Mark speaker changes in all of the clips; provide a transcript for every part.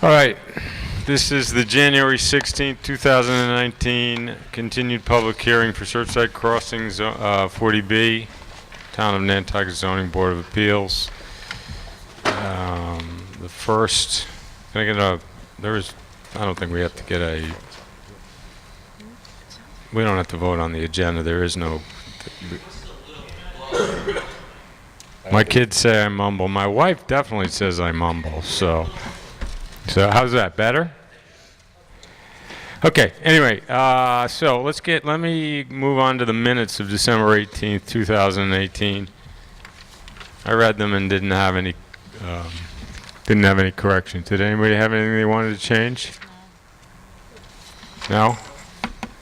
Speaker 1: All right, this is the January 16th, 2019 continued public hearing for Surfside Crossings 40B, Town of Nantucket Zoning Board of Appeals. The first, can I get a, I don't think we have to get a, we don't have to vote on the agenda. There is no, my kids say I mumble. My wife definitely says I mumble, so how's that, better? Okay, anyway, so let me move on to the minutes of December 18th, 2018. I read them and didn't have any corrections. Did anybody have anything they wanted to change? No?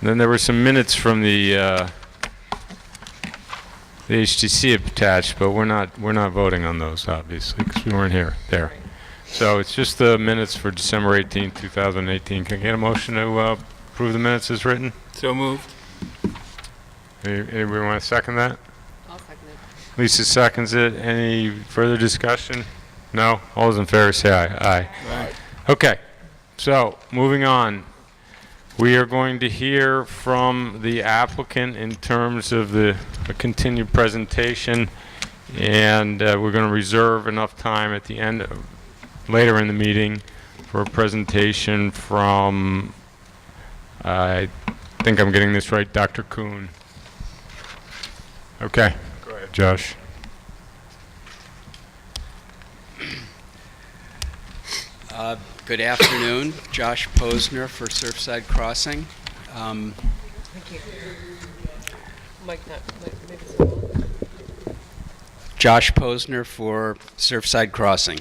Speaker 1: And then there were some minutes from the HTC attached, but we're not voting on those, obviously, because we weren't there. So it's just the minutes for December 18th, 2018. Can I get a motion to approve the minutes as written?
Speaker 2: So moved.
Speaker 1: Anybody want to second that?
Speaker 3: I'll second it.
Speaker 1: Lisa seconds it. Any further discussion? No? All those in favor say aye. Aye.
Speaker 2: Right.
Speaker 1: Okay. So moving on. We are going to hear from the applicant in terms of a continued presentation, and we're going to reserve enough time at the end later in the meeting for a presentation from, I think I'm getting this right, Dr. Kuhn. Okay, go ahead, Josh.
Speaker 4: Good afternoon, Josh Posner for Surfside Crossing.
Speaker 3: Thank you. Mike, maybe it's
Speaker 4: Josh Posner for Surfside Crossing.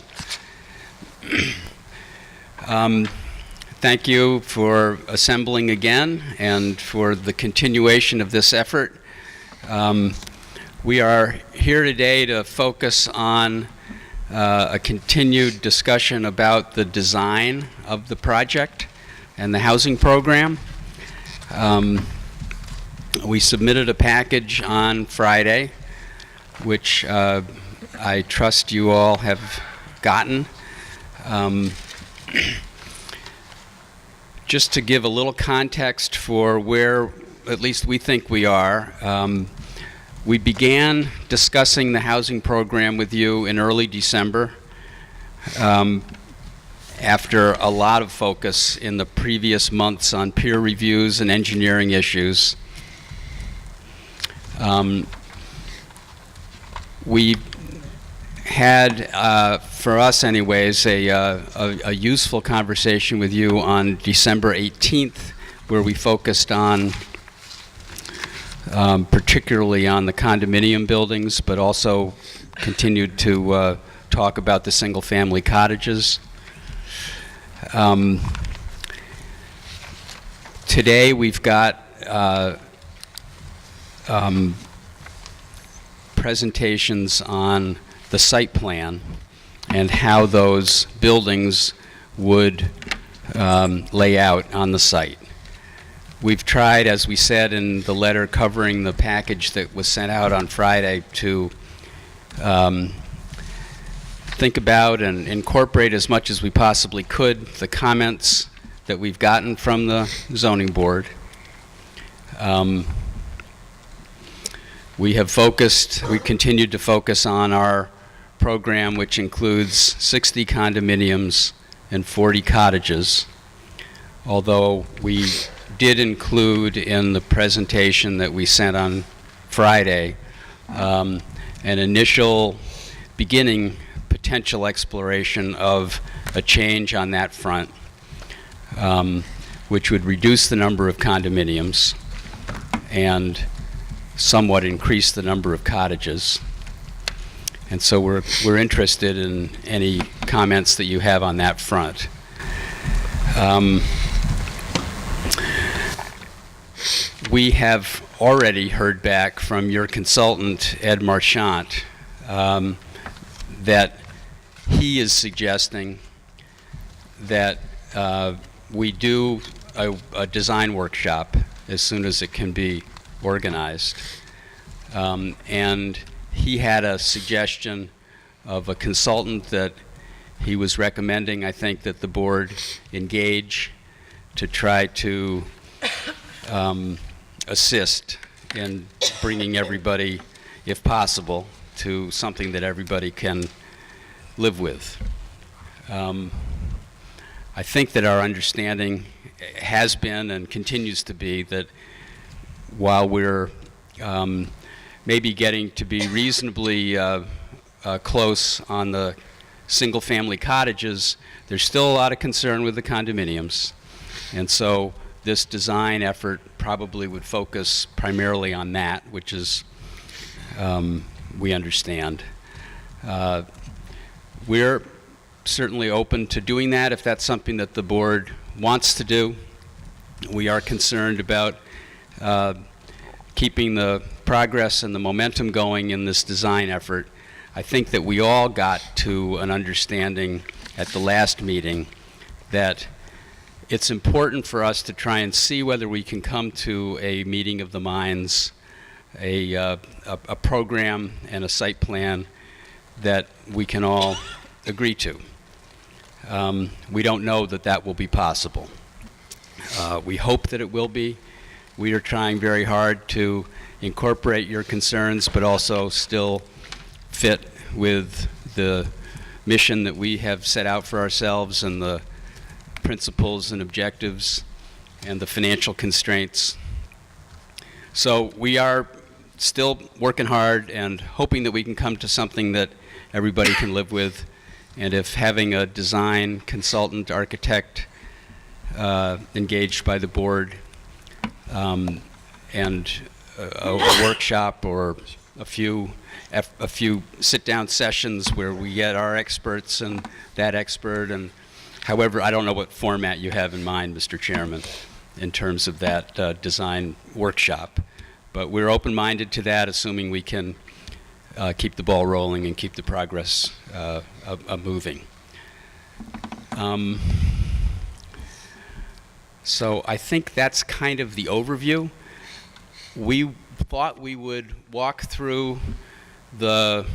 Speaker 4: Thank you for assembling again and for the continuation of this effort. We are here today to focus on a continued discussion about the design of the project and the housing program. We submitted a package on Friday, which I trust you all have gotten. Just to give a little context for where at least we think we are, we began discussing the housing program with you in early December after a lot of focus in the previous months on peer reviews and engineering issues. We had, for us anyways, a useful conversation with you on December 18th, where we focused on particularly on the condominium buildings, but also continued to talk about the single-family cottages. Today we've got presentations on the site plan and how those buildings would lay out on the site. We've tried, as we said in the letter covering the package that was sent out on Friday, to think about and incorporate as much as we possibly could the comments that we've gotten from the zoning board. We continued to focus on our program, which includes 60 condominiums and 40 cottages, although we did include in the presentation that we sent on Friday an initial beginning potential exploration of a change on that front, which would reduce the number of condominiums and somewhat increase the number of cottages. And so we're interested in any comments that you have on that front. We have already heard back from your consultant, Ed Marchant, that he is suggesting that we do a design workshop as soon as it can be organized. And he had a suggestion of a consultant that He was recommending, I think, that the board engage to try to assist in bringing everybody, if possible, to something that everybody can live with. I think that our understanding has been and continues to be that while we're maybe getting to be reasonably close on the single-family cottages, there's still a lot of concern with the condominiums. And so this design effort probably would focus primarily on that, which is, we understand. We're certainly open to doing that if that's something that the board wants to do. We are concerned about keeping the progress and the momentum going in this design effort. I think that we all got to an understanding at the last meeting that it's important for us to try and see whether we can come to a meeting of the minds, a program and a site plan that we can all agree to. We don't know that that will be possible. We hope that it will be. We are trying very hard to incorporate your concerns, but also still fit with the mission that we have set out for ourselves and the principles and objectives and the financial constraints. So we are still working hard and hoping that we can come to something that everybody can live with. And if having a design consultant, architect engaged by the board and a workshop or a few sit-down sessions where we get our experts and that expert, and however, I don't know what format you have in mind, Mr. Chairman, in terms of that design workshop. But we're open-minded to that, assuming we can keep the ball rolling and keep the progress moving. So I think that's kind of the overview. We thought we would walk through the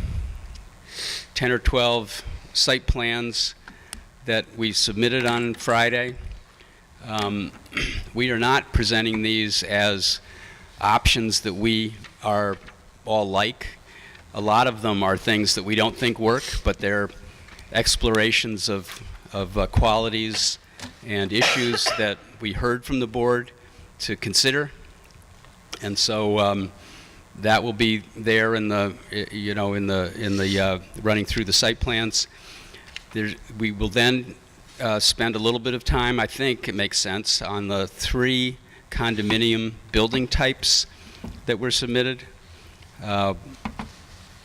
Speaker 4: 10 or 12 site plans that we submitted on Friday. We are not presenting these as options that we are all like. A lot of them are things that we don't think work, but they're explorations of qualities and issues that we heard from the board to consider. And so that will be there in the, running through the site plans. We will then spend a little bit of time, I think it makes sense, on the 3 condominium building types that were submitted.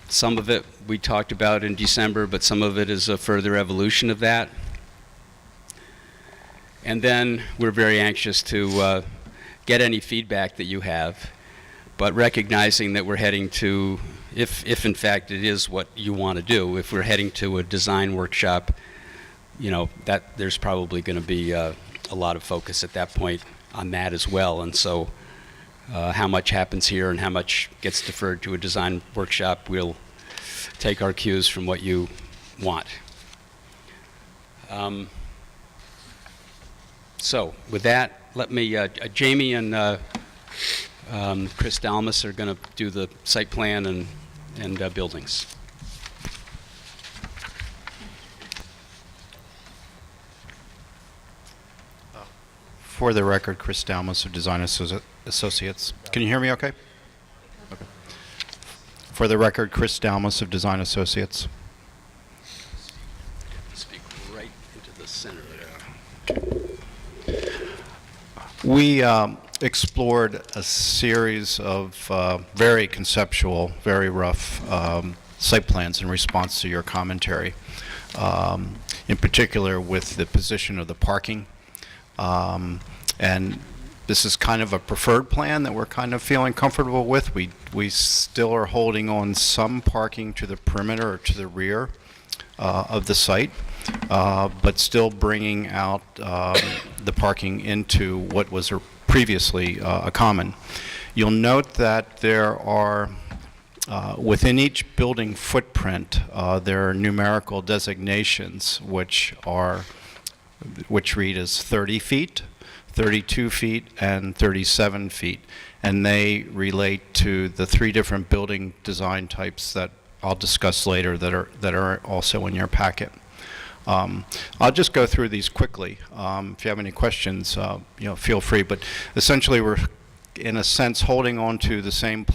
Speaker 4: Some of it we talked about in December, but some of it is a further evolution of that. And then we're very anxious to get any feedback that you have, but recognizing that we're heading to, if in fact it is what you want to do, if we're heading to a design workshop, that there's probably going to be a lot of focus at that point on that as well. And so how much happens here and how much gets deferred to a design workshop, we'll take our cues from what you want. So with that, let me, Jamie and Chris Dalmas are going to do the site plan and buildings.
Speaker 2: For the record, Chris Dalmas of Design Associates. Can you hear me okay? Okay. For the record, Chris Dalmas of Design Associates.
Speaker 4: Speak right into the center.
Speaker 2: We explored a series of very conceptual, very rough site plans in response to your commentary, in particular with the position of the parking. And this is kind of a preferred plan that we're kind of feeling comfortable with. We still are holding on some parking to the perimeter or to the rear of the site, but still bringing out the parking into what was previously a common. You'll note that there are Within each building footprint, there are numerical designations which read as 30 feet, 32 feet, and 37 feet. And they relate to the 3 different building design types that I'll discuss later that are also in your packet. I'll just go through these quickly. If you have any questions, feel free. But essentially, we're in a sense holding on to the same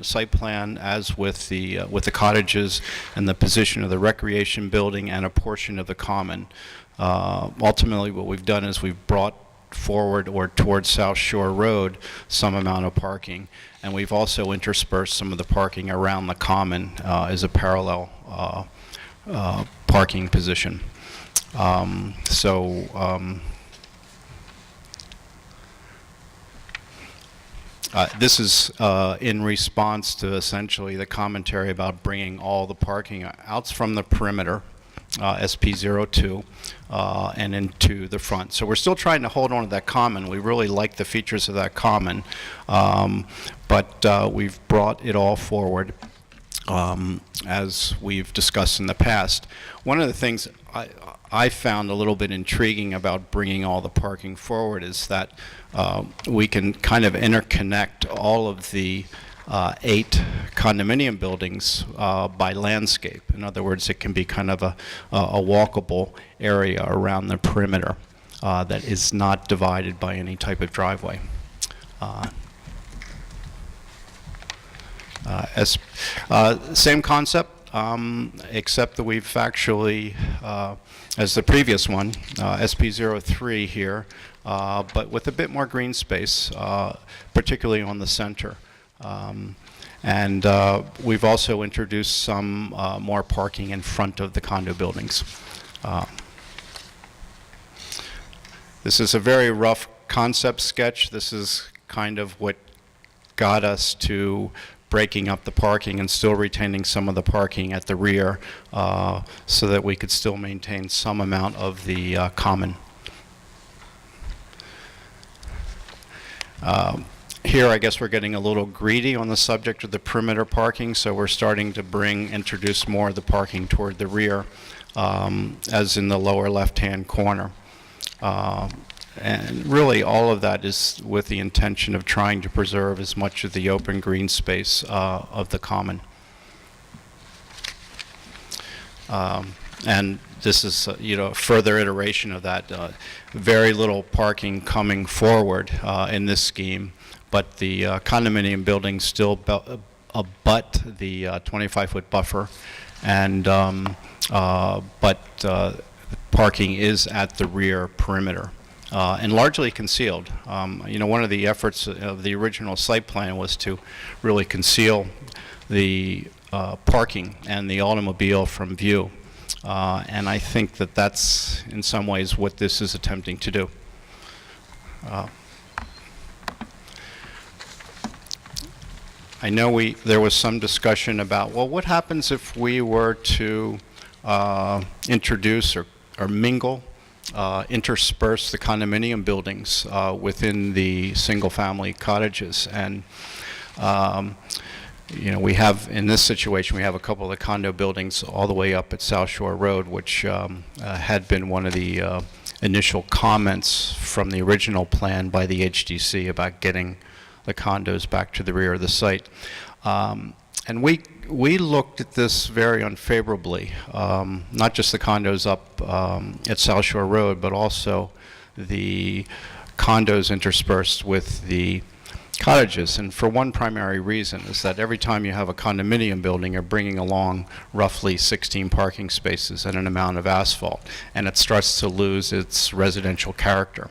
Speaker 2: site plan as with the cottages and the position of the recreation building and a portion of the common. Ultimately, what we've done is we've brought forward or towards South Shore Road some amount of parking, and we've also interspersed some of the parking around the common as a parallel parking position. This is in response to essentially the commentary about bringing all the parking out from the perimeter, SP02, and into the front. So we're still trying to hold on to that common. We really like the features of that common, but we've brought it all forward as we've discussed in the past. One of the things I found a little bit intriguing about bringing all the parking forward is that we can kind of interconnect all of the 8 condominium buildings by landscape. In other words, it can be kind of a walkable area around the perimeter that is not divided by any type of driveway. Same concept, except that we've actually, as the previous one, SP03 here, but with a bit more green space, particularly on the center. And we've also introduced some more parking in front of the condo buildings. This is a very rough concept sketch. This is kind of what got us to breaking up the parking and still retaining some of the parking at the rear so that we could still maintain some amount of the common. Here, I guess we're getting a little greedy on the subject of the perimeter parking, so we're starting to introduce more of the parking toward the rear, as in the lower left-hand corner. And really, all of that is with the intention of trying to preserve as much of the open green space of the common. And this is, a further iteration of that. Very little parking coming forward in this scheme, but the condominium buildings still abut the 25-foot buffer, and but parking is at the rear perimeter. And largely concealed. One of the efforts of the original site plan was to really conceal the parking and the automobile from view. And I think that that's, in some ways, what this is attempting to do. I know there was some discussion about, well, what happens if we were to introduce or mingle intersperse the condominium buildings within the single-family cottages. And we have, in this situation, we have a couple of the condo buildings all the way up at South Shore Road, which had been one of the initial comments from the original plan by the HDC about getting the condos back to the rear of the site. And we looked at this very unfavorably, not just the condos up at South Shore Road, but also the condos interspersed with the cottages. And for one primary reason is that every time you have a condominium building, you're bringing along roughly 16 parking spaces and an amount of asphalt, and it starts to lose its residential character.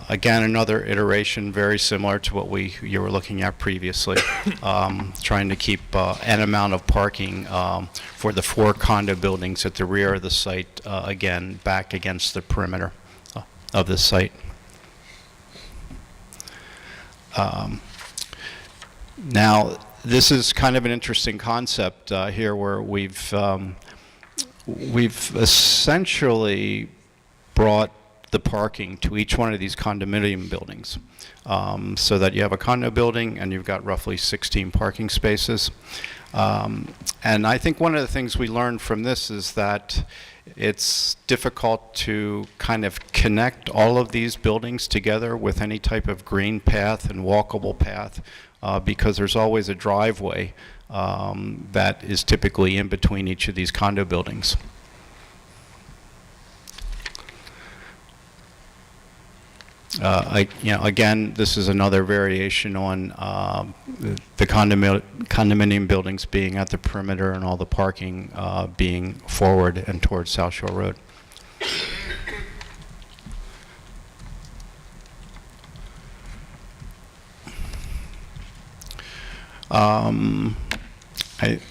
Speaker 2: Again, another iteration very similar to what you were looking at previously, trying to keep an amount of parking for the 4 condo buildings at the rear of the site, again, back against the perimeter of the site. Now, this is kind of an interesting concept here where we've essentially brought the parking to each one of these condominium buildings, so that you have a condo building and you've got roughly 16 parking spaces. And I think one of the things we learned from this is that it's difficult to kind of connect all of these buildings together with any type of green path and walkable path, because there's always a driveway that is typically in between each of these condo buildings. Again, this is another variation on the condominium buildings being at the perimeter and all the parking being forward and towards South Shore Road.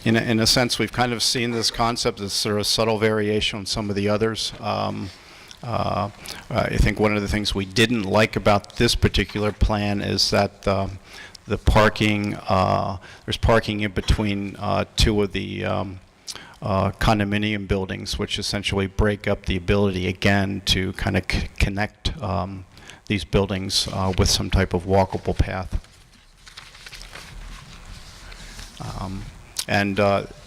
Speaker 2: In a sense, we've kind of seen this concept as sort of subtle variation on some of the others. I think one of the things we didn't like about this particular plan is that the parking, there's parking in between two of the condominium buildings, which essentially break up the ability again to kind of connect these buildings with some type of walkable path.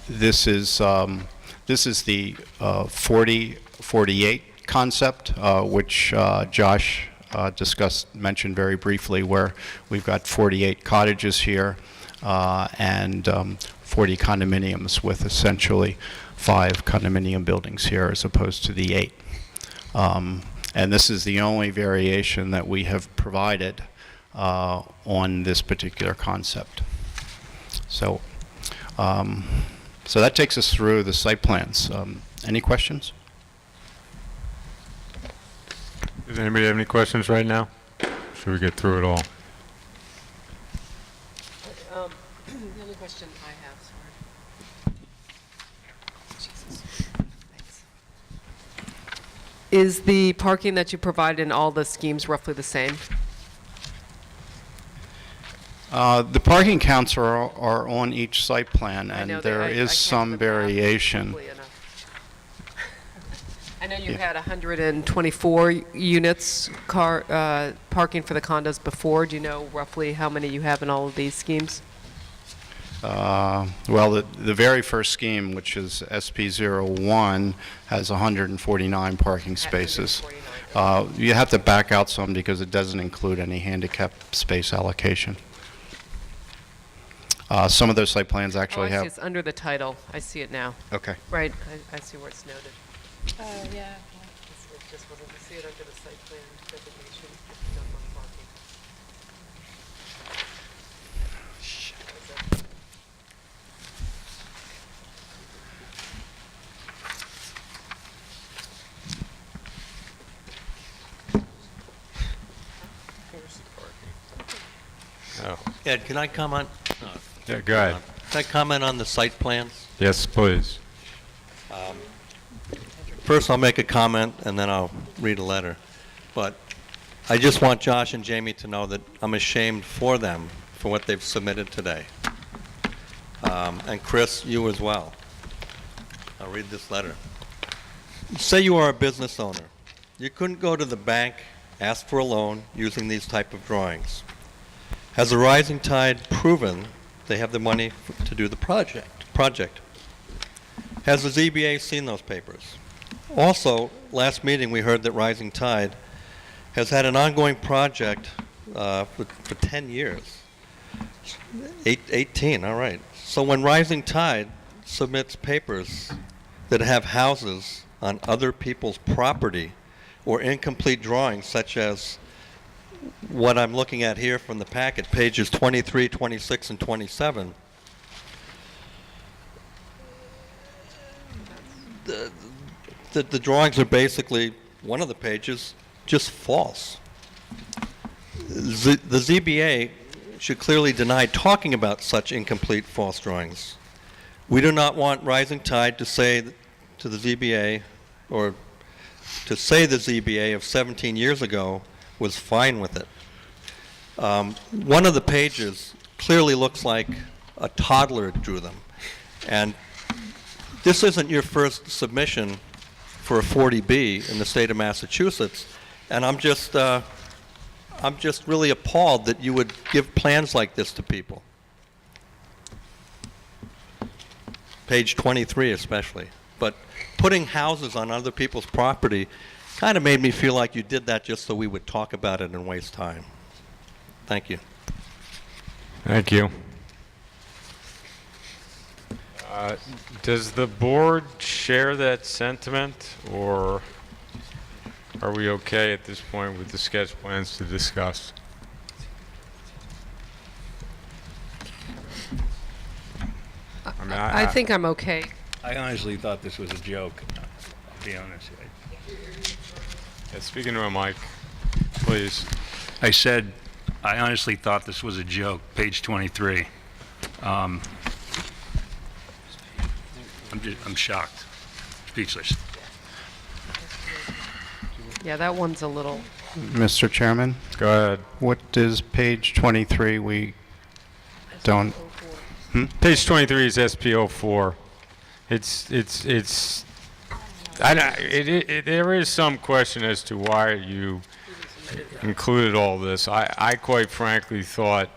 Speaker 2: This is the 40-48 concept, which Josh mentioned very briefly, where we've got 48 cottages here and 40 condominiums, with essentially 5 condominium buildings here as opposed to the 8. And this is the only variation that we have provided on this particular concept. So, so that takes us through the site plans. Any questions?
Speaker 1: Does anybody have any questions right now? Should we get through it all?
Speaker 3: The only question I have, sorry. Jesus. Thanks. Is the parking that you provide in all the schemes roughly the same?
Speaker 2: The parking counts are on each site plan,
Speaker 3: I know
Speaker 2: and
Speaker 3: that
Speaker 2: there
Speaker 3: I
Speaker 2: is
Speaker 3: can't
Speaker 2: some
Speaker 3: do the math
Speaker 2: variation.
Speaker 3: quickly enough. I know you
Speaker 2: Yeah.
Speaker 3: had 124 units parking for the condos before. Do you know roughly how many you have in all of these schemes?
Speaker 2: Well, the very first scheme, which is SP01, has 149 parking spaces.
Speaker 3: 149.
Speaker 2: You have to back out some because it doesn't include any handicap space allocation. Some of those site plans
Speaker 3: Oh,
Speaker 2: actually
Speaker 3: I see.
Speaker 2: have...
Speaker 3: It's under the title. I see it now.
Speaker 2: Okay.
Speaker 3: Right. I see where it's noted.
Speaker 5: Yeah.
Speaker 3: It just wasn't, I see it under the site plan designation. Minimum parking.
Speaker 1: Oh,
Speaker 6: Ed, can I comment?
Speaker 1: yeah, go ahead.
Speaker 6: Can I comment on the site plans?
Speaker 1: Yes, please.
Speaker 6: First, I'll make a comment, and then I'll read a letter. But I just want Josh and Jamie to know that I'm ashamed for them for what they've submitted today. And Chris, you as well. I'll read this letter. Say you are a business owner. You couldn't go to the bank, ask for a loan using these type of drawings. Has the rising tide proven they have the money to do the project? Has the ZBA seen those papers? Also, last meeting we heard that Rising Tide has had an ongoing project for 10 years. 18, all right. So when Rising Tide submits papers that have houses on other people's property or incomplete drawings, such as what I'm looking at here from the packet, pages 23, 26, and 27, the drawings are basically, one of the pages, just false. The ZBA should clearly deny talking about such incomplete false drawings. We do not want Rising Tide to say to the ZBA, or to say the ZBA of 17 years ago was fine with it. One of the pages clearly looks like a toddler drew them. And this isn't your first submission for a 40B in the state of Massachusetts. And I'm just really appalled that you would give plans like this to people. Page 23 especially. But putting houses on other people's property kind of made me feel like you did that just so we would talk about it and waste time. Thank you.
Speaker 1: Thank you. Does the board share that sentiment, or are we okay at this point with the sketch plans to discuss? I mean,
Speaker 3: I think I'm okay.
Speaker 5: I honestly thought this was a joke, I'll be honest.
Speaker 1: Yeah, speaking to a mic, please.
Speaker 5: I said, I honestly thought this was a joke, page 23. I'm shocked, speechless.
Speaker 3: Yeah, that one's a little,
Speaker 2: Mr. Chairman,
Speaker 1: Go ahead.
Speaker 2: what is page 23? We don't,
Speaker 1: Page 23 is SPO4. There is some question as to why you included all this. I quite frankly thought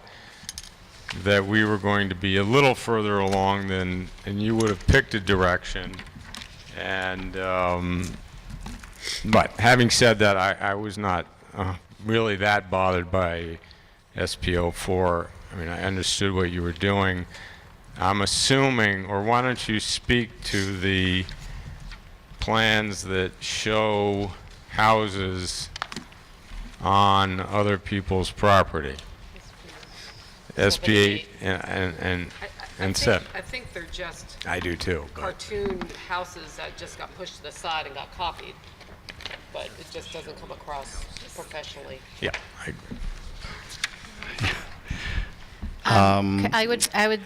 Speaker 1: that we were going to be a little further along and you would have picked a direction. And, but having said that, I was not really that bothered by SPO4. I mean, I understood what you were doing. I'm assuming, or why don't you speak to the plans that show houses on other people's property? SB8 and 7.
Speaker 3: I think they're just
Speaker 1: I do too. But
Speaker 3: cartoon houses that just got pushed to the side and got copied, but it just doesn't come across professionally.
Speaker 1: yeah,
Speaker 7: I would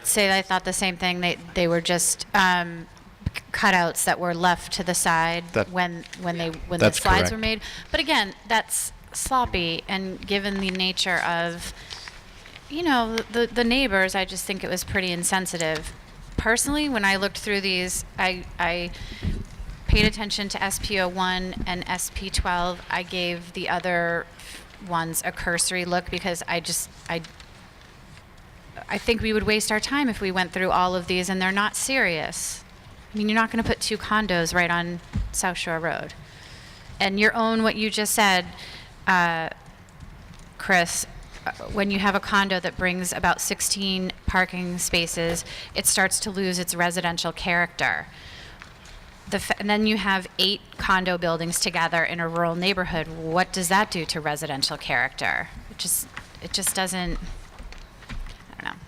Speaker 7: say that I thought the same thing. They were just cutouts that were left to the side when the
Speaker 2: That's
Speaker 7: slides
Speaker 2: correct.
Speaker 7: were made. But again, that's sloppy, and given the nature of, you know, the neighbors, I just think it was pretty insensitive. Personally, when I looked through these, I paid attention to SPO1 and SP12. I gave the other ones a cursory look because I think we would waste our time if we went through all of these, and they're not serious. I mean, you're not going to put 2 condos right on South Shore Road. And your own, what you just said, Chris, when you have a condo that brings about 16 parking spaces, it starts to lose its residential character. And then you have 8 condo buildings together in a rural neighborhood. What does that do to residential character? It just doesn't, I don't know.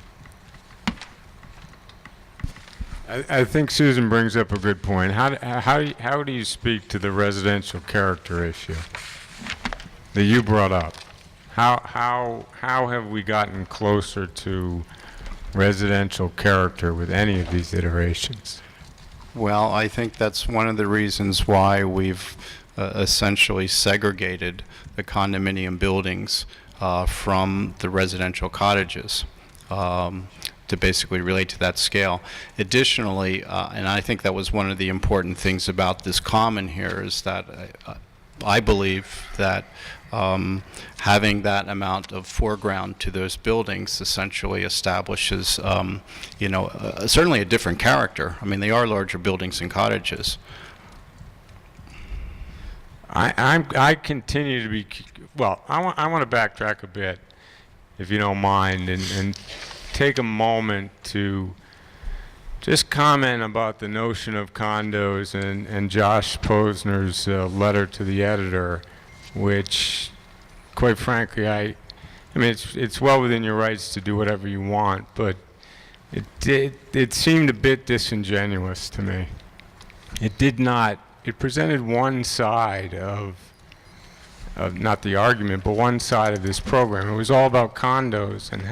Speaker 1: I think Susan brings up a good point. How do you speak to the residential character issue that you brought up? How have we gotten closer to residential character with any of these iterations?
Speaker 2: well, I think that's one of the reasons why we've essentially segregated the condominium buildings from the residential cottages. To basically relate to that scale. Additionally, and I think that was one of the important things about this common here, is that I believe that having that amount of foreground to those buildings essentially establishes, certainly a different character. I mean, they are larger buildings and cottages.
Speaker 1: I continue to be, well, I want to backtrack a bit, if you don't mind, and take a moment to just comment about the notion of condos and Josh Posner's letter to the editor, which, quite frankly, I mean, it's well within your rights to do whatever you want, but it seemed a bit disingenuous to me. It presented one side of not the argument, but one side of this program. It was all about condos and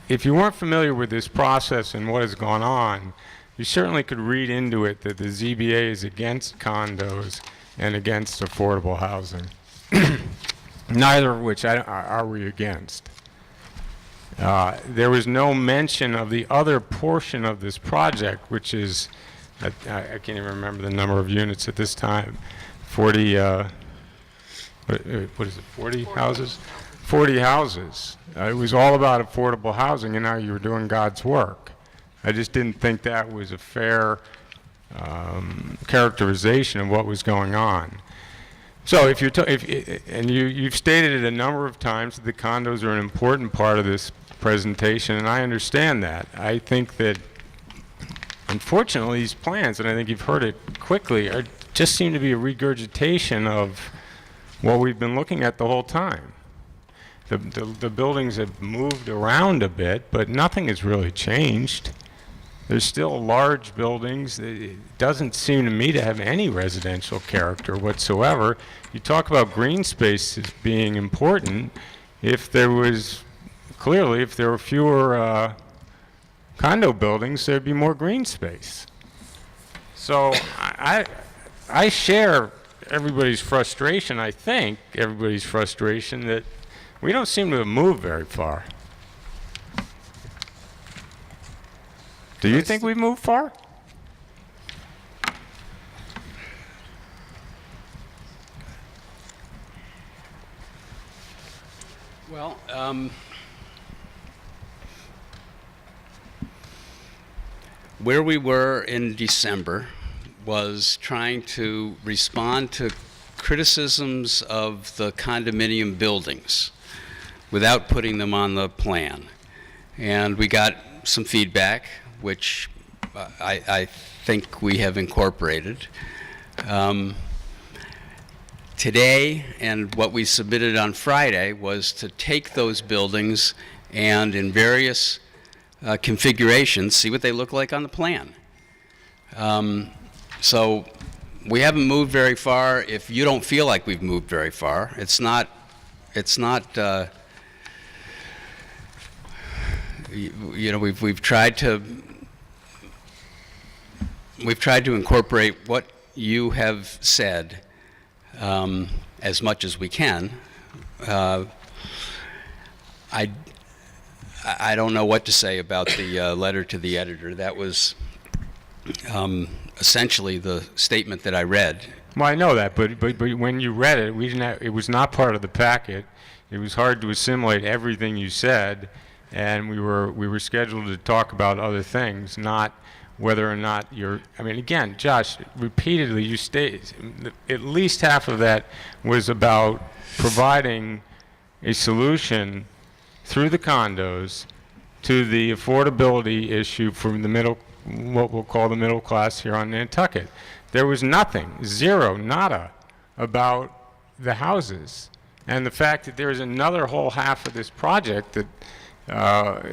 Speaker 1: if you weren't familiar with this process and what has gone on, you certainly could read into it that the ZBA is against condos and against affordable housing. Neither of which are we against. There was no mention of the other portion of this project, which is, I can't even remember the number of units at this time, 40, what is it, 40 houses? 40 houses. It was all about affordable housing, and now you were doing God's work. I just didn't think that was a fair characterization of what was going on. So if you're, and you've stated it a number of times that the condos are an important part of this presentation, and I understand that. I think that, unfortunately, these plans, and I think you've heard it quickly, just seem to be a regurgitation of what we've been looking at the whole time. The buildings have moved around a bit, but nothing has really changed. There's still large buildings. It doesn't seem to me to have any residential character whatsoever. You talk about green space as being important. If there was, clearly, if there were fewer condo buildings, there'd be more green space. So I share everybody's frustration, I think, everybody's frustration that we don't seem to have moved very far. Do you think we've moved far?
Speaker 4: Well, where we were in December was trying to respond to criticisms of the condominium buildings without putting them on the plan. And we got some feedback, which I think we have incorporated. Today, and what we submitted on Friday, was to take those buildings and in various configurations, see what they look like on the plan. So we haven't moved very far. If you don't feel like we've moved very far, it's not you know, we've tried to incorporate what you have said as much as we can. I don't know what to say about the letter to the editor. That was essentially the statement that I read.
Speaker 1: Well, I know that, but when you read it, we didn't have, it was not part of the packet. It was hard to assimilate everything you said, and we were scheduled to talk about other things, not whether or not you're. I mean, again, Josh, repeatedly you state at least half of that was about providing a solution through the condos to the affordability issue from the middle, what we'll call the middle class here on Nantucket. There was nothing, zero, nada, about the houses. And the fact that there is another whole half of this project that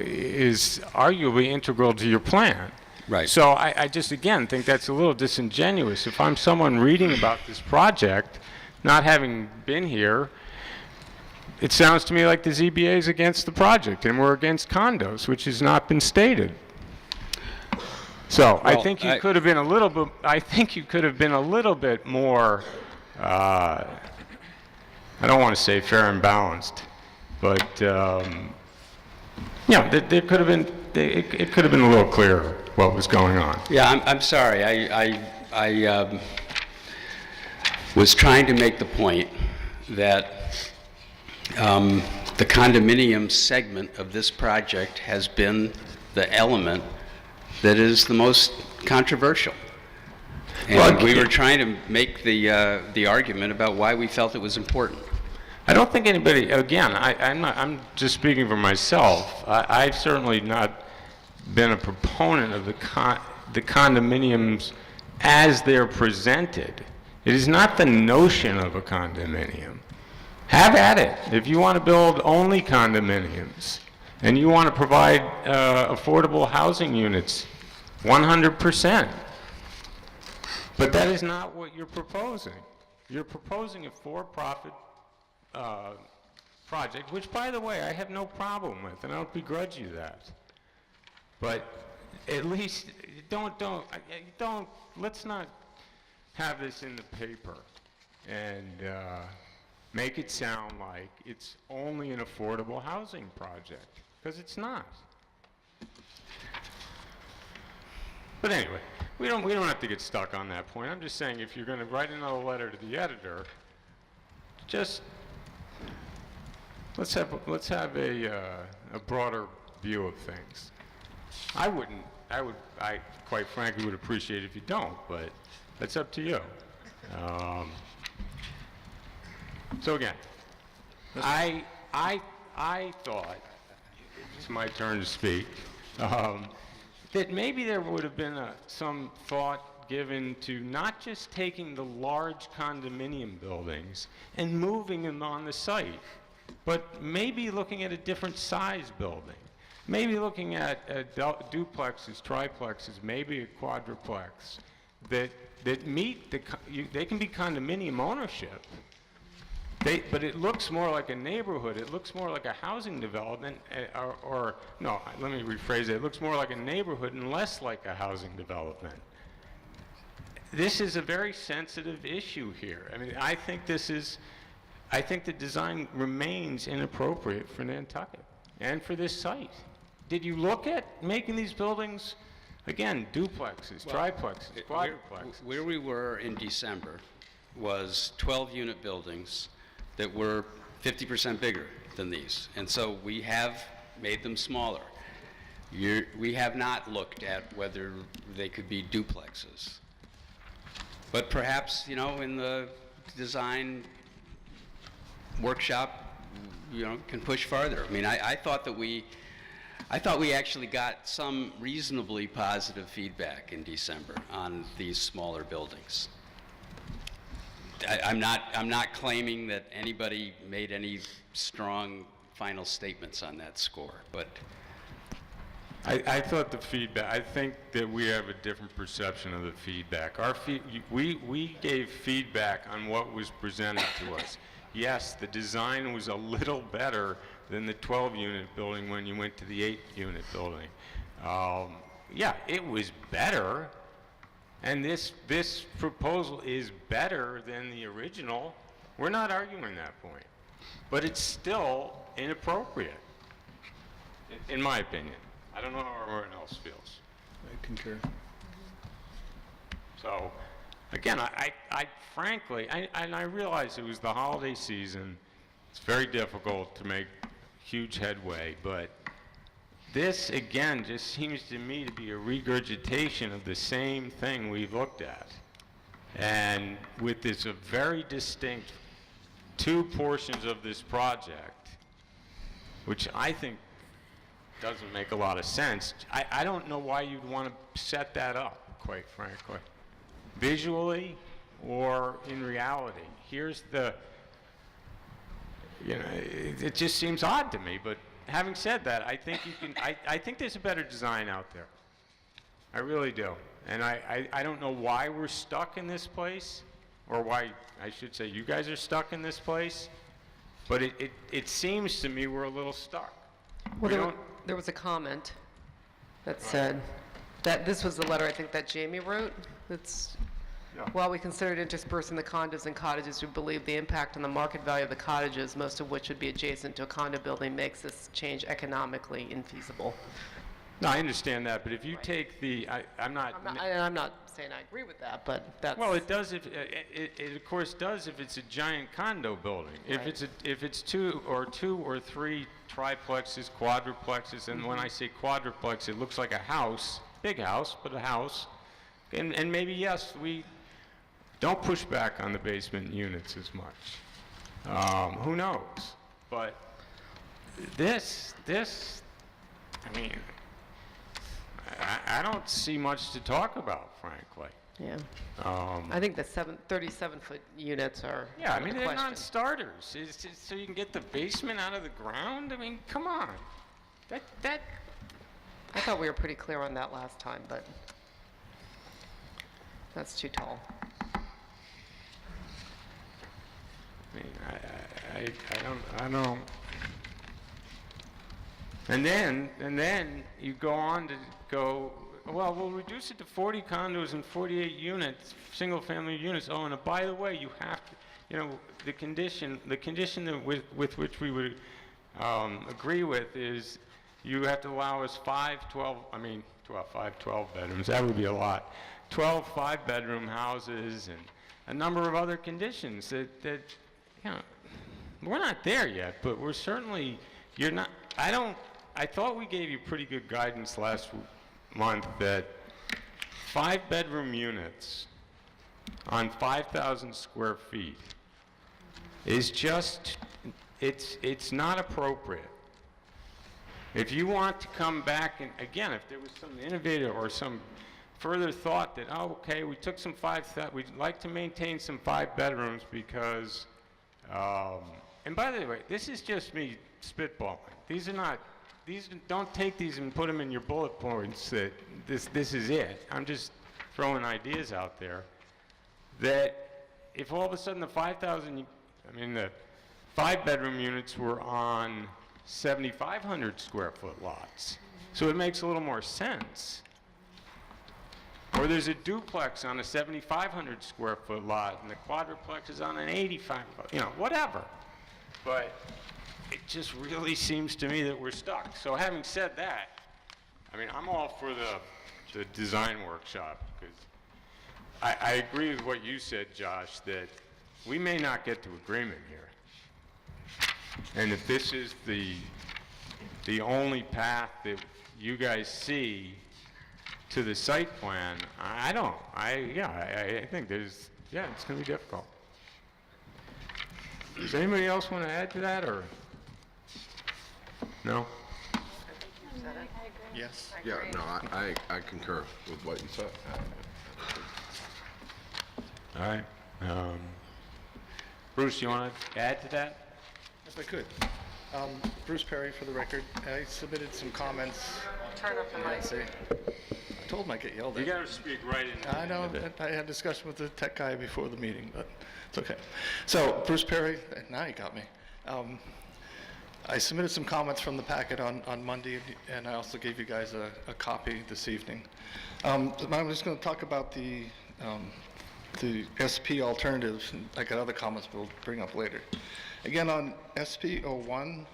Speaker 1: is arguably integral to your plan.
Speaker 4: Right.
Speaker 1: So I just, again, think that's a little disingenuous. If I'm someone reading about this project, not having been here, it sounds to me like the ZBA is against the project and we're against condos, which has not been stated. So I think you could have been a little bit. I think you could have been a little bit more. I don't want to say fair and balanced, but yeah, there could have been. It could have been a little clearer what was going on.
Speaker 4: Yeah, I'm sorry. I was trying to make the point that the condominium segment of this project has been the element that is the most controversial. And
Speaker 1: Well,
Speaker 4: we were trying to make the argument about why we felt it was important.
Speaker 1: I don't think anybody. Again, I'm just speaking for myself. I've certainly not been a proponent of the condominiums as they're presented. It is not the notion of a condominium. Have at it. If you want to build only condominiums and you want to provide affordable housing units, 100%. But that is not what you're proposing. You're proposing a for-profit project, which, by the way, I have no problem with, and I don't begrudge you that. But at least let's not have this in the paper and make it sound like it's only an affordable housing project, because it's not. But anyway, we don't have to get stuck on that point. I'm just saying if you're going to write another letter to the editor, just let's have a broader view of things. I quite frankly would appreciate it if you don't, but that's up to you. So again, I thought, it's my turn to speak, that maybe there would have been some thought given to not just taking the large condominium buildings and moving them on the site, but maybe looking at a different size building. Maybe looking at duplexes, triplexes, maybe a quadruplex that meet they can be condominium ownership. But it looks more like a neighborhood. It looks more like a housing development, or no, let me rephrase it. It looks more like a neighborhood and less like a housing development. This is a very sensitive issue here. I mean, I think the design remains inappropriate for Nantucket and for this site. Did you look at making these buildings, again, duplexes, triplexes, quadruplexes?
Speaker 4: Where we were in December was 12-unit buildings that were 50% bigger than these. And so we have made them smaller. We have not looked at whether they could be duplexes. But perhaps, in the design workshop, can push farther. I mean, I thought we actually got some reasonably positive feedback in December on these smaller buildings. I'm not claiming that anybody made any strong final statements on that score, but
Speaker 1: I thought the feedback, I think that we have a different perception of the feedback. We gave feedback on what was presented to us. Yes, the design was a little better than the 12-unit building when you went to the 8-unit building. Yeah, it was better. And this proposal is better than the original. We're not arguing that point. But it's still inappropriate, in my opinion. I don't know how everyone else feels.
Speaker 2: I concur.
Speaker 1: So, again, I frankly, and I realize it was the holiday season. It's very difficult to make huge headway, but this, again, just seems to me to be a regurgitation of the same thing we've looked at. And with this a very distinct two portions of this project, which I think doesn't make a lot of sense. I don't know why you'd want to set that up, quite frankly, visually or in reality. Here's the, it just seems odd to me, but having said that, I think you can, I think there's a better design out there. I really do. And I don't know why we're stuck in this place, or why, I should say, you guys are stuck in this place, but it seems to me we're a little stuck.
Speaker 3: Well, there was a comment that said that this was the letter I think that Jamie wrote. It's,
Speaker 1: Yeah.
Speaker 3: while we considered interspersing the condos and cottages, we believe the impact on the market value of the cottages, most of which would be adjacent to a condo building, makes this change economically infeasible.
Speaker 1: No, I understand that, but if you take the, I'm
Speaker 3: not saying I agree with that, but that's...
Speaker 1: well, it does if, it of course does if it's a giant condo building.
Speaker 3: Right.
Speaker 1: If it's two or three triplexes, quadruplexes, and when I say quadruplex, it looks like a house, big house, but a house. And maybe, yes, we don't push back on the basement units as much. Who knows? But this, I mean, I don't see much to talk about, frankly.
Speaker 3: Yeah. I think the 37-foot units are
Speaker 1: Yeah, I
Speaker 3: the
Speaker 1: mean, they're
Speaker 3: question.
Speaker 1: non-starters. It's just so you can get the basement out of the ground? I mean, come on. That
Speaker 3: I thought we were pretty clear on that last time, but that's too tall.
Speaker 1: I mean, I don't. And then you go on to go, well, we'll reduce it to 40 condos and 48 units, single-family units. Oh, and by the way, you have to, the condition that with which we would agree with is you have to allow us 5 12 bedrooms. That would be a lot. 12 five-bedroom houses and a number of other conditions that, you know, we're not there yet, but we're certainly, you're not, I thought we gave you pretty good guidance last month that five-bedroom units on 5,000 square feet is just, it's not appropriate. If you want to come back, and again, if there was some innovative or some further thought that, oh, okay, we took some we'd like to maintain some five bedrooms because, and by the way, this is just me spitballing. These are not, don't take these and put them in your bullet points that this is it. I'm just throwing ideas out there. That if all of a sudden the 5,000, I mean the five-bedroom units were on 7,500 square foot lots, so it makes a little more sense. Or there's a duplex on a 7,500 square foot lot, and the quadruplex is on an 85, you know, whatever. But it just really seems to me that we're stuck. So having said that, I mean, I'm all for the design workshop, because I agree with what you said, Josh, that we may not get to agreement here. And if this is the only path that you guys see to the site plan, I think there's, it's going to be difficult. Does anybody else want to add to that, or? No?
Speaker 8: Yes. Yeah, no, I concur with what you said.
Speaker 1: All right. Bruce, you want to add to that?
Speaker 9: If I could. Bruce Perry, for the record. I submitted some comments.
Speaker 3: Turn up the mic.
Speaker 9: See, I told him I'd get yelled at.
Speaker 1: You got to speak right in.
Speaker 9: I know. I had a discussion with the tech guy before the meeting, but it's okay. So, Bruce Perry, now you got me. I submitted some comments from the packet on Monday, and I also gave you guys a copy this evening. I'm just going to talk about the SP alternatives, and I got other comments we'll bring up later. Again, on SP 01,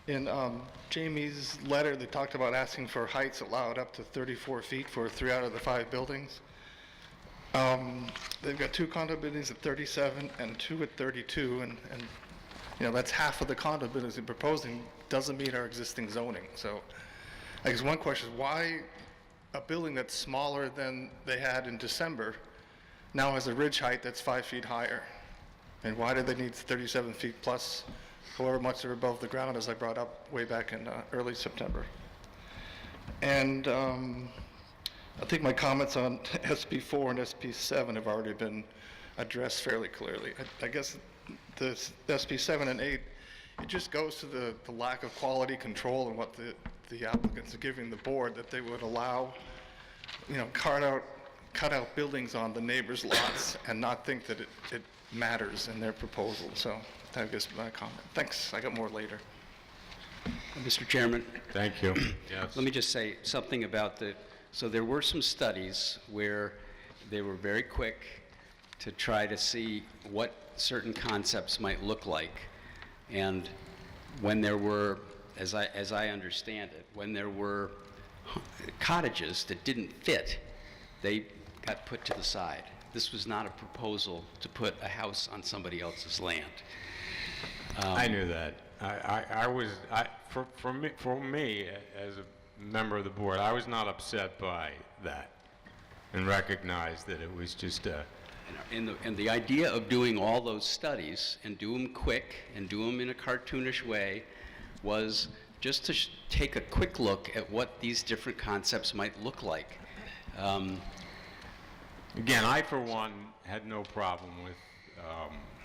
Speaker 9: in Jamie's letter, they talked about asking for heights allowed up to 34 feet for 3 out of the 5 buildings. They've got 2 condo buildings at 37 and 2 at 32, and you know, that's half of the condo buildings they're proposing doesn't meet our existing zoning. So I guess one question is, why a building that's smaller than they had in December now has a ridge height that's 5 feet higher? And why do they need 37 feet plus however much they're above the ground, as I brought up way back in early September? And I think my comments on SP4 and SP7 have already been addressed fairly clearly. I guess the SP7 and 8, it just goes to the lack of quality control and what the applicants are giving the board, that they would allow, you know, cut out buildings on the neighbors' lots and not think that it matters in their proposal. So that is my comment. Thanks. I got more later.
Speaker 4: Mr. Chairman.
Speaker 1: Thank you. Yes.
Speaker 4: Let me just say something about so there were some studies where they were very quick to try to see what certain concepts might look like. And when there were, as I understand it, when there were cottages that didn't fit, they got put to the side. This was not a proposal to put a house on somebody else's land.
Speaker 1: I knew that. For me, as a member of the board, I was not upset by that, and recognized that it was just a.
Speaker 4: And the idea of doing all those studies and do them quick and do them in a cartoonish way was just to take a quick look at what these different concepts might look like.
Speaker 1: Again, I, for one, had no problem with,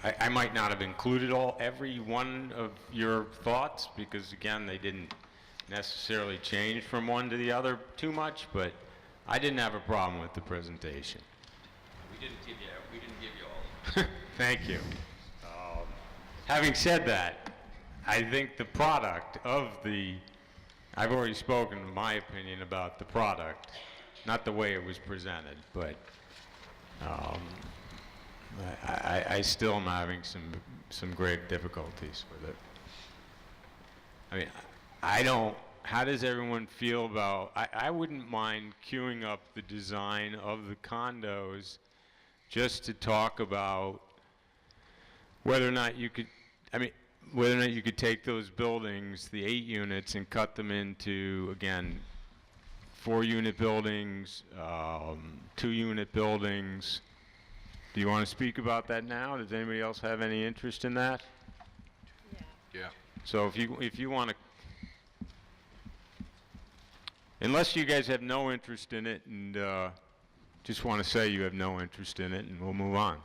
Speaker 1: I might not have included every one of your thoughts, because, again, they didn't necessarily change from one to the other too much, but I didn't have a problem with the presentation.
Speaker 4: We didn't give you all.
Speaker 1: Thank you. Having said that, I think the product of I've already spoken my opinion about the product, not the way it was presented, but I still am having some great difficulties with it. I mean, how does everyone feel about, I wouldn't mind queuing up the design of the condos just to talk about whether or not you could, I mean, whether or not you could take those buildings, the 8 units, and cut them into, again, 4-unit buildings, 2-unit buildings. Do you want to speak about that now? Does anybody else have any interest in that?
Speaker 8: Yeah.
Speaker 1: So if you want to, unless you guys have no interest in it and just want to say you have no interest in it, and we'll move on.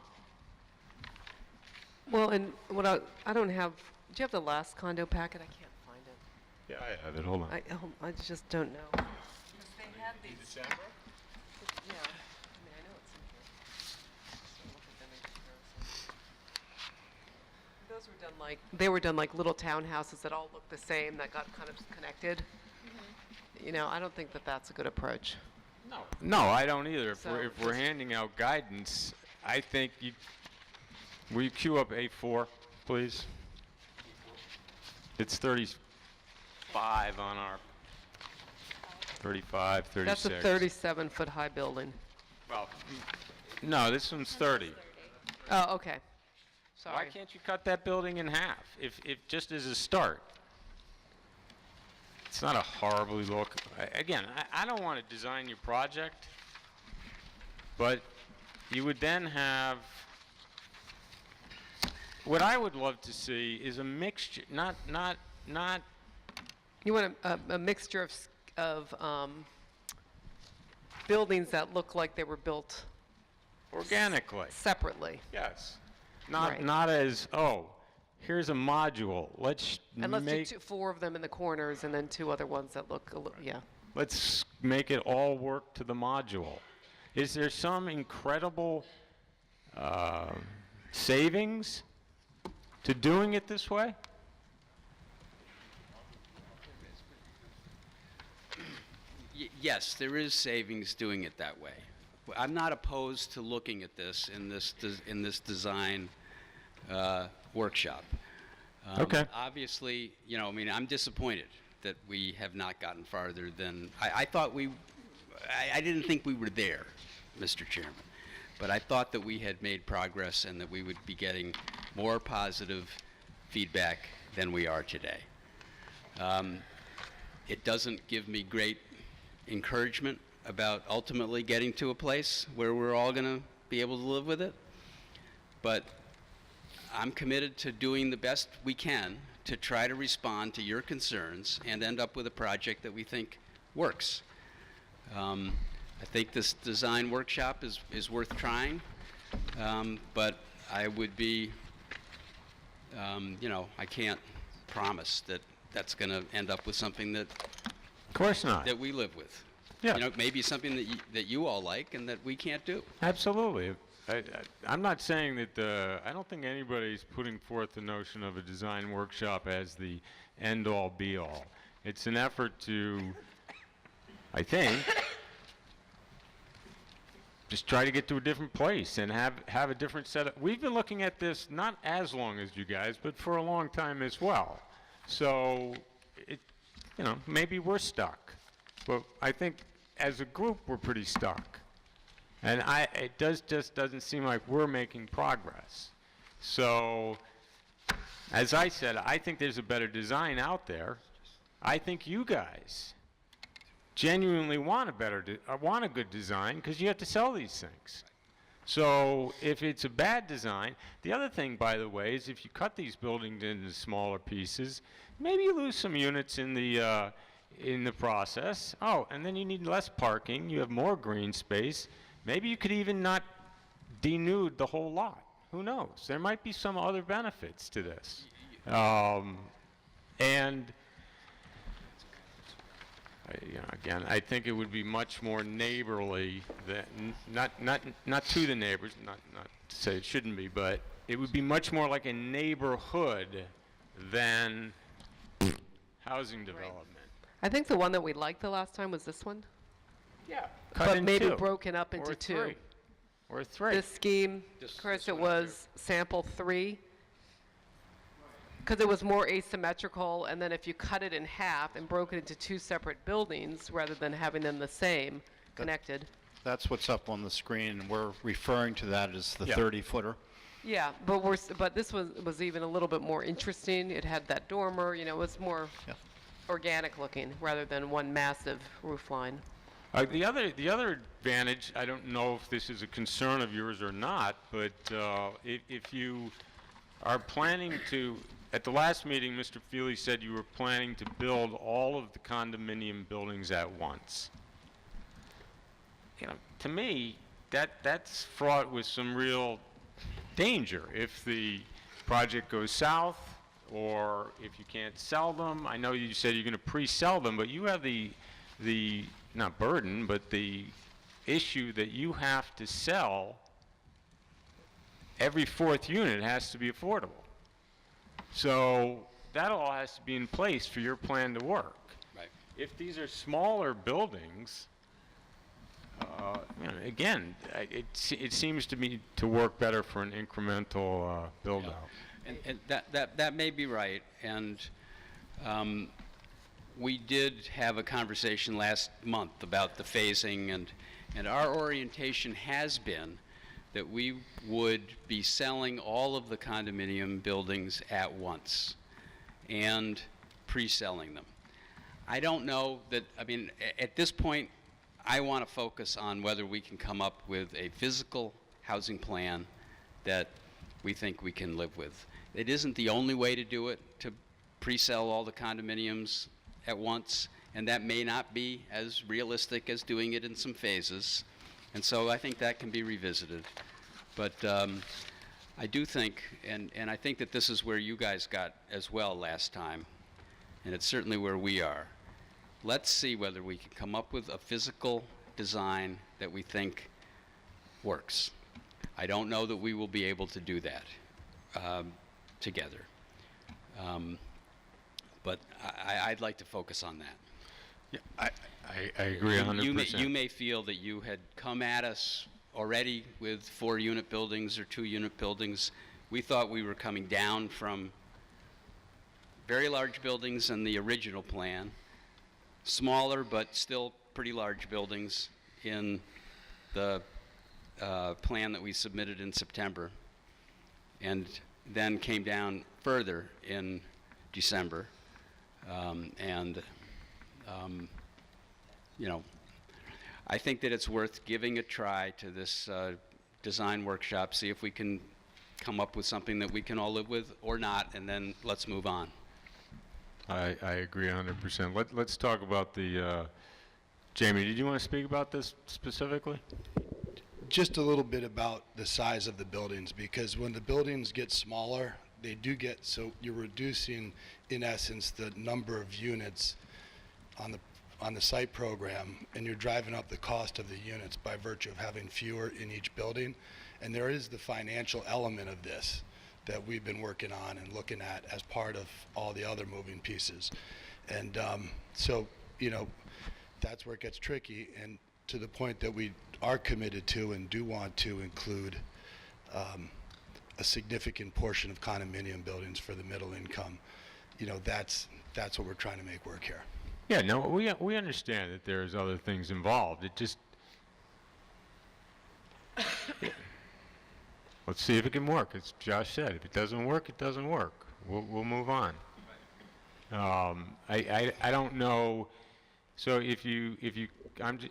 Speaker 3: Well, and what I don't have, do you have the last condo packet? I can't find it.
Speaker 1: Yeah, I have it. Hold on.
Speaker 3: I just don't know. Because they had these.
Speaker 1: December?
Speaker 3: Yeah, I mean, I know it's in here. So look at them in comparison. Those were done like, they were done like little townhouses that all looked the same, that got kind of connected. You know, I don't think that that's a good approach.
Speaker 1: No, I don't either.
Speaker 3: So
Speaker 1: If we're handing out guidance, I think you, will you queue up A4, please? It's 35 on our, 35, 36.
Speaker 3: That's a 37-foot high building.
Speaker 1: Well, no, this one's 30.
Speaker 3: Oh, okay.
Speaker 1: Why
Speaker 3: Sorry.
Speaker 1: can't you cut that building in half, if just as a start? It's not a horribly look. Again, I don't want to design your project, but you would then have, what I would love to see is a mixture, not.
Speaker 3: You want a mixture of buildings that look like they were built
Speaker 1: Organically,
Speaker 3: separately.
Speaker 1: yes.
Speaker 3: Right.
Speaker 1: Not as, oh, here's a module, let's
Speaker 3: And let's
Speaker 1: make,
Speaker 3: do 4 of them in the corners and then 2 other ones that look, yeah.
Speaker 1: let's make it all work to the module. Is there some incredible savings to doing it this way?
Speaker 4: Yes, there is savings doing it that way. I'm not opposed to looking at this in this design workshop.
Speaker 1: Okay.
Speaker 4: Obviously, you know, I mean, I'm disappointed that we have not gotten farther than I thought I didn't think we were there, Mr. Chairman, but I thought that we had made progress and that we would be getting more positive feedback than we are today. It doesn't give me great encouragement about ultimately getting to a place where we're all going to be able to live with it, but I'm committed to doing the best we can to try to respond to your concerns and end up with a project that we think works. I think this design workshop is worth trying, but I would be, you know, I can't promise that that's going to end up with something that
Speaker 1: Of course not.
Speaker 4: that we live with.
Speaker 1: Yeah.
Speaker 4: You know, maybe something that you all like and that we can't do.
Speaker 1: Absolutely. I'm not saying that I don't think anybody's putting forth the notion of a design workshop as the end-all, be-all. It's an effort to, I think, just try to get to a different place and have a different set of. We've been looking at this not as long as you guys, but for a long time as well. So, you know, maybe we're stuck, but I think as a group we're pretty stuck. And it just doesn't seem like we're making progress. So, as I said, I think there's a better design out there. I think you guys genuinely want a good design because you have to sell these things. So, if it's a bad design, the other thing, by the way, is if you cut these buildings into smaller pieces, maybe you lose some units in the process. Oh, and then you need less parking. You have more green space. Maybe you could even not denude the whole lot. Who knows? There might be some other benefits to this. And you know, again, I think it would be much more neighborly than not to the neighbors, not to say it shouldn't be, but it would be much more like a neighborhood than housing development.
Speaker 3: I think the one that we liked the last time was this one,
Speaker 1: Yeah.
Speaker 3: but maybe broken up into 2.
Speaker 1: Or 3.
Speaker 3: This scheme, of course, it was sample 3, because it was more asymmetrical, and then if you cut it in half and broke it into two separate buildings, rather than having them the same, connected.
Speaker 2: That's what's up on the screen, and we're referring to that as the
Speaker 1: Yeah.
Speaker 2: 30-footer.
Speaker 3: Yeah, but but this was even a little bit more interesting. It had that dormer, you know, it was more
Speaker 2: Yeah.
Speaker 3: organic looking, rather than one massive roof line.
Speaker 1: The other advantage, I don't know if this is a concern of yours or not, but if you are planning to, at the last meeting, Mr. Feely said you were planning to build all of the condominium buildings at once. You know, to me, that's fraught with some real danger if the project goes south, or if you can't sell them. I know you said you're going to pre-sell them, but you have the not burden, but the issue that you have to sell every fourth unit has to be affordable. So that all has to be in place for your plan to work.
Speaker 4: Right.
Speaker 1: If these are smaller buildings, you know, again, it seems to me to work better for an incremental build-out.
Speaker 4: And that may be right, and we did have a conversation last month about the phasing, and our orientation has been that we would be selling all of the condominium buildings at once and pre-selling them. I don't know that, I mean, at this point, I want to focus on whether we can come up with a physical housing plan that we think we can live with. It isn't the only way to do it, to pre-sell all the condominiums at once, and that may not be as realistic as doing it in some phases. And so I think that can be revisited. But I do think, and I think that this is where you guys got as well last time, and it's certainly where we are. Let's see whether we can come up with a physical design that we think works. I don't know that we will be able to do that together. But I'd like to focus on that.
Speaker 1: Yeah, I agree 100%.
Speaker 4: You may feel that you had come at us already with 4-unit buildings or 2-unit buildings. We thought we were coming down from very large buildings in the original plan, smaller but still pretty large buildings in the plan that we submitted in September, and then came down further in December. You know, I think that it's worth giving a try to this design workshop, see if we can come up with something that we can all live with or not, and then let's move on.
Speaker 1: I agree 100%. Let's talk about the, Jamie, did you want to speak about this specifically?
Speaker 10: Just a little bit about the size of the buildings, because when the buildings get smaller, they do get, so you're reducing, in essence, the number of units on the site program, and you're driving up the cost of the units by virtue of having fewer in each building. And there is the financial element of this that we've been working on and looking at as part of all the other moving pieces. And so, you know, that's where it gets tricky, and to the point that we are committed to and do want to include a significant portion of condominium buildings for the middle income. You know, that's what we're trying to make work here.
Speaker 1: Yeah, no, we understand that there's other things involved. It just, let's see if it can work. As Josh said, if it doesn't work, it doesn't work. We'll move on. I don't know. So if you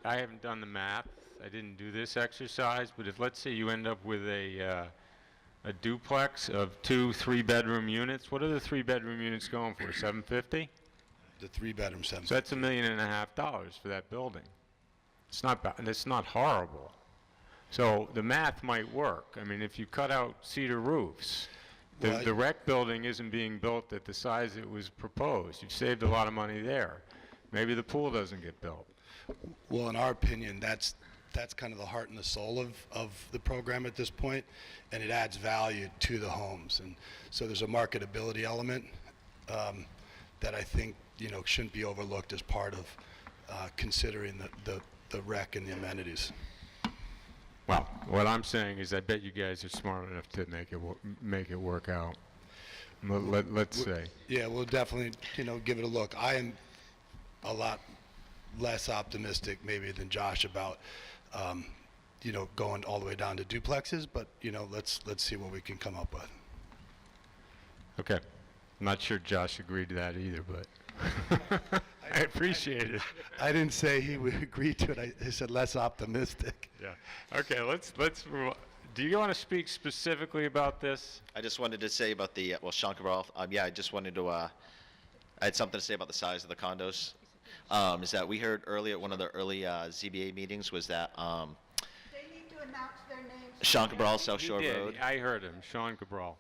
Speaker 1: I haven't done the math. I didn't do this exercise, but if, let's say, you end up with a duplex of 2 3-bedroom units, what are the 3-bedroom units going for? $750?
Speaker 10: The 3-bedroom, 7.
Speaker 1: So that's $1.5 million for that building. It's not bad. It's not horrible. So the math might work. I mean, if you cut out cedar roofs, the rec building isn't being built at the size it was proposed. You've saved a lot of money there. Maybe the pool doesn't get built.
Speaker 10: Well, in our opinion, that's kind of the heart and the soul of the program at this point, and it adds value to the homes. And so there's a marketability element that I think, you know, shouldn't be overlooked as part of considering the rec and the amenities.
Speaker 1: Well, what I'm saying is I bet you guys are smart enough to make it work out. let's say.
Speaker 10: Yeah, we'll definitely, give it a look. I am a lot less optimistic maybe than Josh about, going all the way down to duplexes, but, let's see what we can come up with.
Speaker 1: Okay. I'm not sure Josh agreed to that either, but I appreciate it.
Speaker 10: I didn't say he would agree to it. I said less optimistic.
Speaker 1: Yeah. Okay, let's move on. Do you want to speak specifically about this?
Speaker 11: I just wanted to say about the, Sean Cabral, yeah, I just wanted to, I had something to say about the size of the condos. Is that we heard earlier, at one of the early ZBA meetings was that
Speaker 12: They need to announce their names.
Speaker 11: Sean Cabral, South Shore
Speaker 1: He did.
Speaker 11: Road.
Speaker 1: I heard him, Sean Cabral.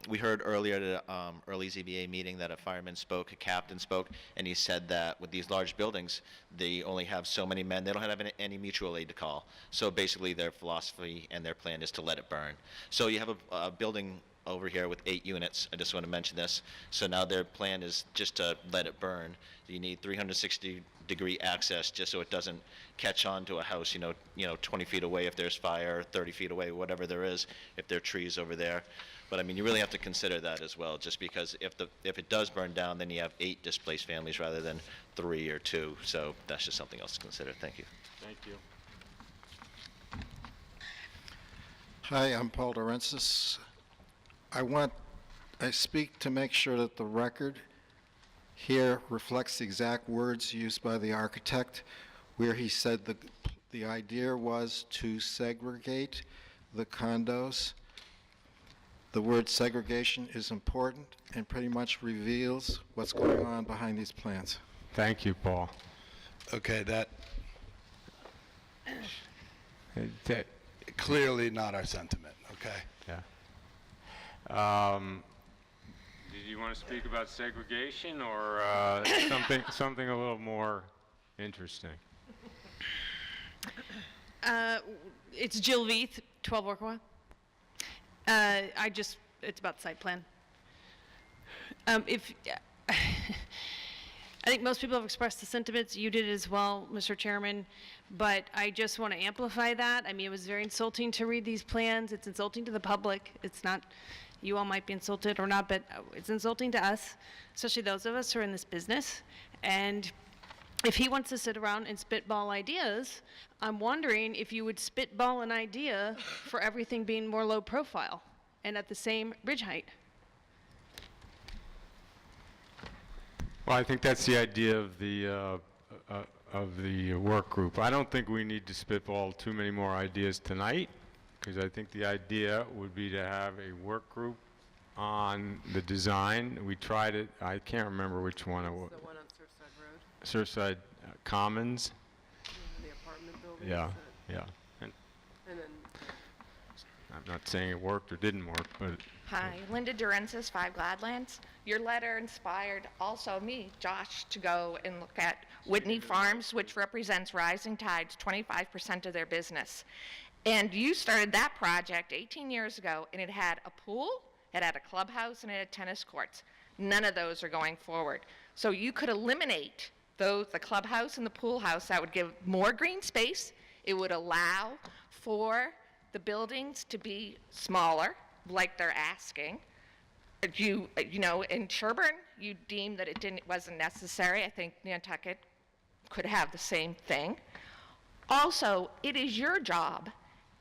Speaker 11: We heard earlier at an early ZBA meeting that a fireman spoke, a captain spoke, and he said that with these large buildings, they only have so many men. They don't have any mutual aid to call. So basically their philosophy and their plan is to let it burn. So you have a building over here with 8 units. I just want to mention this. So now their plan is just to let it burn. You need 360-degree access just so it doesn't catch on to a house, 20 feet away if there's fire, 30 feet away, whatever there is, if there are trees over there. But I mean, you really have to consider that as well, just because if it does burn down, then you have 8 displaced families rather than 3 or 2. So that's just something else to consider. Thank you.
Speaker 1: Thank you.
Speaker 13: Hi, I'm Paul Dorensis. I speak to make sure that the record here reflects the exact words used by the architect, where he said the idea was to segregate the condos. The word segregation is important and pretty much reveals what's going on behind these plans.
Speaker 1: Thank you, Paul.
Speaker 10: Okay, that clearly not our sentiment, okay?
Speaker 1: Yeah. Did you want to speak about segregation or something a little more interesting?
Speaker 14: It's Jill Veith, 12 Orkawa. It's about the site plan. I think most people have expressed the sentiments. You did as well, Mr. Chairman. But I just want to amplify that. I mean, it was very insulting to read these plans. It's insulting to the public. It's not, you all might be insulted or not, but it's insulting to us, especially those of us who are in this business. And if he wants to sit around and spitball ideas, I'm wondering if you would spitball an idea for everything being more low profile and at the same ridge height.
Speaker 1: Well, I think that's the idea of the work group. I don't think we need to spitball too many more ideas tonight, because I think the idea would be to have a work group on the design. We tried it. I can't remember which one it was.
Speaker 3: The one on Surfside Road,
Speaker 1: Surfside Commons.
Speaker 3: the apartment building.
Speaker 1: Yeah, yeah.
Speaker 3: And then
Speaker 1: I'm not saying it worked or didn't work, but
Speaker 12: Hi, Linda Durensis, 5 Gladlands. Your letter inspired also me, Josh, to go and look at Whitney Farms, which represents Rising Tide's 25% of their business. And you started that project 18 years ago, and it had a pool, it had a clubhouse, and it had tennis courts. None of those are going forward. So you could eliminate those, the clubhouse and the pool house. That would give more green space. It would allow for the buildings to be smaller, like they're asking. You know, in Sherburne, you deemed that it wasn't necessary. I think Nantucket could have the same thing. Also, it is your job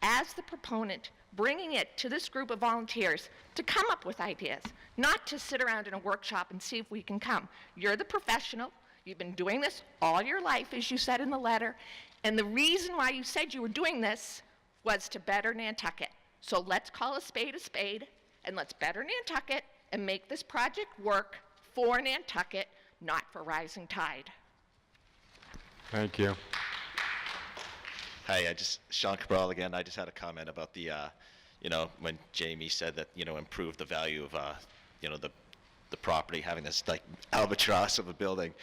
Speaker 12: as the proponent, bringing it to this group of volunteers to come up with ideas, not to sit around in a workshop and see if we can come. You're the professional. You've been doing this all your life, as you said in the letter. And the reason why you said you were doing this was to better Nantucket. So let's call a spade, and let's better Nantucket and make this project work for Nantucket, not for Rising Tide.
Speaker 1: thank you.
Speaker 11: Hi, Sean Cabral again. I just had a comment about the, when Jamie said that, improve the value of, the property, having this like albatross of a building.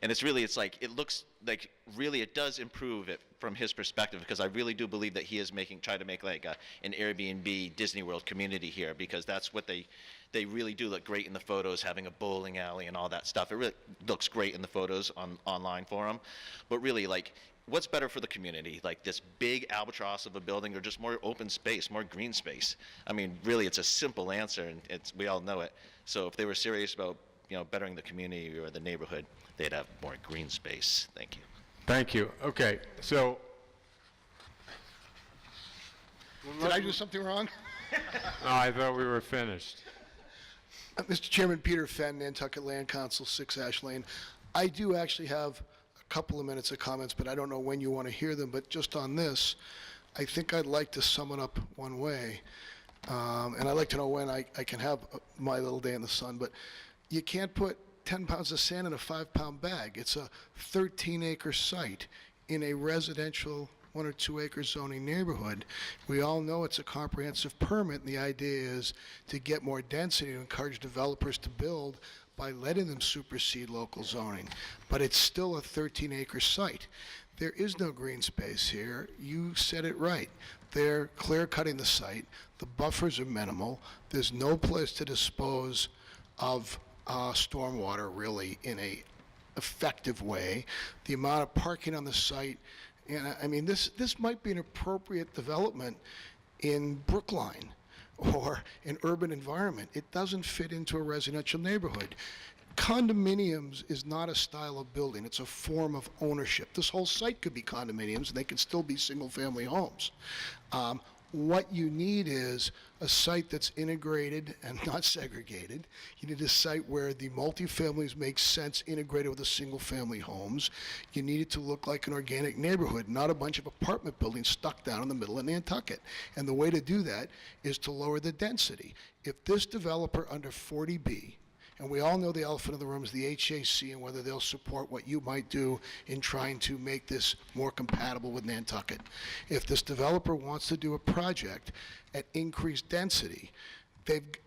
Speaker 11: And it's like, it looks like really it does improve it from his perspective, because I really do believe that he is trying to make like an Airbnb Disney World community here, because that's what they really do look great in the photos, having a bowling alley and all that stuff. It really looks great in the photos online for him. But really, like, what's better for the community, like this big albatross of a building or just more open space, more green space? I mean, really, it's a simple answer, and we all know it. So if they were serious about, bettering the community or the neighborhood, they'd have more green space. Thank you.
Speaker 1: Thank you. Okay, so.
Speaker 15: Did I do something wrong?
Speaker 1: No, I thought we were finished.
Speaker 15: Mr. Chairman, Peter Fenn, Nantucket Land Council, 6 Ash Lane. I do actually have a couple of minutes of comments, but I don't know when you want to hear them. But just on this, I think I'd like to sum it up one way. And I'd like to know when I can have my little day in the sun. But you can't put 10 pounds of sand in a 5-pound bag. It's a 13-acre site in a residential 1 or 2 acre zoning neighborhood. We all know it's a comprehensive permit, and the idea is to get more density to encourage developers to build by letting them supersede local zoning. But it's still a 13-acre site. There is no green space here. You said it right. They're clear-cutting the site. The buffers are minimal. There's no place to dispose of stormwater really in a effective way. The amount of parking on the site, and I mean, this might be an appropriate development in Brookline or an urban environment. It doesn't fit into a residential neighborhood. Condominiums is not a style of building. It's a form of ownership. This whole site could be condominiums, and they could still be single-family homes. What you need is a site that's integrated and not segregated. You need a site where the multifamilies make sense integrated with the single-family homes. You need it to look like an organic neighborhood, not a bunch of apartment buildings stuck down in the middle of Nantucket. And the way to do that is to lower the density. If this developer under 40B, and we all know the elephant in the room is the HAC and whether they'll support what you might do in trying to make this more compatible with Nantucket. If this developer wants to do a project at increased density,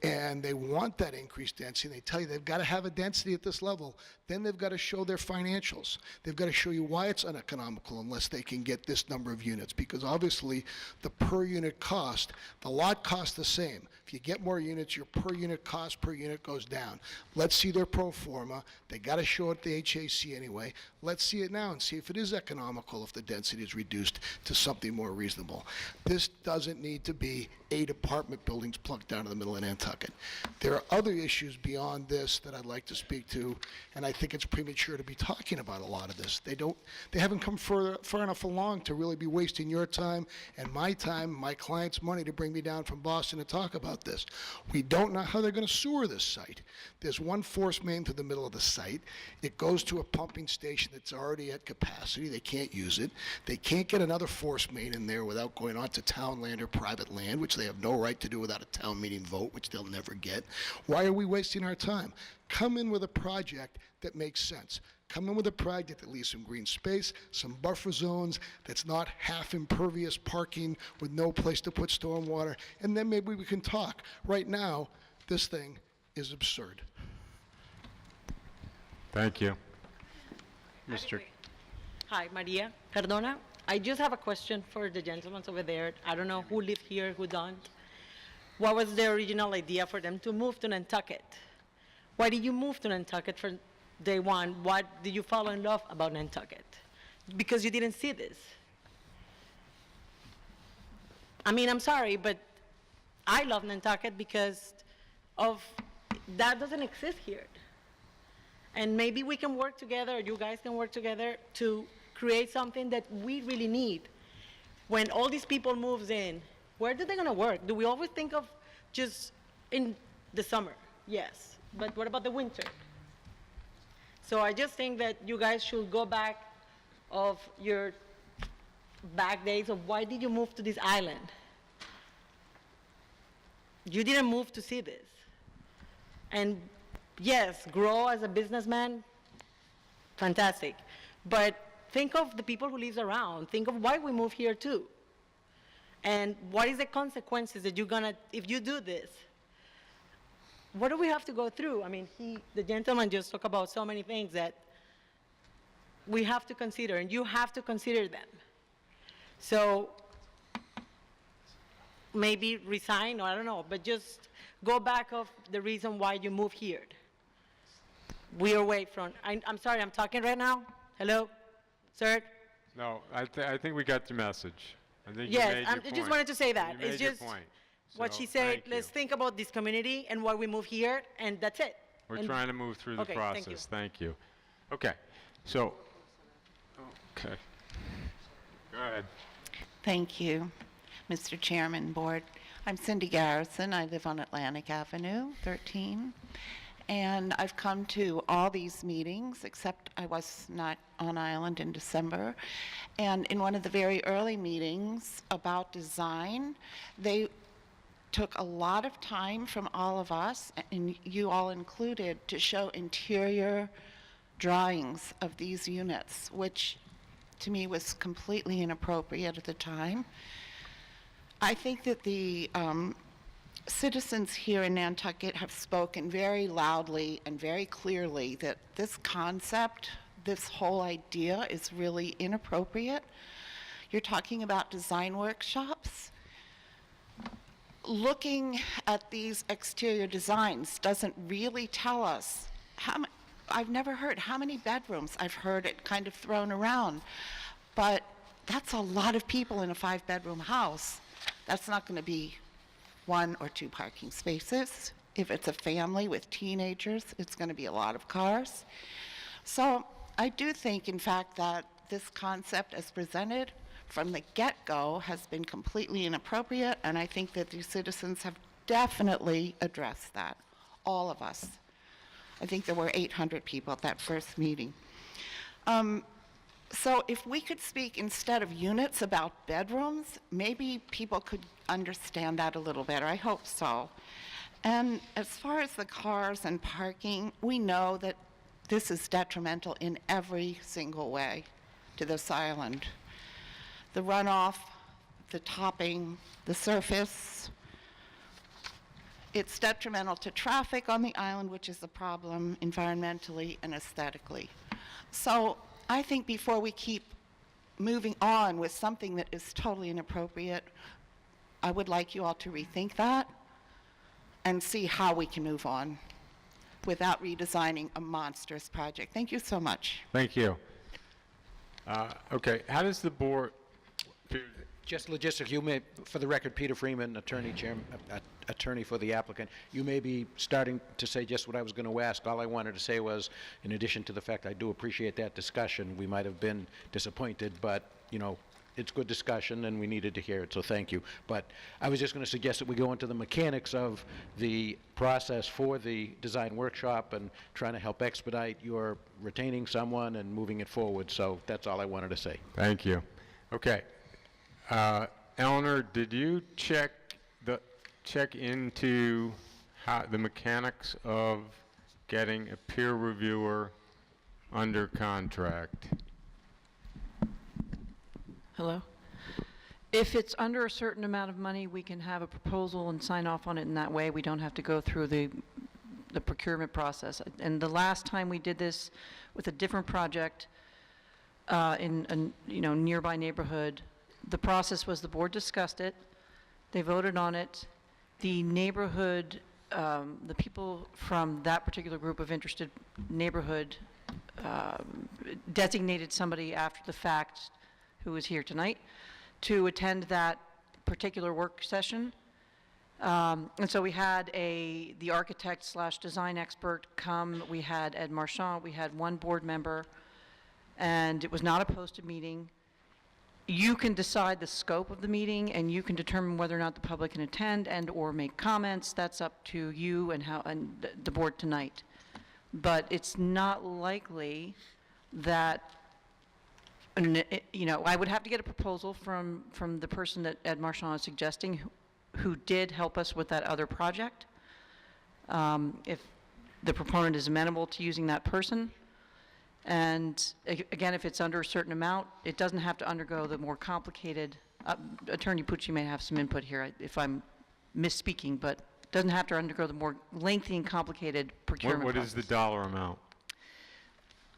Speaker 15: and they want that increased density, and they tell you they've got to have a density at this level, then they've got to show their financials. They've got to show you why it's uneconomical unless they can get this number of units, because obviously the per unit cost, the lot costs the same. If you get more units, your per unit cost per unit goes down. Let's see their pro forma. They got to show it to HAC anyway. Let's see it now and see if it is economical if the density is reduced to something more reasonable. This doesn't need to be 8 apartment buildings plunked down in the middle of Nantucket. There are other issues beyond this that I'd like to speak to, and I think it's premature to be talking about a lot of this. They haven't come far enough along to really be wasting your time and my client's money to bring me down from Boston to talk about this. We don't know how they're going to sewer this site. There's one force main to the middle of the site. It goes to a pumping station that's already at capacity. They can't use it. They can't get another force main in there without going onto town land or private land, which they have no right to do without a town meeting vote, which they'll never get. Why are we wasting our time? Come in with a project that makes sense. Come in with a project that leaves some green space, some buffer zones, that's not half impervious parking with no place to put stormwater, and then maybe we can talk. Right now, this thing is absurd.
Speaker 1: Thank you. Mr.
Speaker 16: Hi, Maria Cardona. I just have a question for the gentlemen over there. I don't know who lived here, who don't. What was the original idea for them to move to Nantucket? Why did you move to Nantucket from day one? What did you fall in love about Nantucket? Because you didn't see this. I mean, I'm sorry, but I love Nantucket because of that doesn't exist here. And maybe we can work together, or you guys can work together to create something that we really need. When all these people moves in, where are they gonna work? Do we always think of just in the summer? Yes, but what about the winter? So I just think that you guys should go back of your back days of why did you move to this island? You didn't move to see this. And yes, grow as a businessman, fantastic. But think of the people who live around. Think of why we move here too. And what is the consequences that you're gonna, if you do this? What do we have to go through? I mean, the gentleman just talked about so many things that we have to consider, and you have to consider them. So maybe resign, or I don't know, but just go back of the reason why you moved here. We are away from, I'm sorry, I'm talking right now. Hello, sir?
Speaker 1: No, I think we got your message. I think you
Speaker 16: Yes,
Speaker 1: made your
Speaker 16: I
Speaker 1: point.
Speaker 16: just wanted to say that.
Speaker 1: You
Speaker 16: It's
Speaker 1: made your
Speaker 16: just
Speaker 1: point.
Speaker 16: what
Speaker 1: So,
Speaker 16: she said,
Speaker 1: thank
Speaker 16: let's
Speaker 1: you.
Speaker 16: think about this community and why we move here, and that's it.
Speaker 1: We're
Speaker 16: And-
Speaker 1: trying to move through the
Speaker 16: Okay, thank you.
Speaker 1: process. Thank you. Okay, so, okay. Go ahead.
Speaker 17: Thank you, Mr. Chairman, Board. I'm Cindy Garrison. I live on Atlantic Avenue, 13. And I've come to all these meetings, except I was not on island in December. And in one of the very early meetings about design, they took a lot of time from all of us, and you all included, to show interior drawings of these units, which to me was completely inappropriate at the time. I think that the citizens here in Nantucket have spoken very loudly and very clearly that this concept, this whole idea is really inappropriate. You're talking about design workshops. Looking at these exterior designs doesn't really tell us I've never heard how many bedrooms. I've heard it kind of thrown around, but that's a lot of people in a 5-bedroom house. That's not going to be 1 or 2 parking spaces. If it's a family with teenagers, it's going to be a lot of cars. So I do think, in fact, that this concept as presented from the get-go has been completely inappropriate, and I think that the citizens have definitely addressed that, all of us. I think there were 800 people at that first meeting. So if we could speak instead of units about bedrooms, maybe people could understand that a little better. I hope so. And as far as the cars and parking, we know that this is detrimental in every single way to this island. The runoff, the topping, the surface. It's detrimental to traffic on the island, which is a problem environmentally and aesthetically. So I think before we keep moving on with something that is totally inappropriate, I would like you all to rethink that and see how we can move on without redesigning a monstrous project. Thank you so much.
Speaker 1: Thank you. Okay, how does the board,
Speaker 18: Just logistics, you may, for the record, Peter Freeman, attorney for the applicant, you may be starting to say just what I was going to ask. All I wanted to say was, in addition to the fact I do appreciate that discussion, we might have been disappointed, but, you know, it's good discussion and we needed to hear it, so thank you. But I was just going to suggest that we go into the mechanics of the process for the design workshop and trying to help expedite your retaining someone and moving it forward, so that's all I wanted to say.
Speaker 1: thank you. Okay. Eleanor, did you check into how the mechanics of getting a peer reviewer under contract?
Speaker 19: Hello? If it's under a certain amount of money, we can have a proposal and sign off on it in that way. We don't have to go through the procurement process. And the last time we did this with a different project in a nearby neighborhood, the process was the board discussed it, they voted on it, the neighborhood, the people from that particular group of interested neighborhood designated somebody after the fact who is here tonight to attend that particular work session. And so we had the architect / design expert come, we had Ed Marchand, we had one board member, and it was not a posted meeting. You can decide the scope of the meeting, and you can determine whether or not the public can attend and or make comments. That's up to you and the board tonight. But it's not likely that, I would have to get a proposal from the person that Ed Marchand is suggesting, who did help us with that other project. If the proponent is amenable to using that person. And again, if it's under a certain amount, it doesn't have to undergo the more complicated, Attorney Pucci may have some input here if I'm misspeaking, but it doesn't have to undergo the more lengthy and complicated procurement
Speaker 1: What
Speaker 19: process.
Speaker 1: is the dollar amount?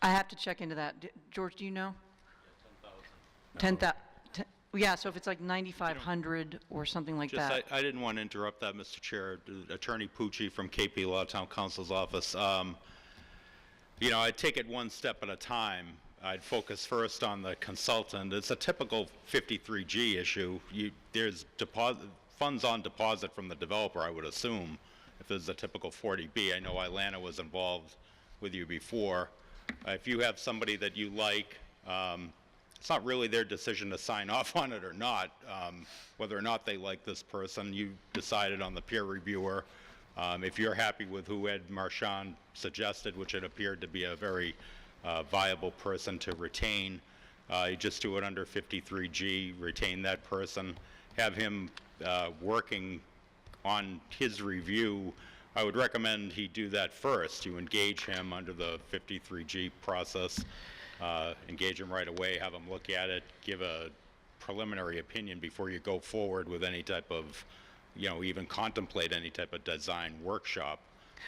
Speaker 19: I have to check into that. George, do you know? 10,000. Yeah, so if it's like 9,500 or something like that.
Speaker 20: I didn't want to interrupt that, Mr. Chair. Attorney Pucci from KP Law Town Council's office. I take it one step at a time. I'd focus first on the consultant. It's a typical 53G issue. There's funds on deposit from the developer, I would assume, if there's a typical 40B. I know Ilana was involved with you before. If you have somebody that you like, it's not really their decision to sign off on it or not. Whether or not they like this person, you decided on the peer reviewer. If you're happy with who Ed Marchand suggested, which it appeared to be a very viable person to retain, you just do it under 53G, retain that person, have him working on his review. I would recommend he do that first. You engage him under the 53G process, engage him right away, have him look at it, give a preliminary opinion before you go forward with any type of, even contemplate any type of design workshop,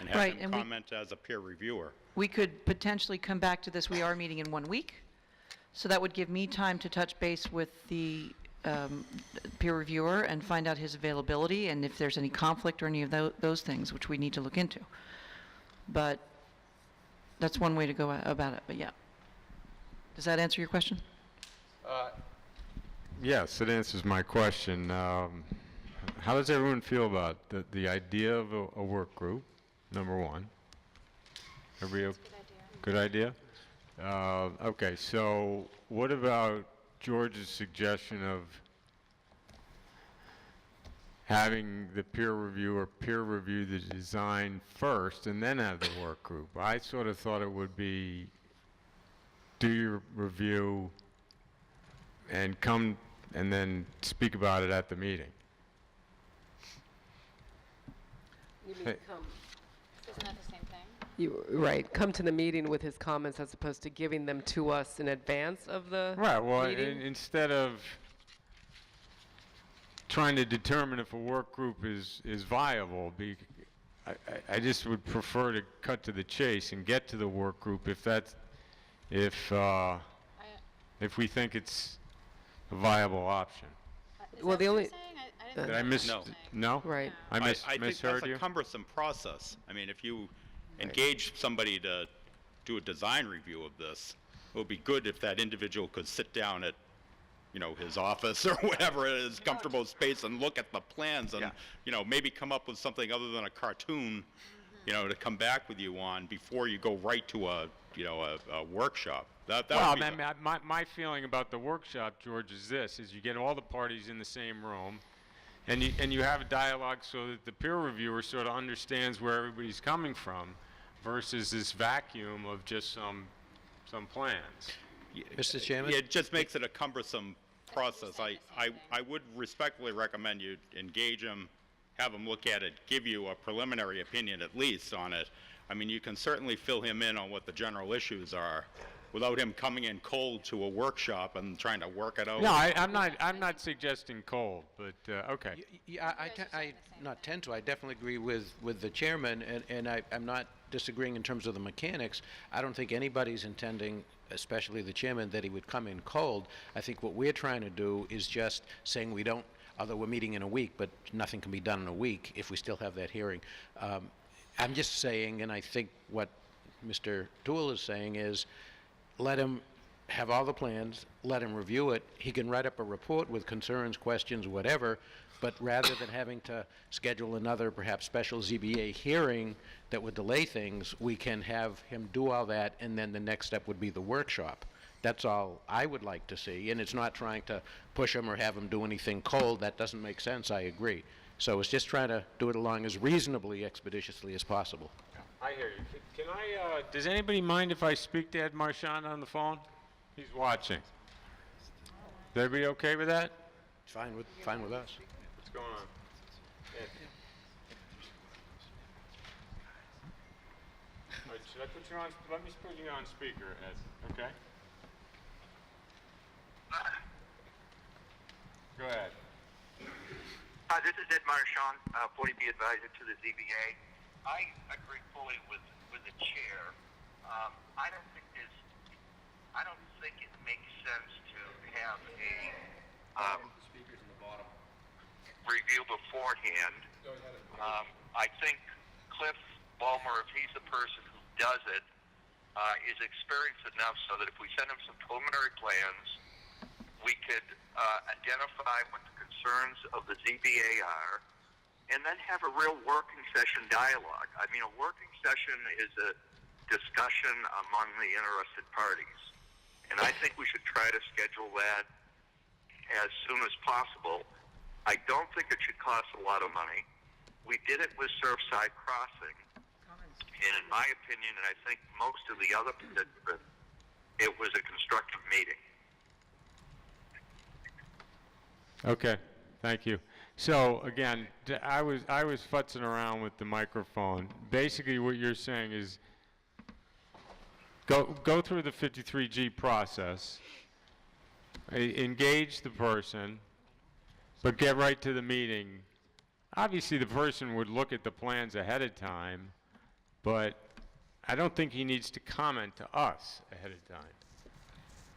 Speaker 20: and have
Speaker 19: Right,
Speaker 20: him
Speaker 19: and we-
Speaker 20: comment as a peer reviewer.
Speaker 19: We could potentially come back to this. We are meeting in 1 week, so that would give me time to touch base with the peer reviewer and find out his availability and if there's any conflict or any of those things, which we need to look into. But that's one way to go about it, but yeah. Does that answer your question?
Speaker 1: Yes, it answers my question. How does everyone feel about the idea of a work group, number one? Everybody good idea? Okay, so what about George's suggestion of having the peer reviewer peer review the design first and then have the work group? I sort of thought it would be do your review and come and then speak about it at the meeting.
Speaker 3: You mean
Speaker 1: Hey.
Speaker 3: come,
Speaker 7: Isn't that the same thing?
Speaker 3: right, come to the meeting with his comments as opposed to giving them to us in advance of the
Speaker 1: Right, well,
Speaker 3: meeting?
Speaker 1: instead of trying to determine if a work group is viable, I just would prefer to cut to the chase and get to the work group if we think it's a viable option.
Speaker 3: Well, the only,
Speaker 1: Did I miss?
Speaker 20: No.
Speaker 1: No?
Speaker 3: Right.
Speaker 1: I
Speaker 20: I think
Speaker 1: misheard
Speaker 20: that's
Speaker 1: you?
Speaker 20: a cumbersome process. I mean, if you engage somebody to do a design review of this, it would be good if that individual could sit down at, his office or whatever it is, comfortable space, and look at the plans and, maybe come up with something other than a cartoon, to come back with you on before you go right to a workshop. That
Speaker 1: Well,
Speaker 20: would be
Speaker 1: my feeling about the workshop, George, is this: is you get all the parties in the same room, and you have a dialogue so that the peer reviewer sort of understands where everybody's coming from, versus this vacuum of just some plans.
Speaker 18: Mr. Chairman?
Speaker 20: Yeah, it just makes it a cumbersome process. I would respectfully recommend you engage him, have him look at it, give you a preliminary opinion at least on it. I mean, you can certainly fill him in on what the general issues are without him coming in cold to a workshop and trying to work it out.
Speaker 1: No, I'm not suggesting cold, but okay.
Speaker 18: Yeah, I definitely agree with the chairman, and I'm not disagreeing in terms of the mechanics. I don't think anybody's intending, especially the chairman, that he would come in cold. I think what we're trying to do is just saying we don't, although we're meeting in a week, but nothing can be done in a week if we still have that hearing. I'm just saying, and I think what Mr. Toole is saying is, let him have all the plans, let him review it. He can write up a report with concerns, questions, whatever, but rather than having to schedule another perhaps special ZBA hearing that would delay things, we can have him do all that, and then the next step would be the workshop. That's all I would like to see, and it's not trying to push him or have him do anything cold. That doesn't make sense, I agree. So it's just trying to do it along as reasonably expeditiously as possible.
Speaker 1: I hear you. Can I, does anybody mind if I speak to Ed Marchand on the phone? He's watching. Is everybody okay with that?
Speaker 18: Fine with us.
Speaker 1: What's going on? Ed. All right, should I put you on, let me put you on speaker, Ed, okay? Go ahead.
Speaker 21: Hi, this is Ed Marchand, 40B advisor to the ZBA. I agree fully with the chair. I don't think it makes sense to have a review beforehand. I think Cliff Ballmer, if he's the person who does it, is experienced enough so that if we send him some preliminary plans, we could identify what the concerns of the ZBA are, and then have a real working session dialogue. I mean, a working session is a discussion among the interested parties, and I think we should try to schedule that as soon as possible. I don't think it should cost a lot of money. We did it with Surfside Crossing, and in my opinion, and I think most of the other participants, it was a constructive meeting.
Speaker 1: Okay, thank you. So again, I was futzing around with the microphone. Basically, what you're saying is go through the 53G process, engage the person, but get right to the meeting. Obviously, the person would look at the plans ahead of time, but I don't think he needs to comment to us ahead of time.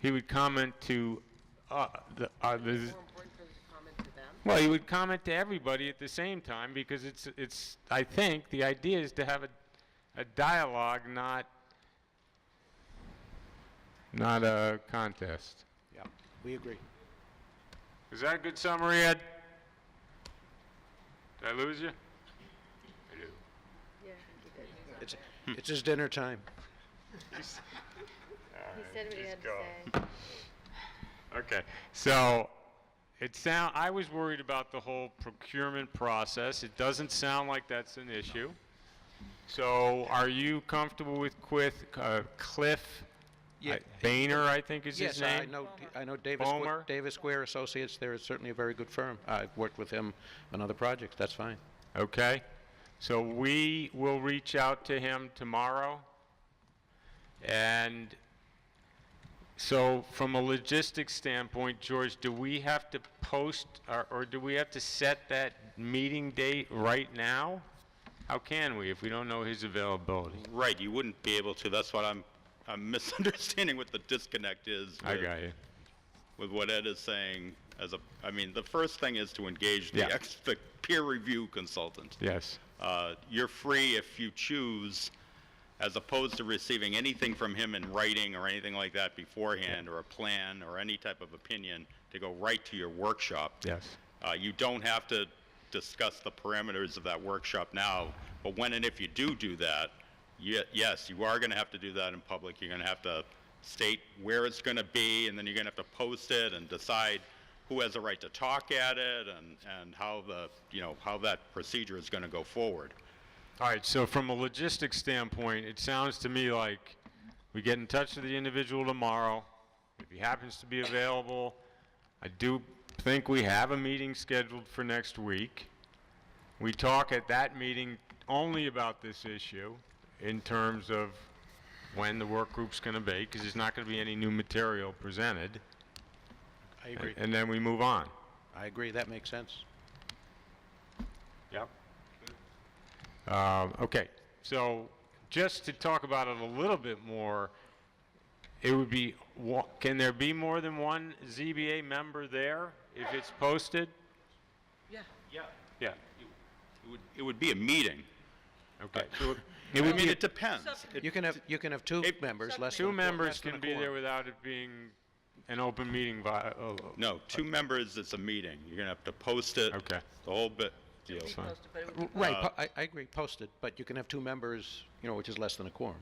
Speaker 1: He would comment to the well, he would comment to everybody at the same time, because it's I think the idea is to have a dialogue, not a contest.
Speaker 18: Yeah, we agree.
Speaker 1: Is that a good summary, Ed? Did I lose you? I do.
Speaker 18: It's his dinner time.
Speaker 7: He said what he had to say.
Speaker 1: Okay, so I was worried about the whole procurement process. It doesn't sound like that's an issue. So are you comfortable with Cliff Boehner, I think is his name?
Speaker 18: Yes, I know
Speaker 1: Boehmer?
Speaker 18: Davis Square Associates. They're certainly a very good firm. I've worked with him on other projects. That's fine.
Speaker 1: Okay, so we will reach out to him tomorrow. And so from a logistics standpoint, George, do we have to post or do we have to set that meeting date right now? How can we if we don't know his availability?
Speaker 20: Right, you wouldn't be able to. That's what I'm misunderstanding what the disconnect is.
Speaker 1: I got you.
Speaker 20: With what Ed is saying, I mean, the first thing is to engage the peer review consultant.
Speaker 1: Yes.
Speaker 20: You're free if you choose, as opposed to receiving anything from him in writing or anything like that beforehand, or a plan or any type of opinion, to go right to your workshop.
Speaker 1: Yes.
Speaker 20: You don't have to discuss the parameters of that workshop now, but when and if you do that, yes, you are going to have to do that in public. You're going to have to state where it's going to be, and then you're going to have to post it and decide who has a right to talk at it, and how how that procedure is going to go forward.
Speaker 1: All right, so from a logistics standpoint, it sounds to me like we get in touch with the individual tomorrow. If he happens to be available, I do think we have a meeting scheduled for next week. We talk at that meeting only about this issue in terms of when the work group's going to be, because there's not going to be any new material presented.
Speaker 18: I agree.
Speaker 1: And then we move on.
Speaker 18: I agree. That makes sense.
Speaker 1: Yep. Okay, so just to talk about it a little bit more, it would be, can there be more than one ZBA member there if it's posted?
Speaker 3: Yeah.
Speaker 1: Yeah.
Speaker 20: It would be a meeting.
Speaker 1: Okay.
Speaker 20: It depends.
Speaker 18: You can have two members.
Speaker 1: Two members can be there without it being an open meeting.
Speaker 20: No, two members, it's a meeting. You're going to have to post it.
Speaker 1: Okay.
Speaker 20: The whole bit. Deal.
Speaker 18: Right, I agree, posted, but you can have two members, which is less than a quorum.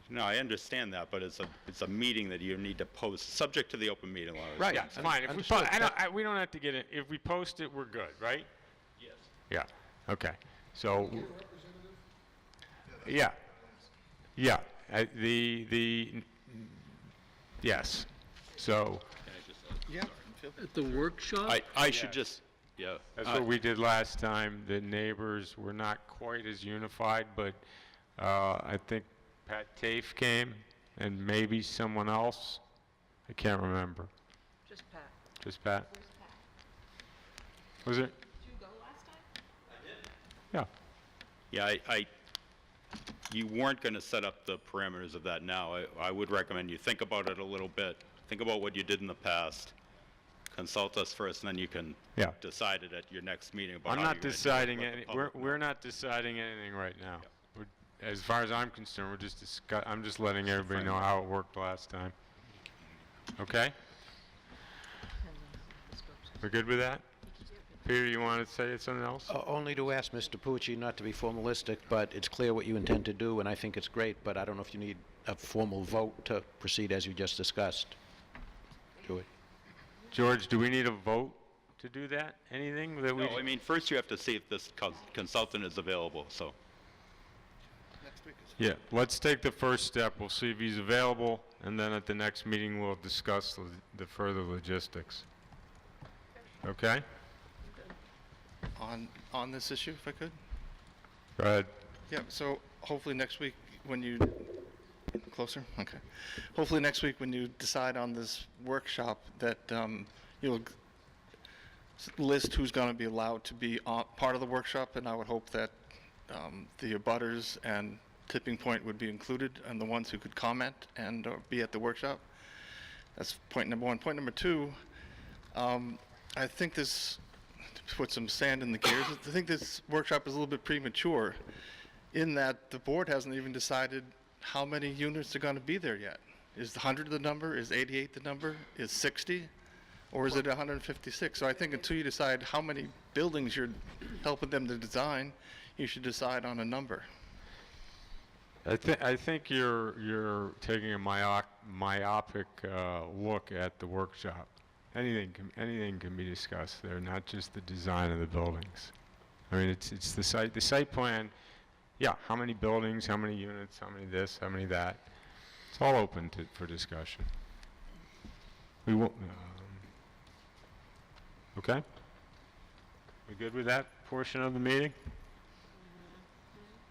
Speaker 20: No, I understand that, but it's a meeting that you need to post, subject to the open meeting law.
Speaker 1: Right. Yeah, it's fine. If we don't have to get it. If we post it, we're good, right?
Speaker 20: Yes.
Speaker 1: Yeah. Okay. So. Yeah. Yes. So.
Speaker 6: Yeah. At the workshop.
Speaker 20: I should just. Yeah.
Speaker 1: That's what we did last time. The neighbors were not quite as unified, but I think Pat Tafe came and maybe someone else. I can't remember.
Speaker 3: Just Pat.
Speaker 1: Just Pat?
Speaker 3: Where's Pat?
Speaker 1: Was it?
Speaker 3: Did you go last time?
Speaker 1: Yeah.
Speaker 20: Yeah, you weren't going to set up the parameters of that now. I would recommend you think about it a little bit. Think about what you did in the past. Consult us first, and then you can decide it at your next meeting. About
Speaker 1: I'm
Speaker 20: how
Speaker 1: not
Speaker 20: you're gonna
Speaker 1: deciding
Speaker 20: do it
Speaker 1: any.
Speaker 20: with the public.
Speaker 1: We're not deciding anything right now. as far as I'm concerned, I'm just letting everybody know how it worked last time. Okay? We're good with that? Peter, you want to say something else?
Speaker 18: Only to ask Mr. Pucci not to be formalistic, but it's clear what you intend to do, and I think it's great, but I don't know if you need a formal vote to proceed as you just discussed. Do it.
Speaker 1: George, do we need a vote to do that? Anything that we...
Speaker 20: No, I mean, first you have to see if this consultant is available, so.
Speaker 1: Yeah, let's take the first step. We'll see if he's available, and then at the next meeting, we'll discuss the further logistics. Okay?
Speaker 9: On this issue, if I could?
Speaker 1: Go ahead.
Speaker 9: Yeah, so hopefully next week when you, closer? Okay. Hopefully next week when you decide on this workshop that you'll list who's going to be allowed to be part of the workshop, and I would hope that the abutters and Tipping Point would be included and the ones who could comment and be at the workshop. That's point number one. Point number two, I think this, to put some sand in the gears, I think this workshop is a little bit premature in that the board hasn't even decided how many units are going to be there yet. Is 100 the number? Is 88 the number? Is 60? Or is it 156? So I think until you decide how many buildings you're helping them to design, you should decide on a number.
Speaker 1: I think you're taking a myopic look at the workshop. Anything can be discussed there, not just the design of the buildings. I mean, it's the site plan. Yeah, how many buildings, how many units, how many this, how many that. It's all open for discussion. We won't. Okay. We good with that portion of the meeting?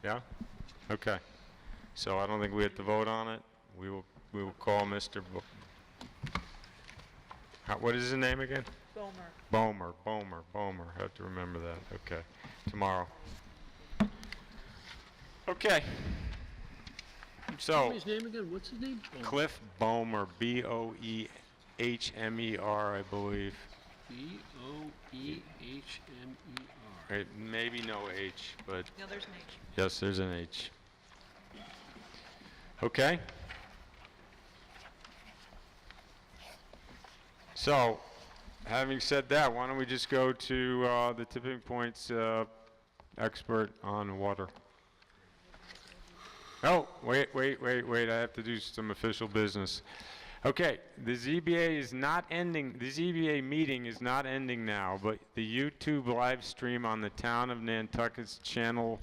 Speaker 1: Yeah. Okay. So I don't think we have to vote on it. We will call Mr. What is his name again? Bomer. I have to remember that. Okay. Tomorrow. Okay. So.
Speaker 6: His name again? What's his name?
Speaker 1: Cliff Bomer, B-O-E-H-M-E-R, I believe.
Speaker 6: B-O-E-H-M-E-R.
Speaker 1: Right, maybe no H, but.
Speaker 19: No, there's an H.
Speaker 1: Yes, there's an H. Okay. So, having said that, why don't we just go to the Tipping Point's expert on water. Oh, wait, I have to do some official business. Okay, the ZBA is not ending, the ZBA meeting is not ending now, but the YouTube live stream on the Town of Nantucket's channel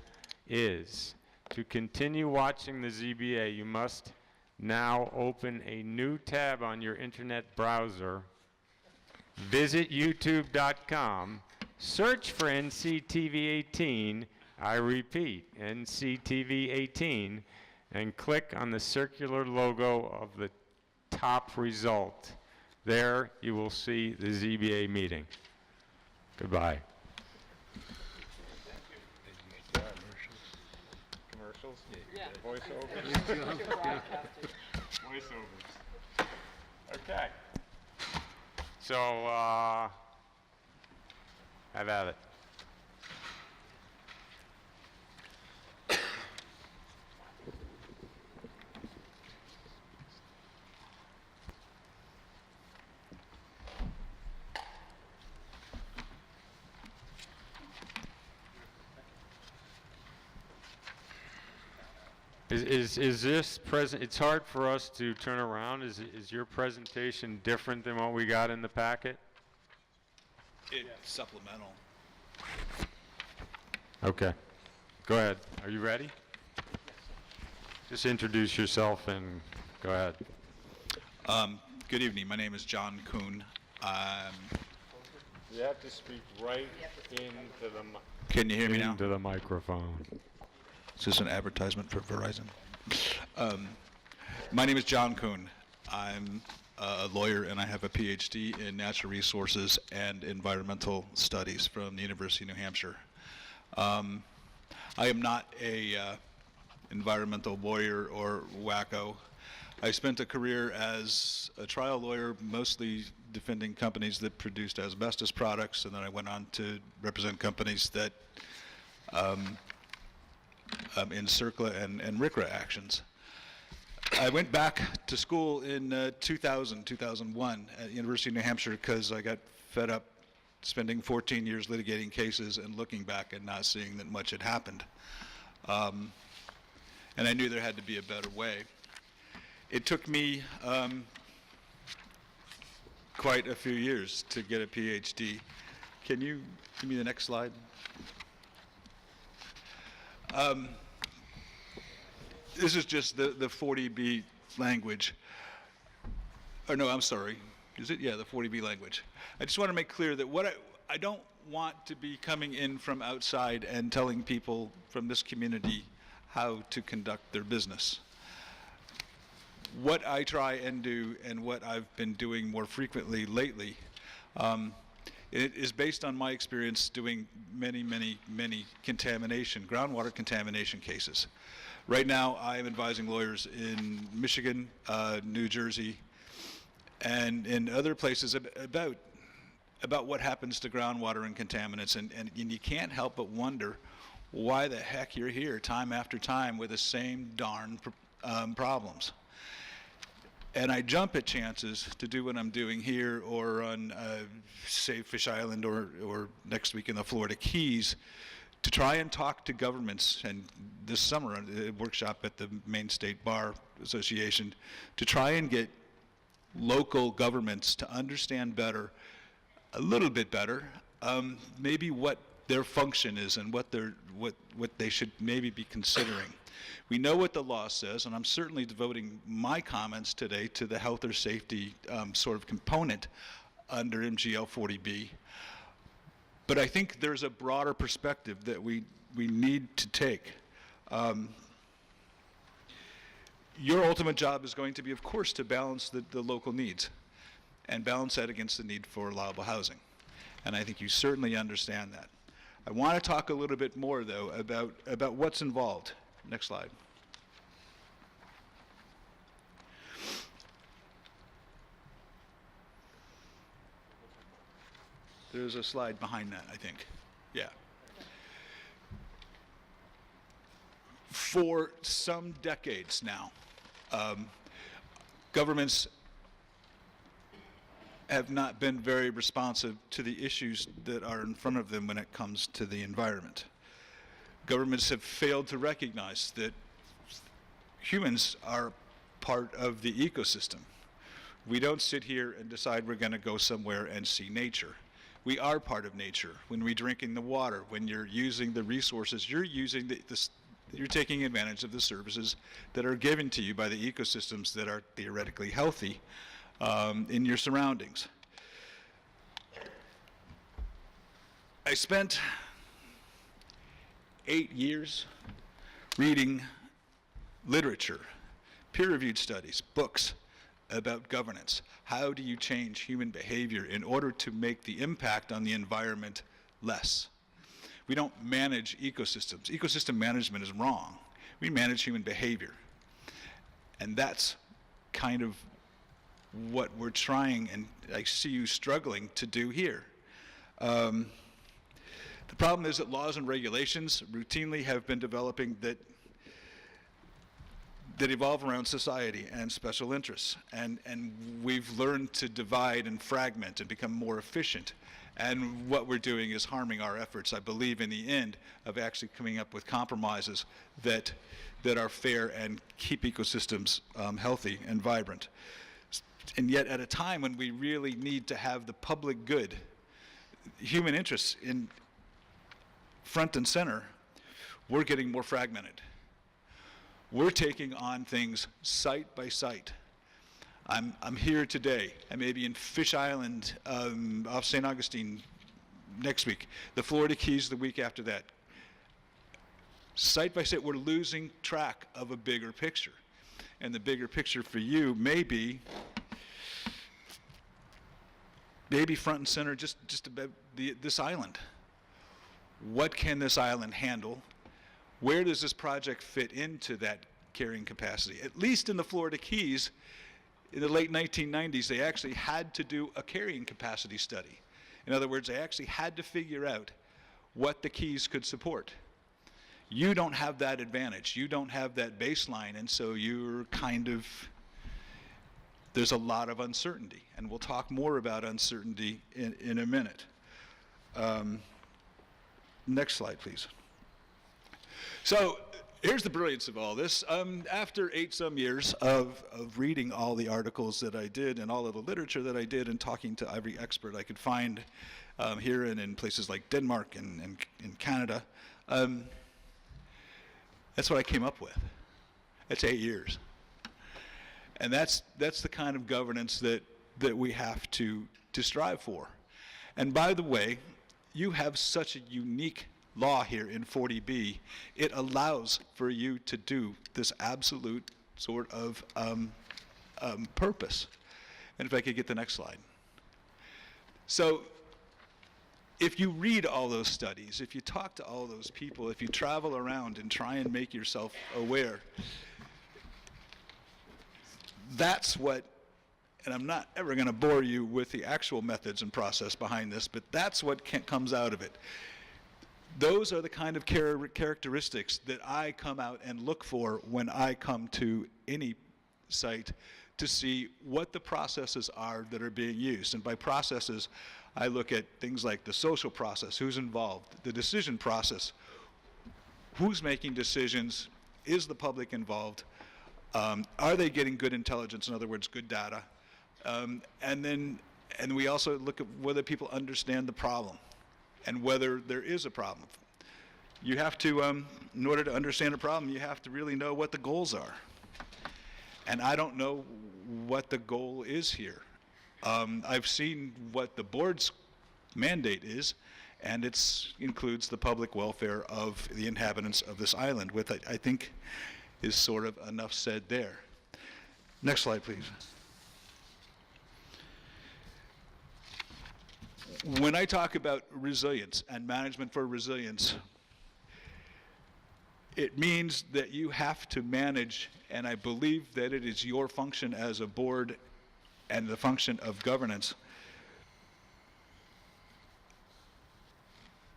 Speaker 1: is. To continue watching the ZBA, you must now open a new tab on your internet browser, visit youtube.com, search for NCTV18, I repeat, NCTV18, and click on the circular logo of the top result. There you will see the ZBA meeting. Goodbye. Commercials? Yeah. Voiceovers? Voiceovers. Okay. So, have at it. Is this present? It's hard for us to turn around. Is your presentation different than what we got in the packet?
Speaker 5: It's supplemental.
Speaker 1: Okay. Go ahead. Are you ready? Just introduce yourself and go ahead.
Speaker 5: Good evening. My name is John Kuhn.
Speaker 1: You have to speak right into the
Speaker 5: Can you hear me now?
Speaker 1: Into the microphone.
Speaker 5: Is this an advertisement for Verizon? My name is John Kuhn. I'm a lawyer and I have a PhD in natural resources and environmental studies from the University of New Hampshire. I am not a environmental lawyer or wacko. I spent a career as a trial lawyer, mostly defending companies that produced asbestos products, and then I went on to represent companies that in CERCLA and RCRA actions. I went back to school in 2001 at University of New Hampshire because I got fed up spending 14 years litigating cases and looking back and not seeing that much had happened. And I knew there had to be a better way. It took me quite a few years to get a PhD. Can you give me the next slide? This is just the 40B language. Or no, I'm sorry. Is it? Yeah, the 40B language. I just want to make clear that what I don't want to be coming in from outside and telling people from this community how to conduct their business. What I try and do, and what I've been doing more frequently lately, it is based on my experience doing many contamination, groundwater contamination cases. Right now, I am advising lawyers in Michigan, New Jersey, and in other places about what happens to groundwater and contaminants, and you can't help but wonder why the heck you're here time after time with the same darn problems. And I jump at chances to do what I'm doing here or on, say, Fish Island or next week in the Florida Keys to try and talk to governments, and this summer a workshop at the Maine State Bar Association, to try and get local governments to understand better, a little bit better, maybe what their function is and what they should maybe be considering. We know what the law says, and I'm certainly devoting my comments today to the health or safety sort of component under MGL 40B. But I think there's a broader perspective that we need to take. Your ultimate job is going to be, of course, to balance the local needs and balance that against the need for allowable housing. And I think you certainly understand that. I want to talk a little bit more, though, about what's involved. Next slide. There's a slide behind that, I think. Yeah. For some decades now, governments have not been very responsive to the issues that are in front of them when it comes to the environment. Governments have failed to recognize that humans are part of the ecosystem. We don't sit here and decide we're going to go somewhere and see nature. We are part of nature. When we're drinking the water, when you're using the resources, you're using you're taking advantage of the services that are given to you by the ecosystems that are theoretically healthy in your surroundings. I spent 8 years reading literature, peer-reviewed studies, books about governance. How do you change human behavior in order to make the impact on the environment less? We don't manage ecosystems. Ecosystem management is wrong. We manage human behavior. And that's kind of what we're trying, and I see you struggling to do here. The problem is that laws and regulations routinely have been developing that evolve around society and special interests. And we've learned to divide and fragment and become more efficient. And what we're doing is harming our efforts, I believe, in the end, of actually coming up with compromises that are fair and keep ecosystems healthy and vibrant. And yet at a time when we really need to have the public good, human interests in front and center, we're getting more fragmented. We're taking on things site by site. I'm here today. I may be in Fish Island off St. Augustine next week. The Florida Keys the week after that. Site by site, we're losing track of a bigger picture. And the bigger picture for you may be front and center just about this island. What can this island handle? Where does this project fit into that carrying capacity? At least in the Florida Keys, in the late 1990s, they actually had to do a carrying capacity study. In other words, they actually had to figure out what the Keys could support. You don't have that advantage. You don't have that baseline, and so you're kind of, there's a lot of uncertainty, and we'll talk more about uncertainty in a minute. Next slide, please. So here's the brilliance of all this. After 8-some years of reading all the articles that I did and all of the literature that I did and talking to every expert I could find here and in places like Denmark and in Canada, that's what I came up with. That's 8 years. And that's the kind of governance that we have to strive for. And by the way, you have such a unique law here in 40B. It allows for you to do this absolute sort of purpose. And if I could get the next slide. So if you read all those studies, if you talk to all those people, if you travel around and try and make yourself aware, that's what, and I'm not ever going to bore you with the actual methods and process behind this, but that's what comes out of it. Those are the kind of characteristics that I come out and look for when I come to any site to see what the processes are that are being used. And by processes, I look at things like the social process, who's involved, the decision process, who's making decisions, is the public involved, are they getting good intelligence, in other words, good data, and we also look at whether people understand the problem and whether there is a problem. You have to, in order to understand a problem, you have to really know what the goals are. And I don't know what the goal is here. I've seen what the board's mandate is, and it includes the public welfare of the inhabitants of this island, which I think is sort of enough said there. Next slide, please. When I talk about resilience and management for resilience, it means that you have to manage, and I believe that it is your function as a board and the function of governance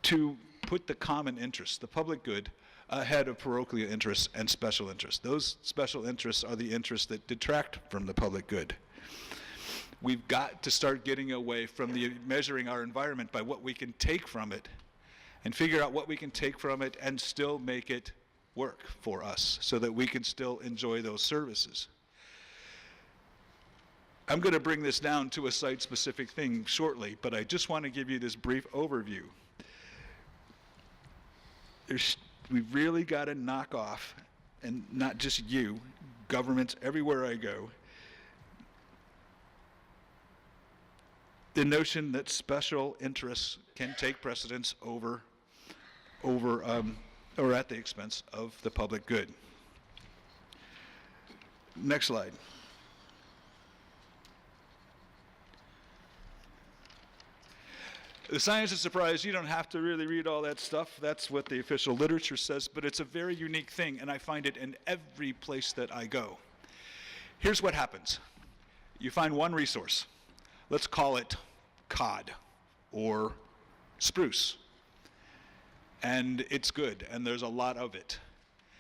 Speaker 5: to put the common interest, the public good, ahead of parochial interests and special interests. Those special interests are the interests that detract from the public good. We've got to start getting away from measuring our environment by what we can take from it and figure out what we can take from it and still make it work for us so that we can still enjoy those services. I'm going to bring this down to a site-specific thing shortly, but I just want to give you this brief overview. We've really got to knock off, and not just you, governments everywhere I go, the notion that special interests can take precedence over or at the expense of the public good. Next slide. The science of surprise, you don't have to really read all that stuff. That's what the official literature says, but it's a very unique thing, and I find it in every place that I go. Here's what happens. You find one resource. Let's call it cod or spruce. And it's good, and there's a lot of it.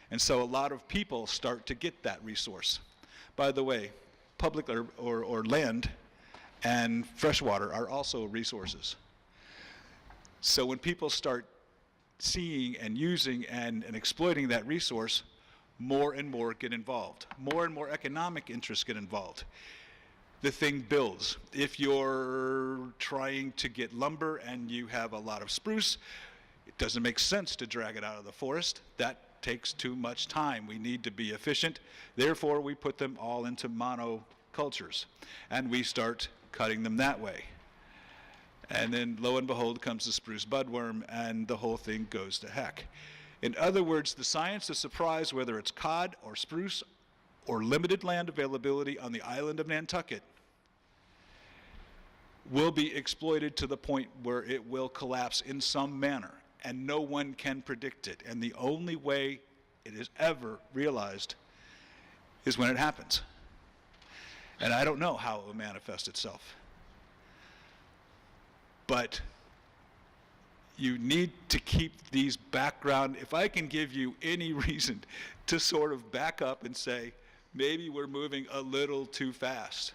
Speaker 5: And so a lot of people start to get that resource. By the way, public or land and freshwater are also resources. So when people start seeing and using and exploiting that resource, more and more get involved. More and more economic interests get involved. The thing builds. If you're trying to get lumber and you have a lot of spruce, it doesn't make sense to drag it out of the forest. That takes too much time. We need to be efficient. Therefore, we put them all into monocultures, and we start cutting them that way. And then, lo and behold, comes the spruce budworm, and the whole thing goes to heck. In other words, the science of surprise, whether it's cod or spruce or limited land availability on the island of Nantucket, will be exploited to the point where it will collapse in some manner, and no one can predict it. And the only way it is ever realized is when it happens. And I don't know how it will manifest itself. But You need to keep these background, if I can give you any reason to sort of back up and say, maybe we're moving a little too fast,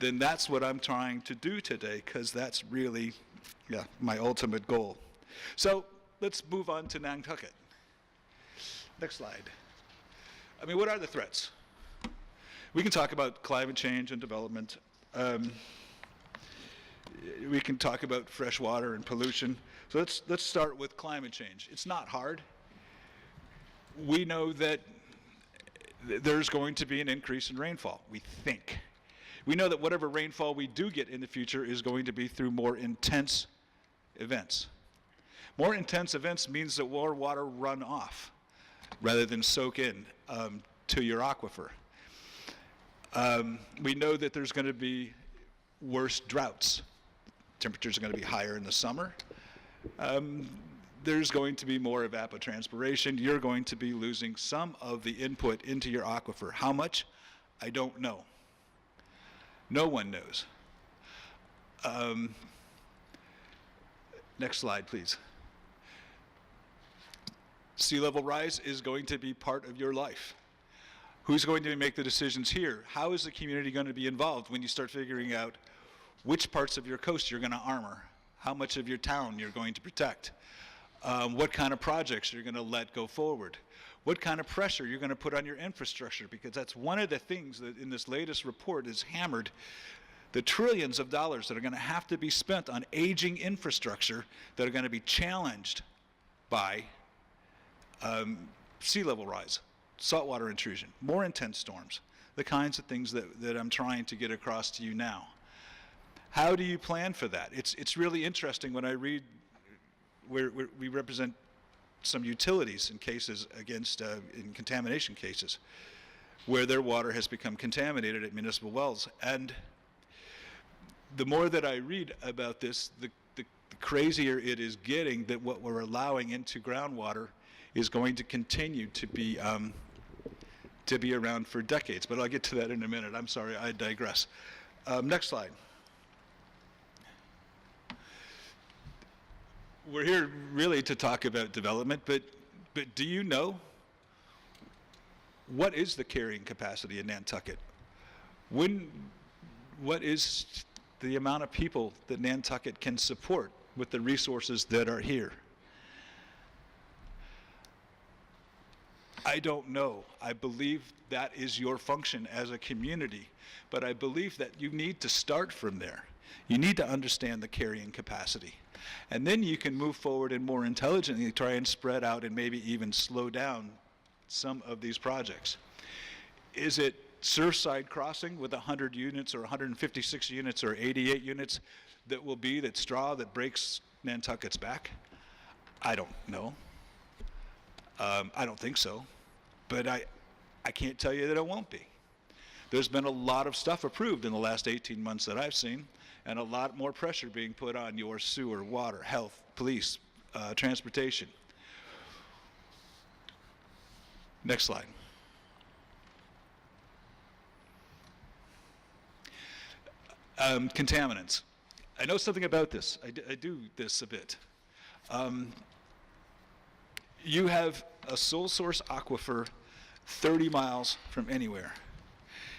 Speaker 5: then that's what I'm trying to do today, because that's really, yeah, my ultimate goal. So let's move on to Nantucket. Next slide. I mean, what are the threats? We can talk about climate change and development. We can talk about fresh water and pollution. So let's start with climate change. It's not hard. We know that there's going to be an increase in rainfall, we think. We know that whatever rainfall we do get in the future is going to be through more intense events. More intense events means that more water run off rather than soak in to your aquifer. We know that there's going to be worse droughts. Temperatures are going to be higher in the summer. There's going to be more evapotranspiration. You're going to be losing some of the input into your aquifer. How much? I don't know. No one knows. Next slide, please. Sea level rise is going to be part of your life. Who's going to make the decisions here? How is the community going to be involved when you start figuring out which parts of your coast you're going to armor, how much of your town you're going to protect, what kind of projects you're going to let go forward, what kind of pressure you're going to put on your infrastructure, because that's one of the things that in this latest report is hammered, the trillions of dollars that are going to have to be spent on aging infrastructure that are going to be challenged by sea level rise, saltwater intrusion, more intense storms, the kinds of things that I'm trying to get across to you now. How do you plan for that? It's really interesting when I read where we represent some utilities in cases against, in contamination cases, where their water has become contaminated at municipal wells. And the more that I read about this, the crazier it is getting that what we're allowing into groundwater is going to continue to be around for decades. But I'll get to that in a minute. I'm sorry, I digress. Next slide. We're here really to talk about development, but do you know what is the carrying capacity in Nantucket? What is the amount of people that Nantucket can support with the resources that are here? I don't know. I believe that is your function as a community, but I believe that you need to start from there. You need to understand the carrying capacity. And then you can move forward and more intelligently try and spread out and maybe even slow down some of these projects. Is it Surfside Crossing with 100 units or 156 units or 88 units that will be that straw that breaks Nantucket's back? I don't know. I don't think so. But I can't tell you that it won't be. There's been a lot of stuff approved in the last 18 months that I've seen, and a lot more pressure being put on your sewer, water, health, police, transportation. Next slide. Contaminants. I know something about this. I do this a bit. You have a sole source aquifer 30 miles from anywhere.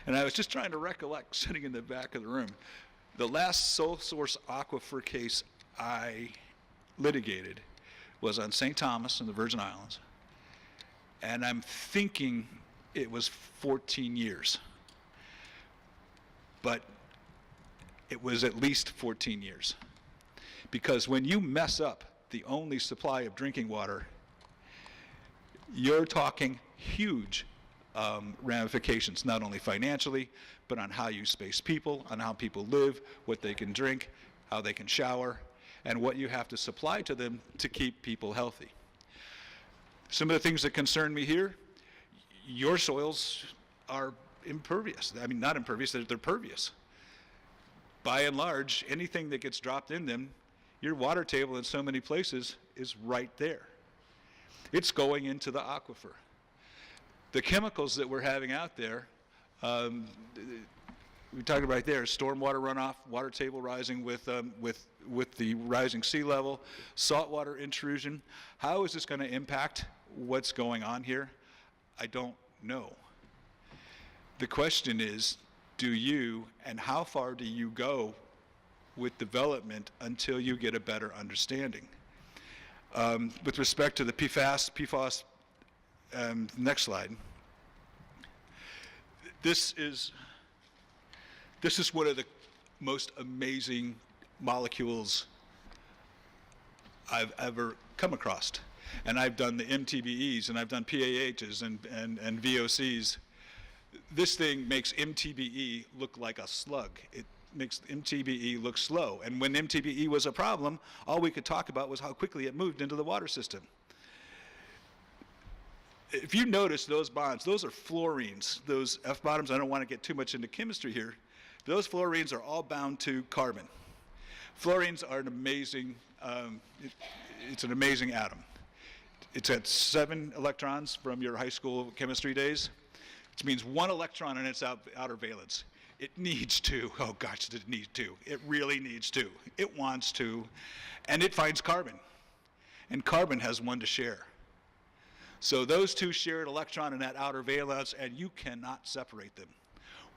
Speaker 5: And I was just trying to recollect, sitting in the back of the room, the last sole source aquifer case I litigated was on St. Thomas in the Virgin Islands. And I'm thinking it was 14 years. But it was at least 14 years. Because when you mess up the only supply of drinking water, you're talking huge ramifications, not only financially, but on how you space people, on how people live, what they can drink, how they can shower, and what you have to supply to them to keep people healthy. Some of the things that concern me here, your soils are impervious. I mean, not impervious, they're pervious. By and large, anything that gets dropped in them, your water table in so many places is right there. It's going into the aquifer. The chemicals that we're having out there, we talked right there, stormwater runoff, water table rising with the rising sea level, saltwater intrusion. How is this going to impact what's going on here? I don't know. The question is, do you, and how far do you go with development until you get a better understanding? With respect to the PFAS, next slide. This is one of the most amazing molecules I've ever come across. And I've done the MTBEs, and I've done PAHs and VOCs. This thing makes MTBE look like a slug. It makes MTBE look slow. And when MTBE was a problem, all we could talk about was how quickly it moved into the water system. If you notice those bonds, those are fluorines. Those F bottoms, I don't want to get too much into chemistry here. Those fluorines are all bound to carbon. Fluorines are an amazing, it's an amazing atom. It's at 7 electrons from your high school chemistry days, which means 1 electron in its outer valence. It needs 2. Oh gosh, it needs 2. It really needs 2. It wants to, and it finds carbon. And carbon has 1 to share. So those 2 share an electron in that outer valence, and you cannot separate them.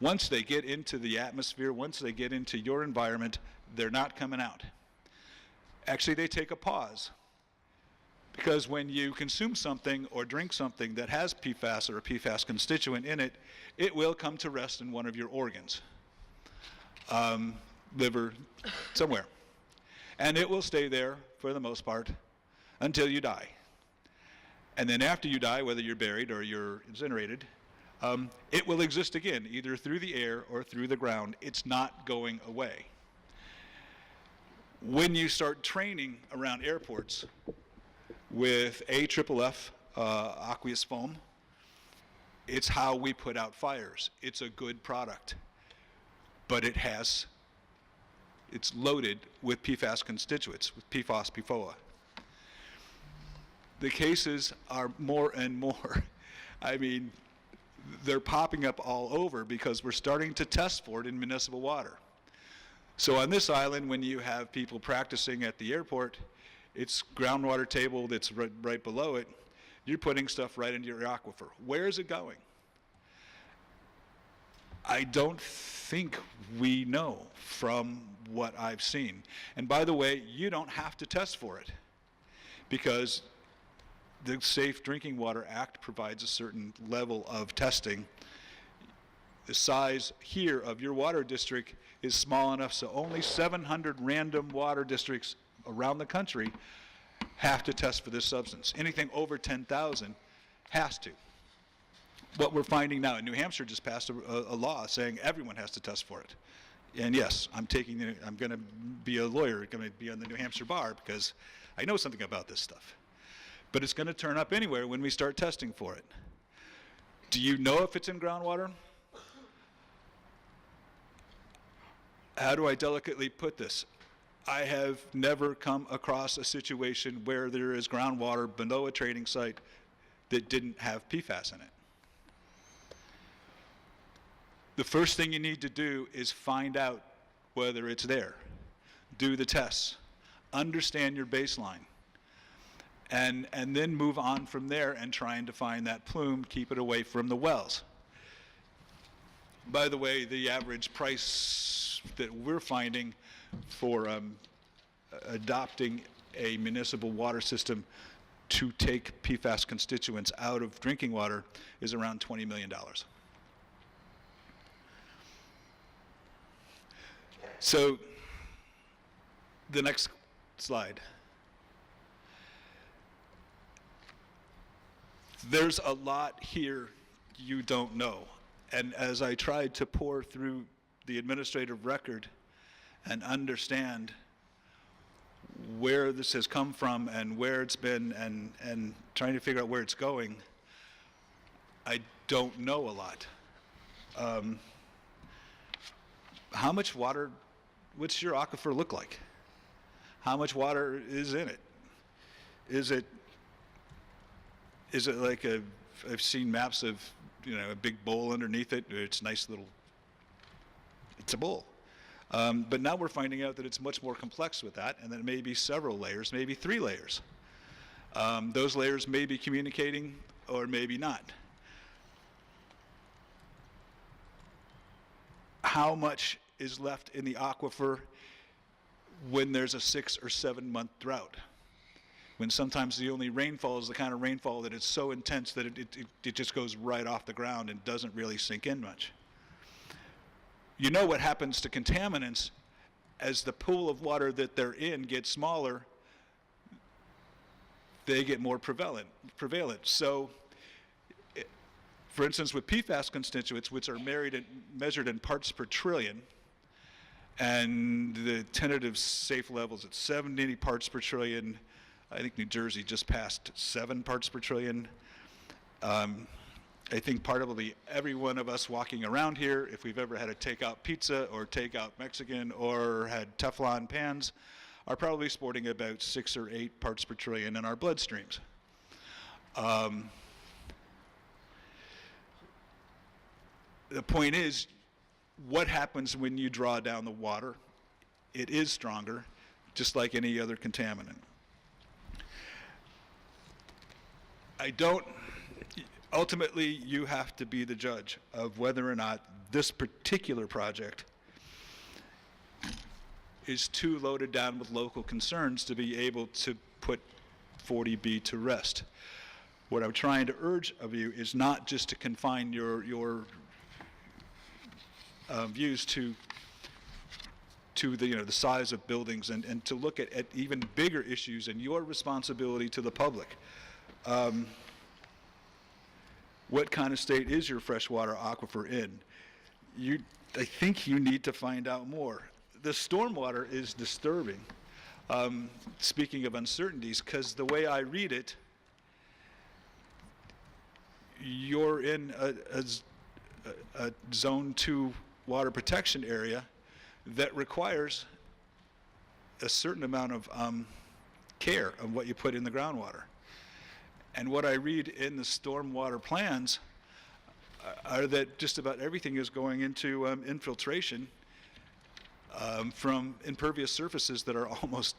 Speaker 5: Once they get into the atmosphere, once they get into your environment, they're not coming out. Actually, they take a pause. Because when you consume something or drink something that has PFAS or a PFAS constituent in it, it will come to rest in one of your organs, liver, somewhere. And it will stay there, for the most part, until you die. And then after you die, whether you're buried or you're incinerated, it will exist again, either through the air or through the ground. It's not going away. When you start training around airports with AFFF, aqueous foam, it's how we put out fires. It's a good product, but it's loaded with PFAS constituents, with PFOS, PFOA. The cases are more and more. I mean, they're popping up all over because we're starting to test for it in municipal water. So on this island, when you have people practicing at the airport, it's groundwater table that's right below it. You're putting stuff right into your aquifer. Where is it going? I don't think we know from what I've seen. And by the way, you don't have to test for it, because the Safe Drinking Water Act provides a certain level of testing. The size here of your water district is small enough so only 700 random water districts around the country have to test for this substance. Anything over 10,000 has to. What we're finding now, and New Hampshire just passed a law saying everyone has to test for it. And yes, I'm going to be a lawyer, going to be on the New Hampshire bar, because I know something about this stuff. But it's going to turn up anywhere when we start testing for it. Do you know if it's in groundwater? How do I delicately put this? I have never come across a situation where there is groundwater below a trading site that didn't have PFAS in it. The first thing you need to do is find out whether it's there. Do the tests. Understand your baseline. And then move on from there and trying to find that plume, keep it away from the wells. By the way, the average price that we're finding for adopting a municipal water system to take PFAS constituents out of drinking water is around $20 million. So, the next slide. There's a lot here you don't know. And as I tried to pore through the administrative record and understand where this has come from and where it's been, and trying to figure out where it's going, I don't know a lot. How much water, what's your aquifer look like? How much water is in it? Is it like I've seen maps of, a big bowl underneath it, or it's nice little it's a bowl. But now we're finding out that it's much more complex with that, and that it may be several layers, maybe 3 layers. Those layers may be communicating or maybe not. How much is left in the aquifer when there's a 6 or 7 month drought? When sometimes the only rainfall is the kind of rainfall that is so intense that it just goes right off the ground and doesn't really sink in much. You know what happens to contaminants as the pool of water that they're in gets smaller, they get more prevalent. So, for instance, with PFAS constituents, which are measured in parts per trillion, and the tentative safe levels at 70 parts per trillion, I think New Jersey just passed 7 parts per trillion. I think probably every one of us walking around here, if we've ever had a takeout pizza or takeout Mexican or had Teflon pans, are probably sporting about 6 or 8 parts per trillion in our bloodstreams. The point is, what happens when you draw down the water? It is stronger, just like any other contaminant. Ultimately, you have to be the judge of whether or not this particular project is too loaded down with local concerns to be able to put 40B to rest. What I'm trying to urge of you is not just to confine your views to the size of buildings, and to look at even bigger issues and your responsibility to the public. What kind of state is your freshwater aquifer in? I think you need to find out more. The stormwater is disturbing, speaking of uncertainties, because the way I read it, you're in a zone 2 water protection area that requires a certain amount of care of what you put in the groundwater. And what I read in the stormwater plans are that just about everything is going into infiltration from impervious surfaces that are almost,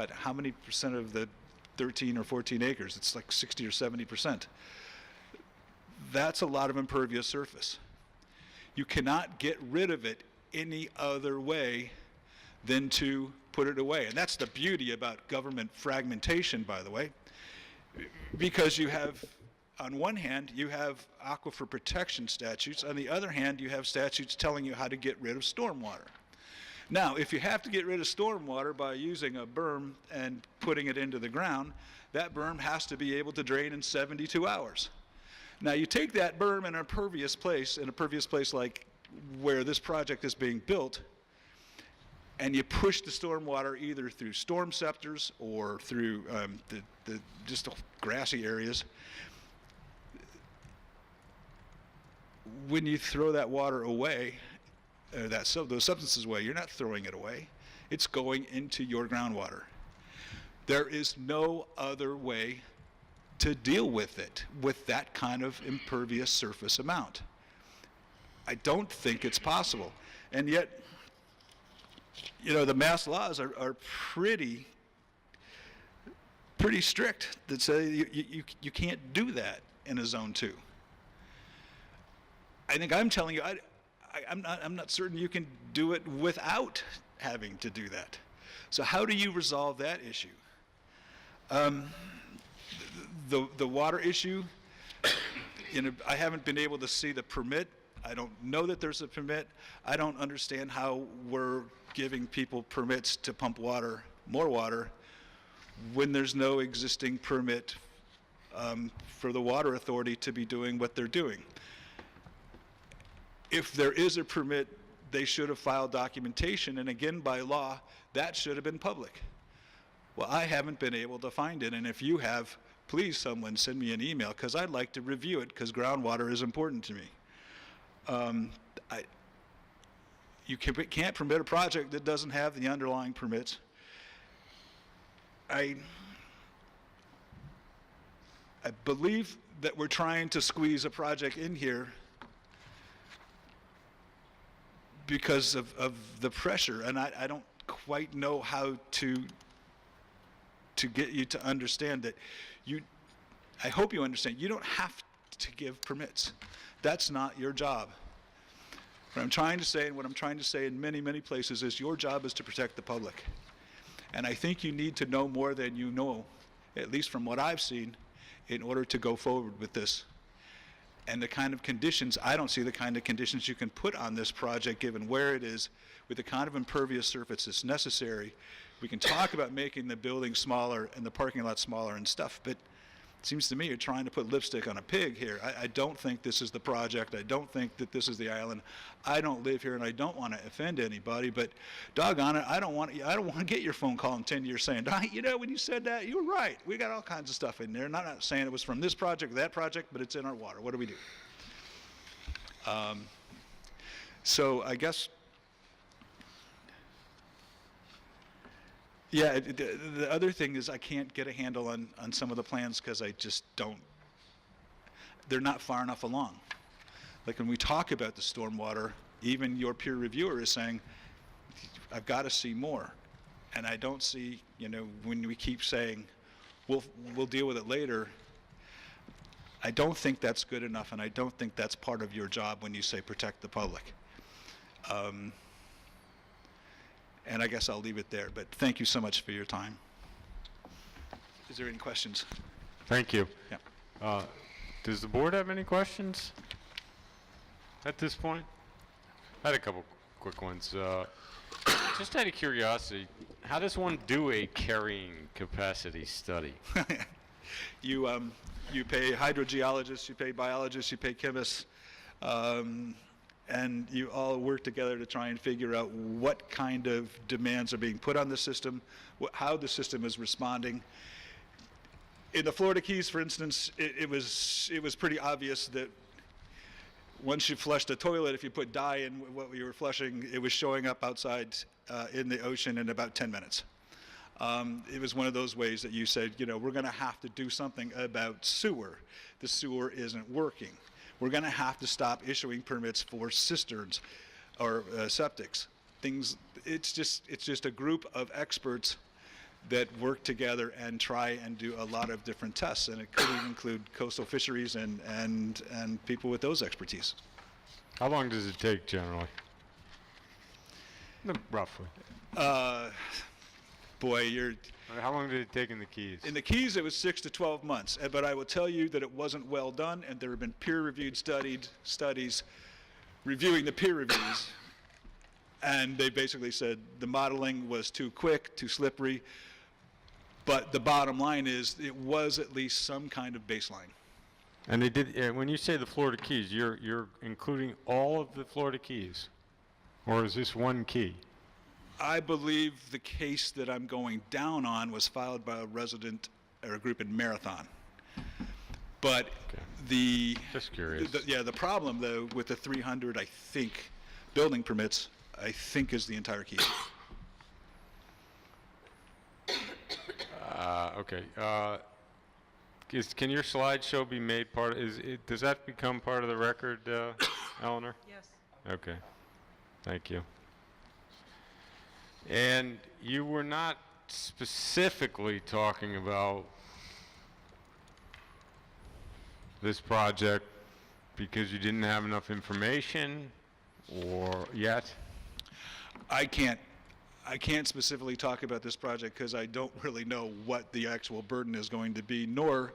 Speaker 5: how many percent of the 13 or 14 acres? It's like 60 or 70%. That's a lot of impervious surface. You cannot get rid of it any other way than to put it away. And that's the beauty about government fragmentation, by the way, because you have, on one hand, you have aquifer protection statutes. On the other hand, you have statutes telling you how to get rid of stormwater. Now, if you have to get rid of stormwater by using a berm and putting it into the ground, that berm has to be able to drain in 72 hours. Now, you take that berm in a pervious place like where this project is being built, and you push the stormwater either through storm scepters or through just grassy areas. When you throw that water away, those substances away, you're not throwing it away. It's going into your groundwater. There is no other way to deal with it with that kind of impervious surface amount. I don't think it's possible. And yet, the mass laws are pretty strict that say you can't do that in a zone 2. I think I'm telling you, I'm not certain you can do it without having to do that. So how do you resolve that issue? The water issue, I haven't been able to see the permit. I don't know that there's a permit. I don't understand how we're giving people permits to pump more water, when there's no existing permit for the water authority to be doing what they're doing. If there is a permit, they should have filed documentation, and again, by law, that should have been public. Well, I haven't been able to find it, and if you have, please someone send me an email, because I'd like to review it, because groundwater is important to me. You can't permit a project that doesn't have the underlying permits. I believe that we're trying to squeeze a project in here because of the pressure, and I don't quite know how to get you to understand that I hope you understand, you don't have to give permits. That's not your job. What I'm trying to say, and what I'm trying to say in many, many places, is your job is to protect the public. And I think you need to know more than you know, at least from what I've seen, in order to go forward with this. And the kind of conditions, I don't see the kind of conditions you can put on this project given where it is, with the kind of impervious surface that's necessary. We can talk about making the building smaller and the parking lot smaller and stuff, but it seems to me you're trying to put lipstick on a pig here. I don't think this is the project. I don't think that this is the island. I don't live here, and I don't want to offend anybody, but doggone it, I don't want to get your phone call in 10 years saying, you know, when you said that, you were right. We got all kinds of stuff in there. And I'm not saying it was from this project or that project, but it's in our water. What do we do? So I guess, yeah, the other thing is I can't get a handle on some of the plans because I just don't, they're not far enough along. Like when we talk about the stormwater, even your peer reviewer is saying, I've got to see more. And I don't see, you know, when we keep saying, we'll deal with it later, I don't think that's good enough, and I don't think that's part of your job when you say protect the public. And I guess I'll leave it there, but thank you so much for your time. Is there any questions?
Speaker 1: Thank you.
Speaker 5: Yeah.
Speaker 1: Does the board have any questions at this point? I had a couple quick ones. Just out of curiosity, how does one do a carrying capacity study?
Speaker 5: You pay hydrogeologists, you pay biologists, you pay chemists, and you all work together to try and figure out what kind of demands are being put on the system, how the system is responding. In the Florida Keys, for instance, it was pretty obvious that once you flushed a toilet, if you put dye in what you were flushing, it was showing up outside in the ocean in about 10 minutes. It was one of those ways that you said, you know, we're going to have to do something about sewer. The sewer isn't working. We're going to have to stop issuing permits for cisterns or septics. It's just a group of experts that work together and try and do a lot of different tests, and it could even include coastal fisheries and people with those expertise.
Speaker 1: How long does it take generally? Roughly.
Speaker 5: Boy,
Speaker 1: how long did it take in the Keys?
Speaker 5: In the Keys, it was 6 to 12 months. But I will tell you that it wasn't well done, and there have been peer-reviewed studies reviewing the peer reviews, and they basically said the modeling was too quick, too slippery. But the bottom line is it was at least some kind of baseline.
Speaker 1: And they did. When you say the Florida Keys, you're including all of the Florida Keys, or is this one key?
Speaker 5: I believe the case that I'm going down on was filed by a resident or a group in Marathon. But
Speaker 1: just curious.
Speaker 5: The problem though with the 300, I think, building permits, I think is the entire key.
Speaker 1: Okay. Can your slideshow be made part? Does that become part of the record, Eleanor?
Speaker 3: Yes.
Speaker 1: Okay. Thank you. And you were not specifically talking about this project because you didn't have enough information, or yet?
Speaker 5: I can't specifically talk about this project because I don't really know what the actual burden is going to be, nor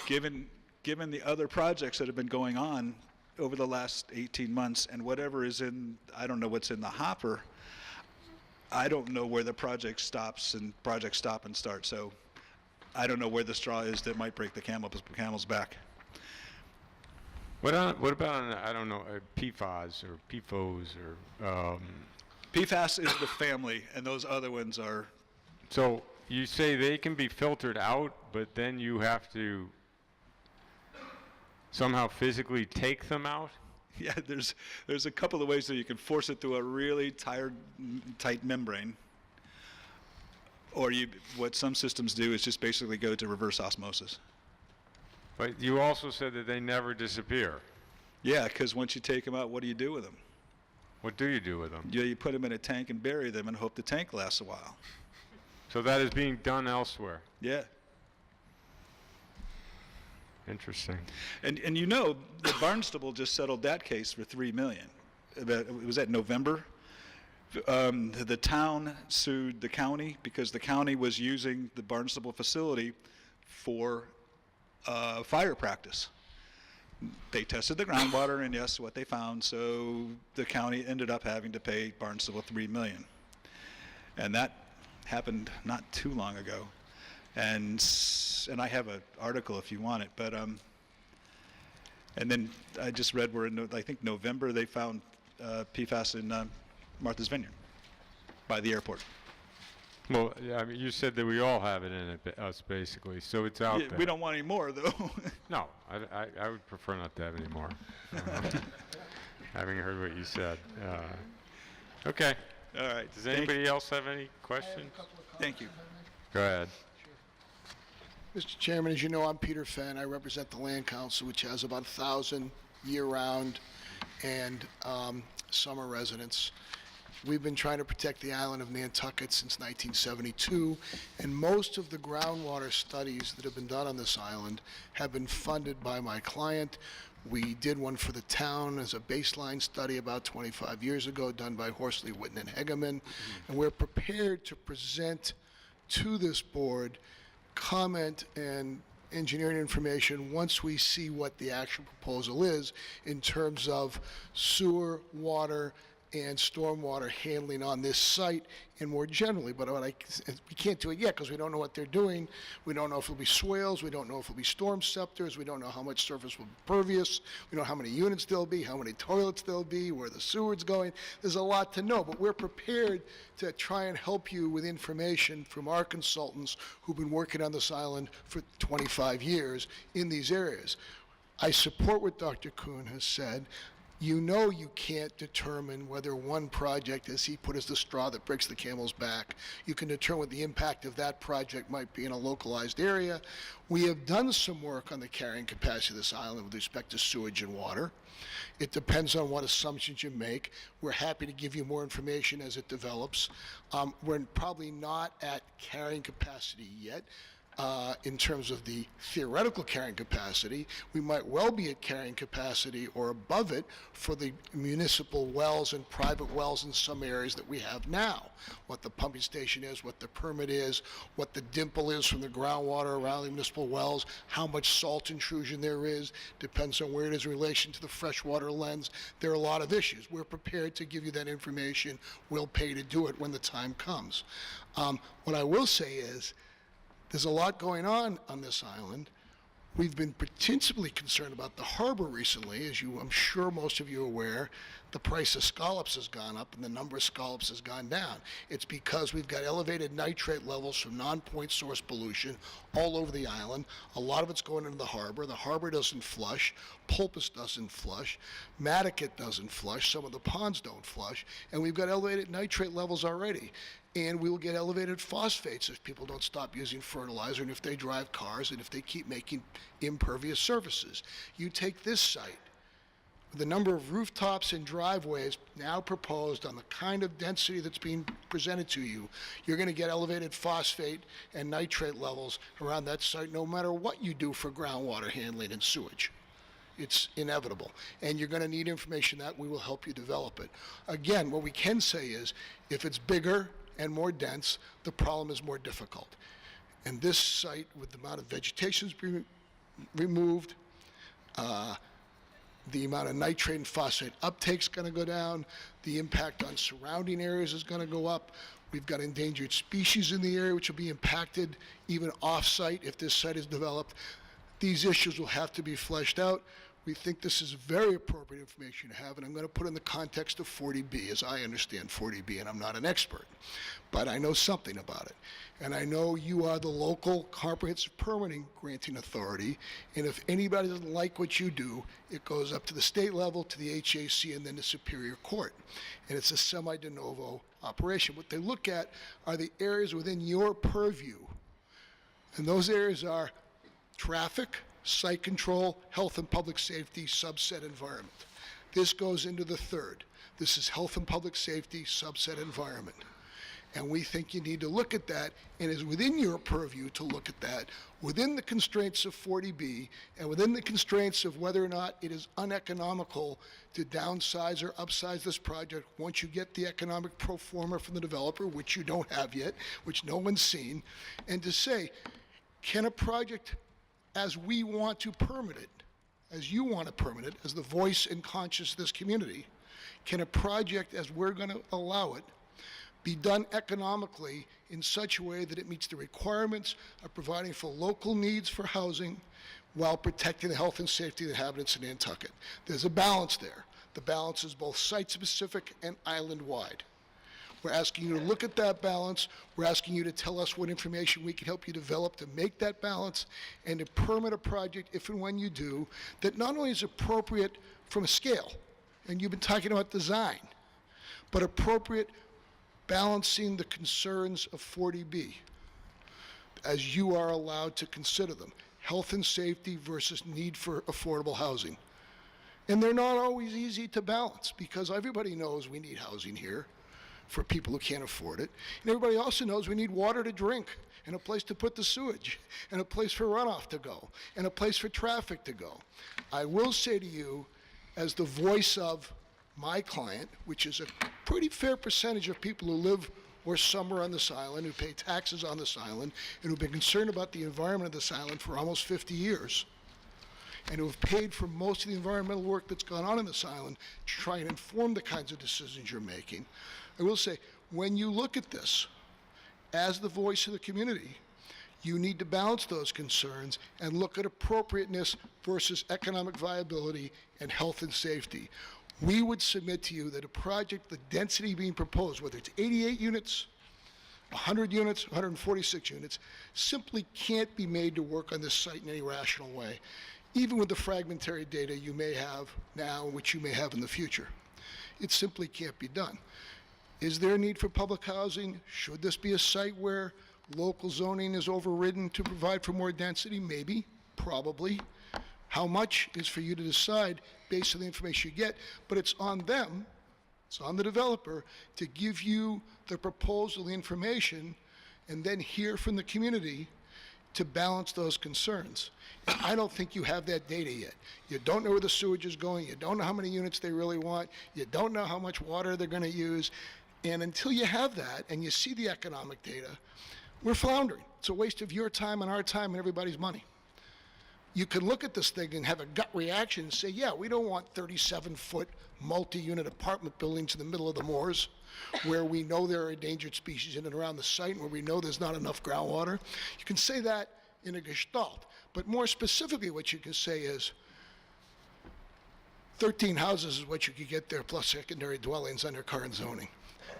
Speaker 5: given the other projects that have been going on over the last 18 months and whatever is I don't know what's in the hopper. I don't know where the project stops and projects stop and start, so I don't know where the straw is that might break the camel's back.
Speaker 1: What about, I don't know, PFAS or PFOs or...
Speaker 5: PFAS is the family, and those other ones are...
Speaker 1: So you say they can be filtered out, but then you have to somehow physically take them out?
Speaker 5: Yeah, there's a couple of ways that you can force it through a really tight membrane. Or what some systems do is just basically go to reverse osmosis.
Speaker 1: But you also said that they never disappear.
Speaker 5: Yeah, because once you take them out, what do you do with them?
Speaker 1: What do you do with them?
Speaker 5: You put them in a tank and bury them and hope the tank lasts a while.
Speaker 1: So that is being done elsewhere.
Speaker 5: Yeah.
Speaker 1: Interesting.
Speaker 5: And you know, the Barnstable just settled that case for $3 million. Was that November? The town sued the county because the county was using the Barnstable facility for fire practice. They tested the groundwater, and yes, what they found, so the county ended up having to pay Barnstable $3 million. And that happened not too long ago. And I have an article if you want it, but and then I just read where in, I think November they found PFAS in Martha's Vineyard by the airport.
Speaker 1: Well, yeah, I mean, you said that we all have it in it, us basically, so it's out
Speaker 5: Yeah,
Speaker 1: there.
Speaker 5: we don't want any more, though.
Speaker 1: No, I would prefer not to have any more. Having heard what you said. Okay.
Speaker 5: All right.
Speaker 1: Does anybody else have any questions?
Speaker 5: Thank you.
Speaker 1: Go ahead.
Speaker 15: Mr. Chairman, as you know, I'm Peter Fenn. I represent the Land Council, which has about 1,000 year-round and summer residents. We've been trying to protect the island of Nantucket since 1972, and most of the groundwater studies that have been done on this island have been funded by my client. We did one for the town as a baseline study about 25 years ago, done by Horsley, Witten, and Hegeman, and we're prepared to present to this board comment and engineering information once we see what the actual proposal is in terms of sewer, water, and stormwater handling on this site and more generally. But we can't do it yet because we don't know what they're doing. We don't know if it'll be swales. We don't know if it'll be storm scepters. We don't know how much surface will be pervious. We don't know how many units there'll be, how many toilets there'll be, where the sewer's going. There's a lot to know, but we're prepared to try and help you with information from our consultants who've been working on this island for 25 years in these areas. I support what Dr. Kuhn has said. You know you can't determine whether one project, as he put, is the straw that breaks the camel's back. You can determine what the impact of that project might be in a localized area. We have done some work on the carrying capacity of this island with respect to sewage and water. It depends on what assumptions you make. We're happy to give you more information as it develops. We're probably not at carrying capacity yet. In terms of the theoretical carrying capacity, we might well be at carrying capacity or above it for the municipal wells and private wells in some areas that we have now. What the pumping station is, what the permit is, what the dimple is from the groundwater around the municipal wells, how much salt intrusion there is, depends on where it is in relation to the freshwater lens. There are a lot of issues. We're prepared to give you that information. We'll pay to do it when the time comes. What I will say is, there's a lot going on this island. We've been principally concerned about the harbor recently. As I'm sure most of you are aware, the price of scallops has gone up and the number of scallops has gone down. It's because we've got elevated nitrate levels from non-point source pollution all over the island. A lot of it's going into the harbor. The harbor doesn't flush. Pulpus doesn't flush. Nantucket doesn't flush. Some of the ponds don't flush. And we've got elevated nitrate levels already. And we will get elevated phosphates if people don't stop using fertilizer and if they drive cars and if they keep making impervious surfaces. You take this site, the number of rooftops and driveways now proposed on the kind of density that's being presented to you, you're going to get elevated phosphate and nitrate levels around that site no matter what you do for groundwater handling and sewage. It's inevitable. And you're going to need information that we will help you develop it. Again, what we can say is if it's bigger and more dense, the problem is more difficult. And this site, with the amount of vegetation being removed, the amount of nitrate and phosphate uptake is going to go down, the impact on surrounding areas is going to go up. We've got endangered species in the area which will be impacted even off-site if this site is developed. These issues will have to be fleshed out. We think this is very appropriate information to have, and I'm going to put it in the context of 40B, as I understand 40B, and I'm not an expert, but I know something about it. And I know you are the local comprehensive permitting granting authority, and if anybody doesn't like what you do, it goes up to the state level, to the HAC, and then the Superior Court. And it's a semi-de novo operation. What they look at are the areas within your purview, and those areas are traffic, site control, health and public safety, subset environment. This goes into the third. This is health and public safety, subset environment. And we think you need to look at that, and it's within your purview to look at that, within the constraints of 40B, and within the constraints of whether or not it is uneconomical to downsize or upsize this project once you get the economic pro forma from the developer, which you don't have yet, which no one's seen, and to say, can a project as we want to permit it, as you want to permit it, as the voice and conscience of this community, can a project as we're going to allow it be done economically in such a way that it meets the requirements of providing for local needs for housing while protecting the health and safety of the inhabitants of Nantucket. There's a balance there. The balance is both site-specific and island-wide. We're asking you to look at that balance. We're asking you to tell us what information we can help you develop to make that balance and to permit a project, if and when you do, that not only is appropriate from a scale, and you've been talking about design, but appropriate balancing the concerns of 40B as you are allowed to consider them. Health and safety versus need for affordable housing. And they're not always easy to balance because everybody knows we need housing here for people who can't afford it. And everybody also knows we need water to drink and a place to put the sewage and a place for runoff to go and a place for traffic to go. I will say to you, as the voice of my client, which is a pretty fair percentage of people who live or somewhere on this island, who pay taxes on this island, and who've been concerned about the environment of this island for almost 50 years, and who have paid for most of the environmental work that's gone on in this island to try and inform the kinds of decisions you're making. I will say, when you look at this as the voice of the community, you need to balance those concerns and look at appropriateness versus economic viability and health and safety. We would submit to you that a project, the density being proposed, whether it's 88 units, 100 units, 146 units, simply can't be made to work on this site in any rational way, even with the fragmentary data you may have now, which you may have in the future. It simply can't be done. Is there a need for public housing? Should this be a site where local zoning is overridden to provide for more density? Maybe, probably. How much is for you to decide based on the information you get, but it's on them, it's on the developer to give you the proposal, the information, and then hear from the community to balance those concerns. And I don't think you have that data yet. You don't know where the sewage is going, you don't know how many units they really want, you don't know how much water they're going to use, and until you have that and you see the economic data, we're floundering. It's a waste of your time and our time and everybody's money. You can look at this thing and have a gut reaction and say, yeah, we don't want 37-foot multi-unit apartment buildings in the middle of the moors where we know there are endangered species in and around the site and where we know there's not enough groundwater. You can say that in a gestalt. But more specifically, what you can say is 13 houses is what you could get there plus secondary dwellings under current zoning.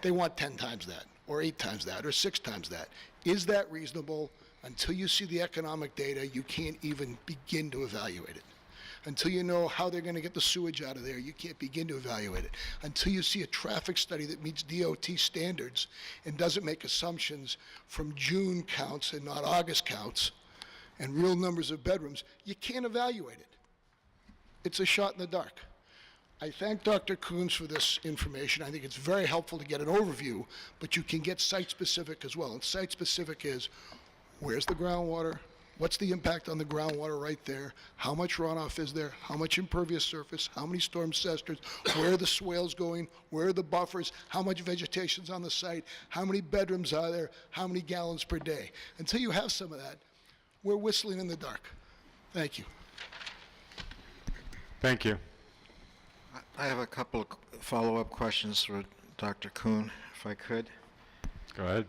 Speaker 15: They want 10 times that, or 8 times that, or 6 times that. Is that reasonable? Until you see the economic data, you can't even begin to evaluate it. Until you know how they're going to get the sewage out of there, you can't begin to evaluate it. Until you see a traffic study that meets DOT standards and doesn't make assumptions from June counts and not August counts and real numbers of bedrooms, you can't evaluate it. It's a shot in the dark. I thank Dr. Coons for this information. I think it's very helpful to get an overview, but you can get site-specific as well. And site-specific is, where's the groundwater? What's the impact on the groundwater right there? How much runoff is there? How much impervious surface? How many storm cessators? Where are the swales going? Where are the buffers? How much vegetation's on the site? How many bedrooms are there? How many gallons per day? Until you have some of that, we're whistling in the dark. Thank you.
Speaker 1: Thank you.
Speaker 13: I have a couple of follow-up questions for Dr. Kuhn, if I could.
Speaker 1: Go ahead.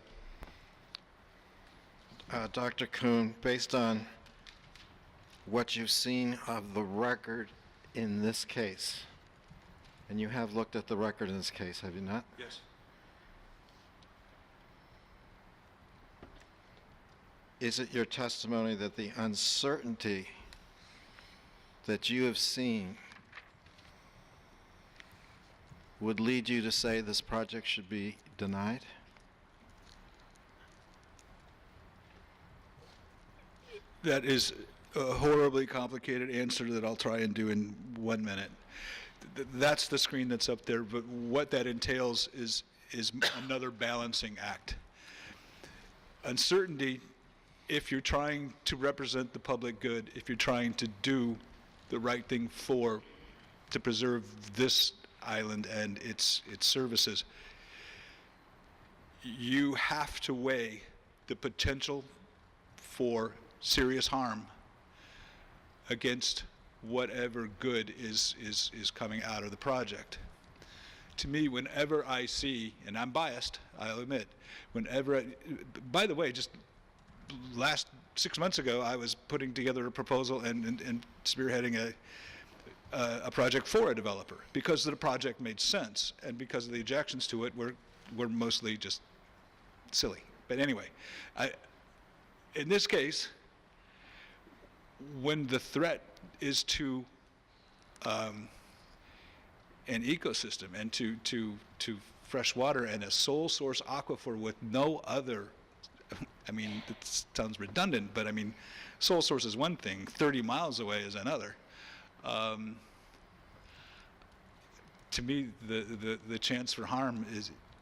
Speaker 13: Dr. Kuhn, based on what you've seen of the record in this case, and you have looked at the record in this case, have you not?
Speaker 5: Yes.
Speaker 13: Is it your testimony that the uncertainty that you have seen would lead you to say this project should be denied?
Speaker 5: That is a horribly complicated answer that I'll try and do in 1 minute. that's the screen that's up there, but what that entails is another balancing act. Uncertainty, if you're trying to represent the public good, if you're trying to do the right thing to preserve this island and its services, you have to weigh the potential for serious harm against whatever good is coming out of the project. To me, whenever I see, and I'm biased, I'll admit, by the way, just last 6 months ago, I was putting together a proposal and spearheading a project for a developer because the project made sense, and because of the objections to it were mostly just silly. But anyway, in this case, when the threat is to an ecosystem and to fresh water and a sole source aquifer with no other, I mean, it sounds redundant, but I mean, sole source is one thing, 30 miles away is another. To me, the chance for harm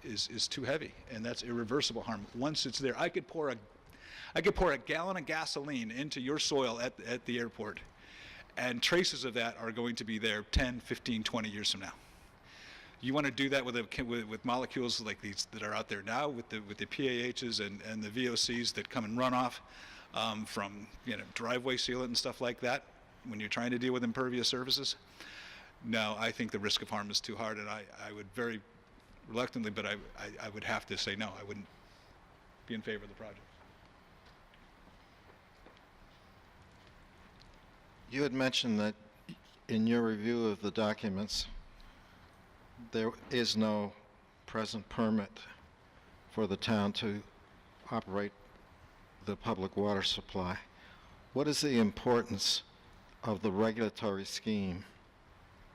Speaker 5: is too heavy, and that's irreversible harm. Once it's there, I could pour a gallon of gasoline into your soil at the airport, and traces of that are going to be there 10, 15, 20 years from now. You want to do that with molecules like these that are out there now, with the PAHs and the VOCs that come in runoff from driveway sealant and stuff like that, when you're trying to deal with impervious surfaces? No, I think the risk of harm is too hard, and I would very reluctantly, but I would have to say no, I wouldn't be in favor of the project.
Speaker 13: You had mentioned that in your review of the documents, there is no present permit for the town to operate the public water supply. What is the importance of the regulatory scheme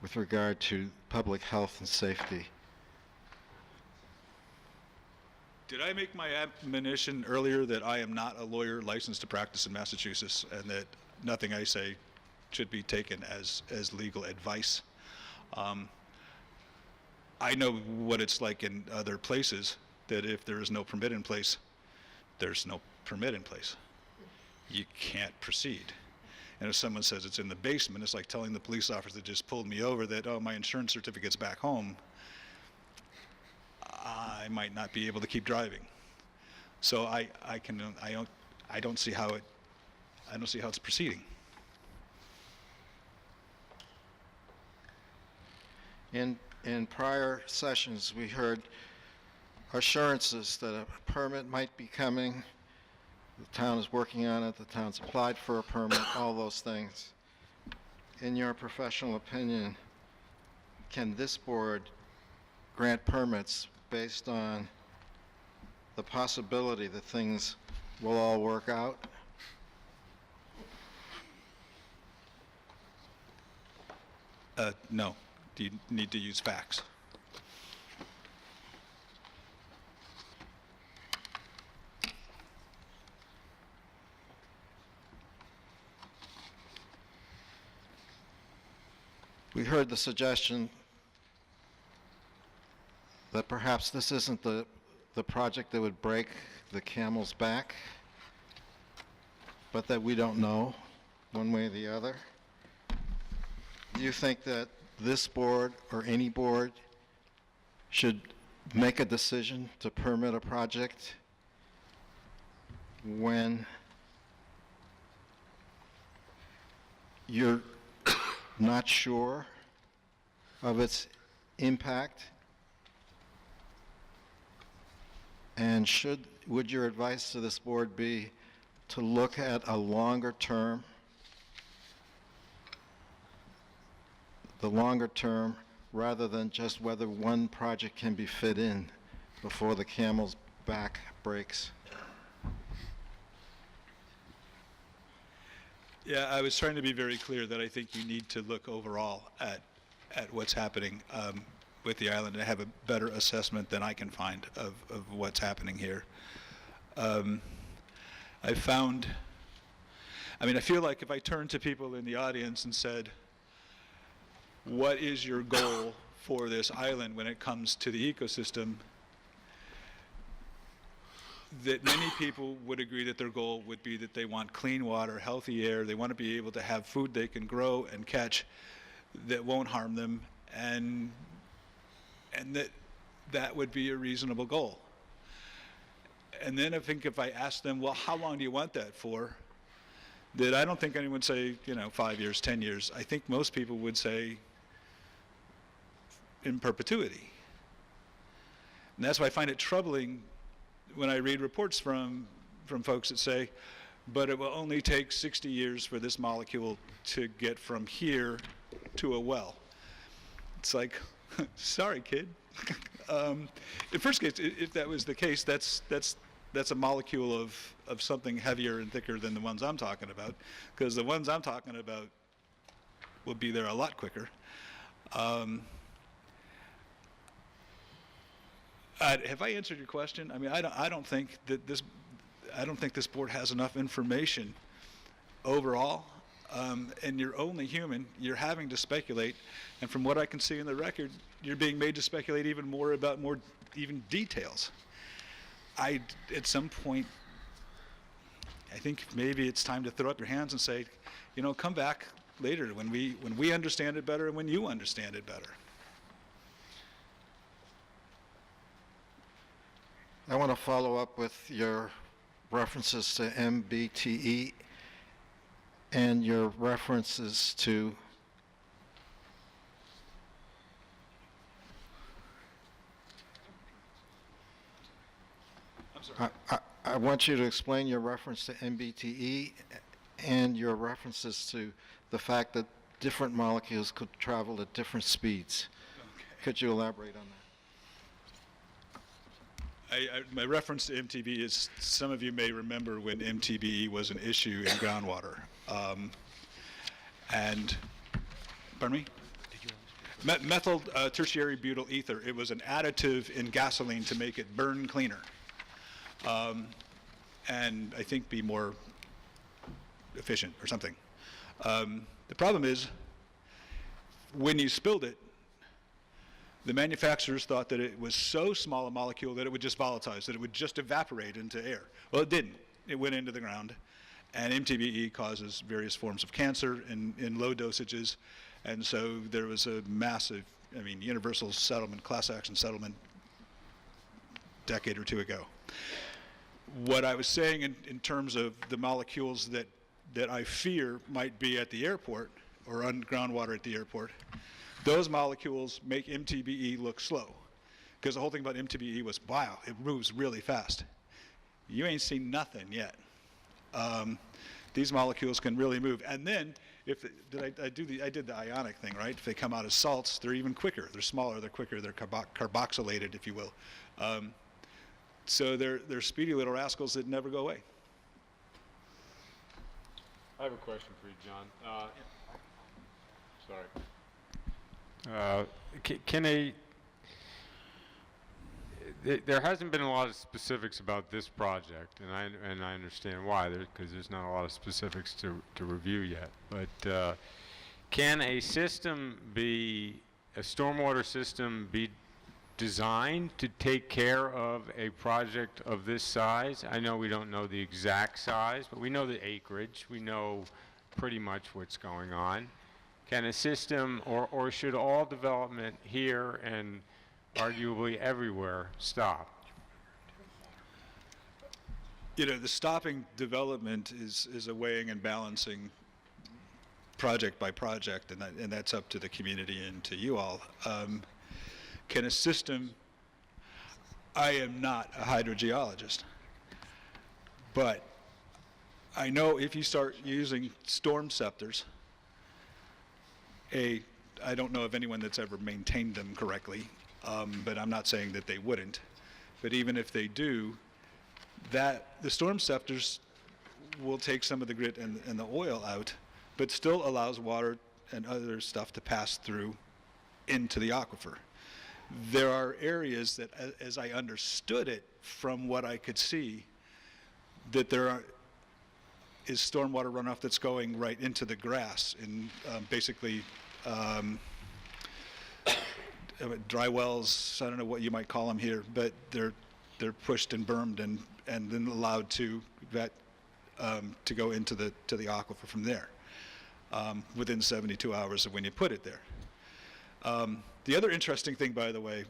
Speaker 13: with regard to public health and safety?
Speaker 5: Did I make my admonition earlier that I am not a lawyer licensed to practice in Massachusetts, and that nothing I say should be taken as legal advice? I know what it's like in other places, that if there is no permit in place, there's no permit in place. You can't proceed. And if someone says it's in the basement, it's like telling the police officer that just pulled me over that, oh, my insurance certificate's back home. I might not be able to keep driving. So I don't see how it's proceeding.
Speaker 13: In prior sessions, we heard assurances that a permit might be coming. The town is working on it, the town's applied for a permit, all those things. In your professional opinion, can this board grant permits based on the possibility that things will all work out?
Speaker 5: No. Do you need to use facts?
Speaker 13: We heard the suggestion that perhaps this isn't the project that would break the camel's back, but that we don't know one way or the other. Do you think that this board or any board should make a decision to permit a project when you're not sure of its impact? And would your advice to this board be to look at a longer term, the longer term, rather than just whether one project can be fit in before the camel's back breaks?
Speaker 5: Yeah, I was trying to be very clear that I think you need to look overall at what's happening with the island and have a better assessment than I can find of what's happening here. I feel like if I turned to people in the audience and said, what is your goal for this island when it comes to the ecosystem, that many people would agree that their goal would be that they want clean water, healthy air, they want to be able to have food they can grow and catch that won't harm them, and that would be a reasonable goal. And then I think if I ask them, well, how long do you want that for? That I don't think anyone would say, 5 years, 10 years. I think most people would say in perpetuity. And that's why I find it troubling when I read reports from folks that say, but it will only take 60 years for this molecule to get from here to a well. It's like, sorry, kid. In first case, if that was the case, that's a molecule of something heavier and thicker than the ones I'm talking about, because the ones I'm talking about will be there a lot quicker. Have I answered your question? I mean, I don't think this board has enough information overall. And you're only human. You're having to speculate, and from what I can see in the record, you're being made to speculate even more about even details. At some point, I think maybe it's time to throw up your hands and say, come back later when we understand it better and when you understand it better.
Speaker 13: I want to follow up with your references to MBTE and your references to I want you to explain your reference to MBTE and your references to the fact that different molecules could travel at different speeds. Okay. Could you elaborate on that?
Speaker 5: My reference to MTBE is, some of you may remember when MTBE was an issue in groundwater. And, pardon me? Methyl tertiary butyl ether. It was an additive in gasoline to make it burn cleaner. And I think be more efficient or something. The problem is, when you spilled it, the manufacturers thought that it was so small a molecule that it would just volatilize, that it would just evaporate into air. Well, it didn't. It went into the ground. And MTBE causes various forms of cancer in low dosages. And so there was a massive, universal settlement, class action settlement, decade or two ago. What I was saying in terms of the molecules that I fear might be at the airport or on groundwater at the airport, those molecules make MTBE look slow. Because the whole thing about MTBE was, wow, it moves really fast. You ain't seen nothing yet. These molecules can really move. And then, I did the ionic thing, right? If they come out as salts, they're even quicker. They're smaller, they're quicker, they're carboxylated, if you will. So they're speedy little rascals that never go away.
Speaker 1: I have a question for you, John. Sorry. There hasn't been a lot of specifics about this project, and I understand why, because there's not a lot of specifics to review yet. But can a stormwater system be designed to take care of a project of this size? I know we don't know the exact size, but we know the acreage. We know pretty much what's going on. Can a system, or should all development here and arguably everywhere stop?
Speaker 5: The stopping development is a weighing and balancing project by project, and that's up to the community and to you all. Can a system, I am not a hydrogeologist, but I know if you start using storm scepters, I don't know of anyone that's ever maintained them correctly, but I'm not saying that they wouldn't. But even if they do, the storm scepters will take some of the grit and the oil out, but still allows water and other stuff to pass through into the aquifer. There are areas that, as I understood it from what I could see, that is stormwater runoff that's going right into the grass, and basically dry wells, I don't know what you might call them here, but they're pushed and bermed and then allowed to go into the aquifer from there within 72 hours of when you put it there. The other interesting thing, by the way,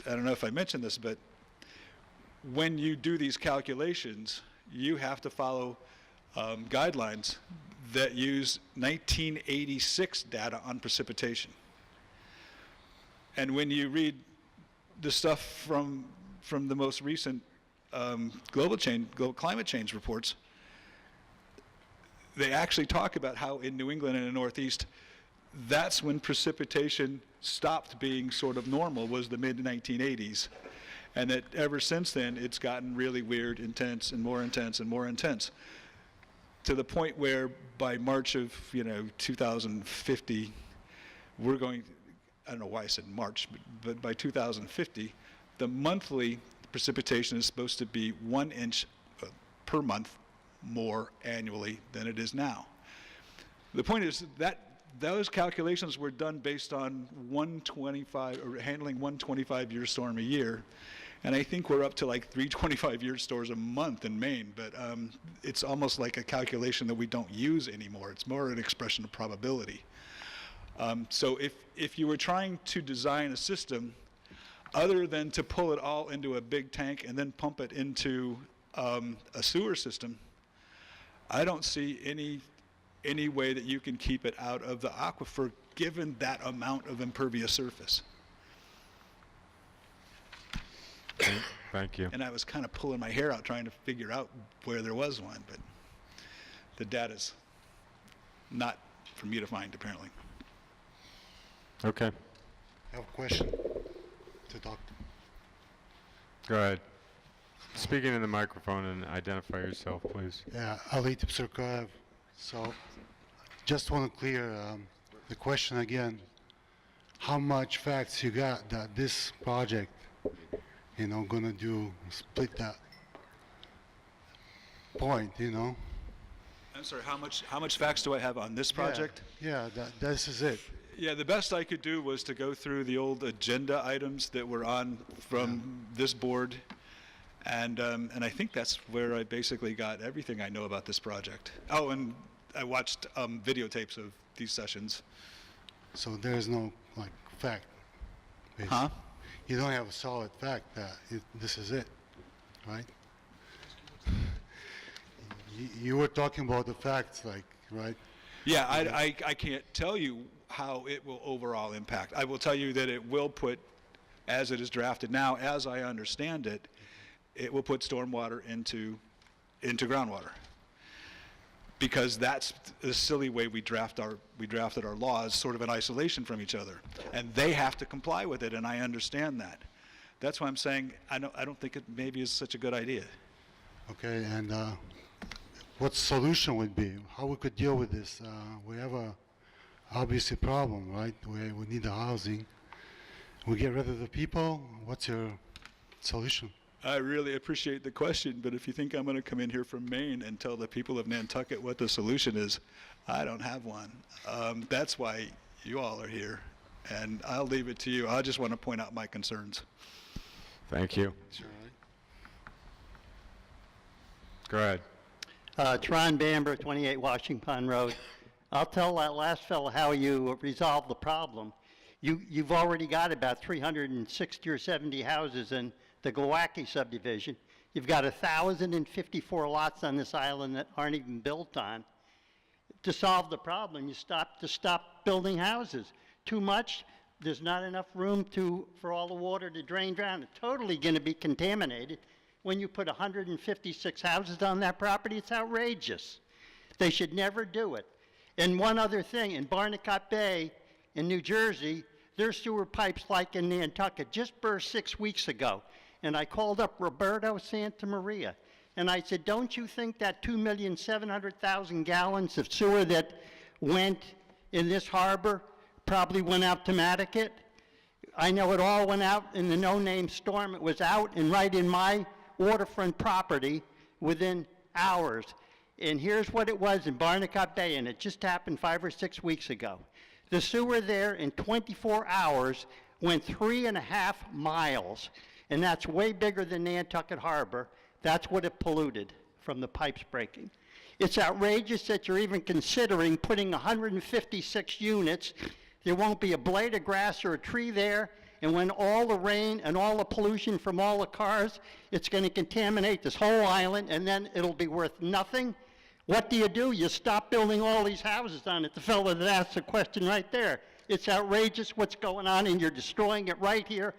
Speaker 5: I don't know if I mentioned this, but when you do these calculations, you have to follow guidelines that use 1986 data on precipitation. And when you read the stuff from the most recent global climate change reports, they actually talk about how in New England and the Northeast, that's when precipitation stopped being sort of normal, was the mid-1980s. And that ever since then, it's gotten really weird, intense, and more intense, and more intense, to the point where by March of 2050, we're going, I don't know why I said March, but by 2050, the monthly precipitation is supposed to be 1 inch per month more annually than it is now. The point is that those calculations were done based on 125, or handling 125-year storm a year, and I think we're up to like 325-year storms a month in Maine, but it's almost like a calculation that we don't use anymore. It's more an expression of probability. So if you were trying to design a system other than to pull it all into a big tank and then pump it into a sewer system, I don't see any way that you can keep it out of the aquifer given that amount of impervious surface.
Speaker 1: Thank you.
Speaker 5: And I was kind of pulling my hair out trying to figure out where there was one, but the data's not for me to find, apparently.
Speaker 1: Okay.
Speaker 8: I have a question to doctor.
Speaker 1: Go ahead. Speaking in the microphone and identify yourself, please.
Speaker 8: Yeah, Ali Tipsurkaev. So, just want to clear the question again. How much facts you got that this project, gonna do split that point,
Speaker 5: I'm sorry, how much facts do I have on this project?
Speaker 8: Yeah, this is it.
Speaker 5: Yeah, the best I could do was to go through the old agenda items that were on from this board, and I think that's where I basically got everything I know about this project. Oh, and I watched videotapes of these sessions.
Speaker 8: So there's no fact. Basically.
Speaker 5: Huh?
Speaker 8: You don't have a solid fact that this is it, right? You were talking about the facts, right?
Speaker 5: Yeah, I can't tell you how it will overall impact. I will tell you that it will put, as it is drafted now, as I understand it, it will put stormwater into groundwater. Because that's the silly way we drafted our laws, sort of in isolation from each other, and they have to comply with it, and I understand that. That's why I'm saying I don't think it maybe is such a good idea.
Speaker 8: Okay, and what solution would be? How we could deal with this? We have a obviously problem, right? We need the housing. We get rid of the people. What's your solution?
Speaker 5: I really appreciate the question, but if you think I'm going to come in here from Maine and tell the people of Nantucket what the solution is, I don't have one. That's why you all are here, and I'll leave it to you. I just want to point out my concerns.
Speaker 1: Thank you.
Speaker 8: Sure.
Speaker 1: Go ahead.
Speaker 22: Tron Bamber, 28 Washington Pond Road. I'll tell that last fellow how you resolve the problem. You've already got about 360 or 70 houses in the Glowacki subdivision. You've got 1,054 lots on this island that aren't even built on. To solve the problem, you stop building houses. Too much, there's not enough room for all the water to drain down. It's totally going to be contaminated. When you put 156 houses on that property, it's outrageous. They should never do it. And one other thing, in Barnegat Bay in New Jersey, their sewer pipes, like in Nantucket, just burst 6 weeks ago. And I called up Roberto Santa Maria, and I said, don't you think that 2,700,000 gallons of sewer that went in this harbor probably went out to Nantucket? I know it all went out in the no-name storm. It was out and right in my waterfront property within hours. And here's what it was in Barnegat Bay, and it just happened 5 or 6 weeks ago. The sewer there in 24 hours went 3.5 miles, and that's way bigger than Nantucket Harbor. That's what it polluted from the pipes breaking. It's outrageous that you're even considering putting 156 units. There won't be a blade of grass or a tree there, and when all the rain and all the pollution from all the cars, it's going to contaminate this whole island, and then it'll be worth nothing. What do? You stop building all these houses on it. The fellow that asked the question right there. It's outrageous what's going on, and you're destroying it right here.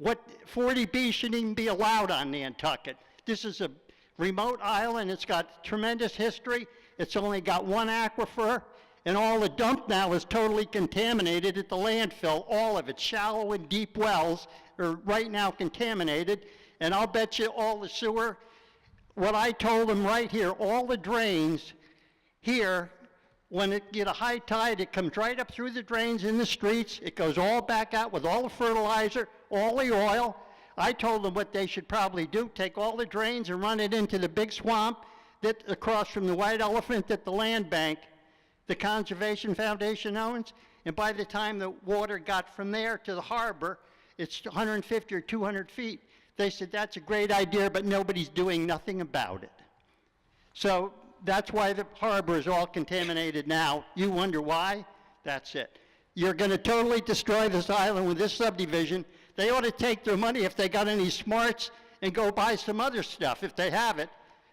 Speaker 22: 40B shouldn't even be allowed on Nantucket. This is a remote island. It's got tremendous history. It's only got one aquifer, and all the dump now is totally contaminated at the landfill. All of it, shallow and deep wells, are right now contaminated. And I'll bet you all the sewer, what I told them right here, all the drains here, when it get a high tide, it comes right up through the drains in the streets. It goes all back out with all the fertilizer, all the oil. I told them what they should probably do, take all the drains and run it into the big swamp that across from the White Elephant that the land bank, the Conservation Foundation owns. And by the time the water got from there to the harbor, it's 150 or 200 feet. They said, that's a great idea, but nobody's doing nothing about it. So that's why the harbor is all contaminated now. You wonder why? That's it. You're going to totally destroy this island with this subdivision. They ought to take their money if they got any smarts and go buy some other stuff if they have it.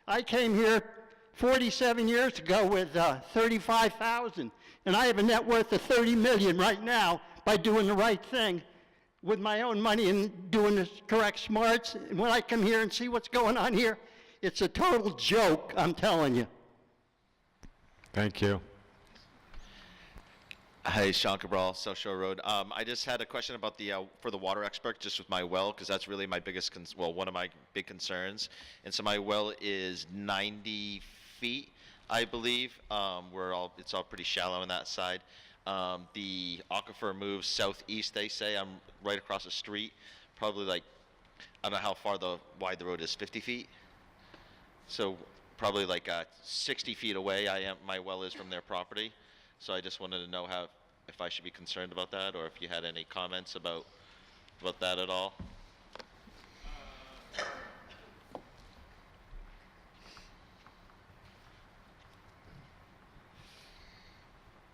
Speaker 22: I came here 47 years ago with 35,000, and I have a net worth of 30 million right now by doing the right thing with my own money and doing the correct smarts. And when I come here and see what's going on here, it's a total joke, I'm telling you.
Speaker 1: Thank you.
Speaker 11: Hi, Sean Cabral, South Shore Road. I just had a question about the for the water expert, just with my well, because that's really my biggest, one of my big concerns. And so my well is 90 feet, I believe. It's all pretty shallow on that side. The aquifer moves southeast, they say. I'm right across the street, probably like, I don't know how far wide the road is, 50 feet? So probably like 60 feet away my well is from their property. So I just wanted to know if I should be concerned about that, or if you had any comments about that at all.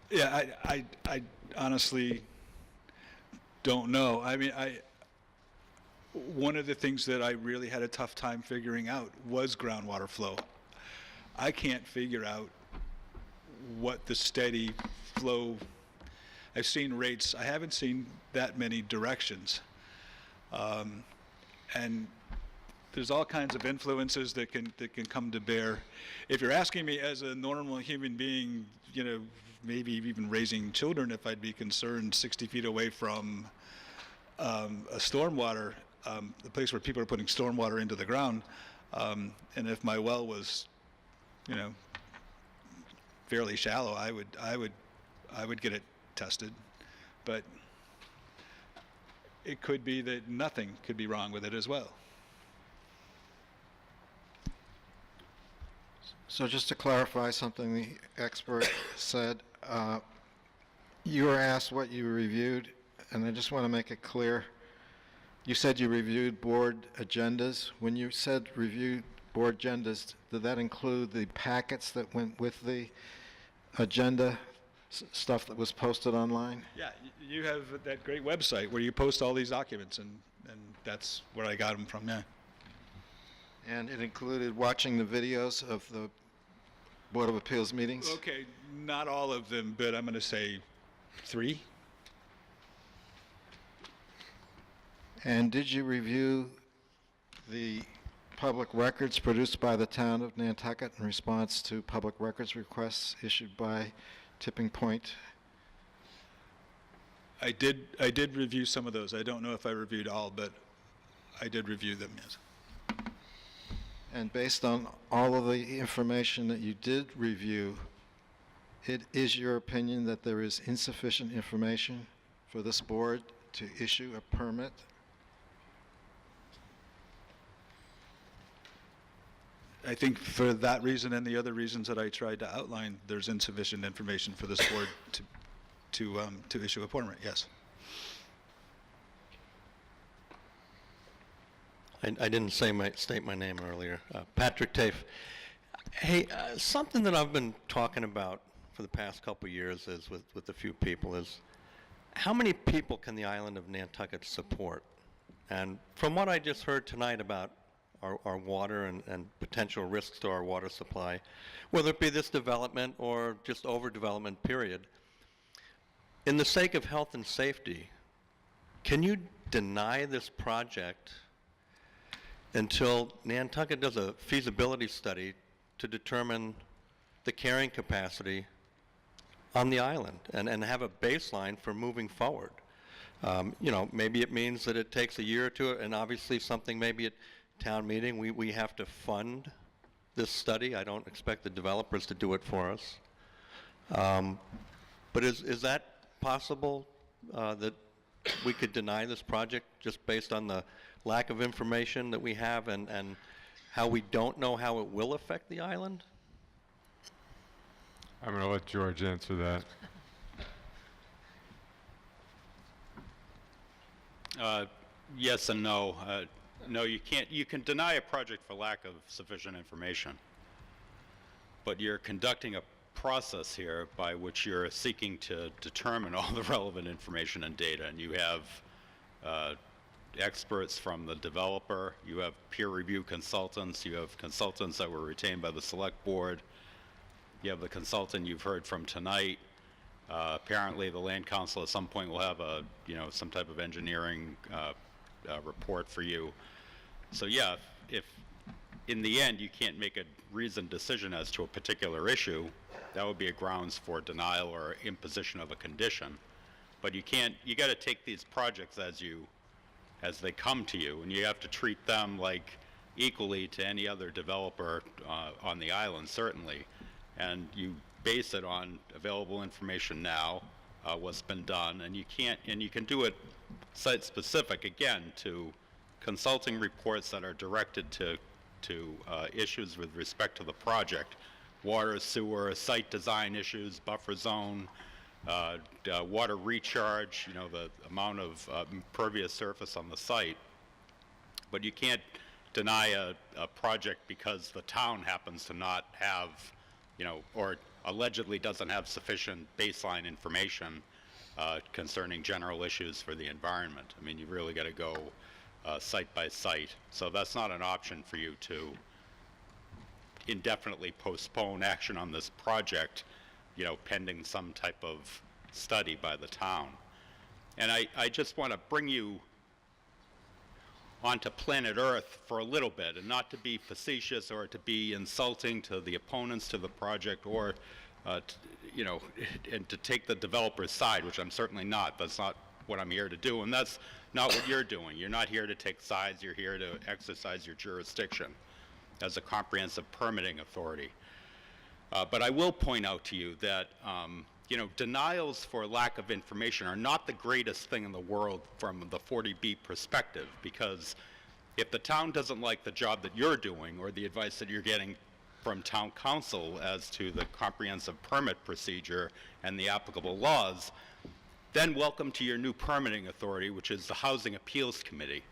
Speaker 5: Yeah, I honestly don't know. I mean, one of the things that I really had a tough time figuring out was groundwater flow. I can't figure out what the steady flow. I've seen rates. I haven't seen that many directions. And there's all kinds of influences that can come to bear. If you're asking me as a normal human being, maybe even raising children, if I'd be concerned 60 feet away from a stormwater, the place where people are putting stormwater into the ground, and if my well was, fairly shallow, I would get it tested, but it could be that nothing could be wrong with it as well.
Speaker 13: So just to clarify something the expert said, you were asked what you reviewed, and I just want to make it clear. You said you reviewed board agendas. When you said reviewed board agendas, did that include the packets that went with the agenda, stuff that was posted online?
Speaker 5: Yeah, you have that great website where you post all these documents, and that's where I got them from, yeah.
Speaker 13: And it included watching the videos of the Board of Appeals meetings?
Speaker 5: Okay, not all of them, but I'm going to say 3.
Speaker 13: And did you review the public records produced by the town of Nantucket in response to public records requests issued by Tipping Point?
Speaker 5: I did review some of those. I don't know if I reviewed all, but I did review them, yes.
Speaker 13: And based on all of the information that you did review, it is your opinion that there is insufficient information for this board to issue a permit?
Speaker 5: I think for that reason and the other reasons that I tried to outline, there's insufficient information for this board to issue a permit, yes.
Speaker 2: I didn't state my name earlier. Patrick Tafe. Hey, something that I've been talking about for the past couple years is with a few people is how many people can the island of Nantucket support? And from what I just heard tonight about our water and potential risks to our water supply, whether it be this development or just overdevelopment period, in the sake of health and safety, can you deny this project until Nantucket does a feasibility study to determine the carrying capacity on the island and have a baseline for moving forward? You know, maybe it means that it takes a year or two, and obviously something maybe at town meeting we have to fund this study. I don't expect the developers to do it for us. But is that possible, that we could deny this project just based on the lack of information that we have and how we don't know how it will affect the island?
Speaker 1: I'm going to let George answer that.
Speaker 20: Yes and no. No, you can't. You can deny a project for lack of sufficient information, but you're conducting a process here by which you're seeking to determine all the relevant information and data, and you have experts from the developer, you have peer review consultants, you have consultants that were retained by the select board, you have the consultant you've heard from tonight. Apparently the land council at some point will have a, some type of engineering report for you. So yeah, if in the end you can't make a reasoned decision as to a particular issue, that would be a grounds for denial or imposition of a condition. But you got to take these projects as they come to you, and you have to treat them like equally to any other developer on the island, certainly. And you base it on available information now, what's been done, and you can do it site specific, again, to consulting reports that are directed to issues with respect to the project: water, sewer, site design issues, buffer zone, water recharge, the amount of impervious surface on the site. But you can't deny a project because the town happens to not have, or allegedly doesn't have sufficient baseline information concerning general issues for the environment. I mean, you really got to go site by site. So that's not an option for you to indefinitely postpone action on this project, pending some type of study by the town. And I just want to bring you onto planet Earth for a little bit, and not to be facetious or to be insulting to the opponents to the project, or and to take the developer's side, which I'm certainly not. That's not what I'm here to do, and that's not what you're doing. You're not here to take sides. You're here to exercise your jurisdiction as a comprehensive permitting authority. But I will point out to you that denials for lack of information are not the greatest thing in the world from the 40B perspective, because if the town doesn't like the job that you're doing or the advice that you're getting from town council as to the comprehensive permit procedure and the applicable laws, then welcome to your new permitting authority, which is the Housing Appeals Committee.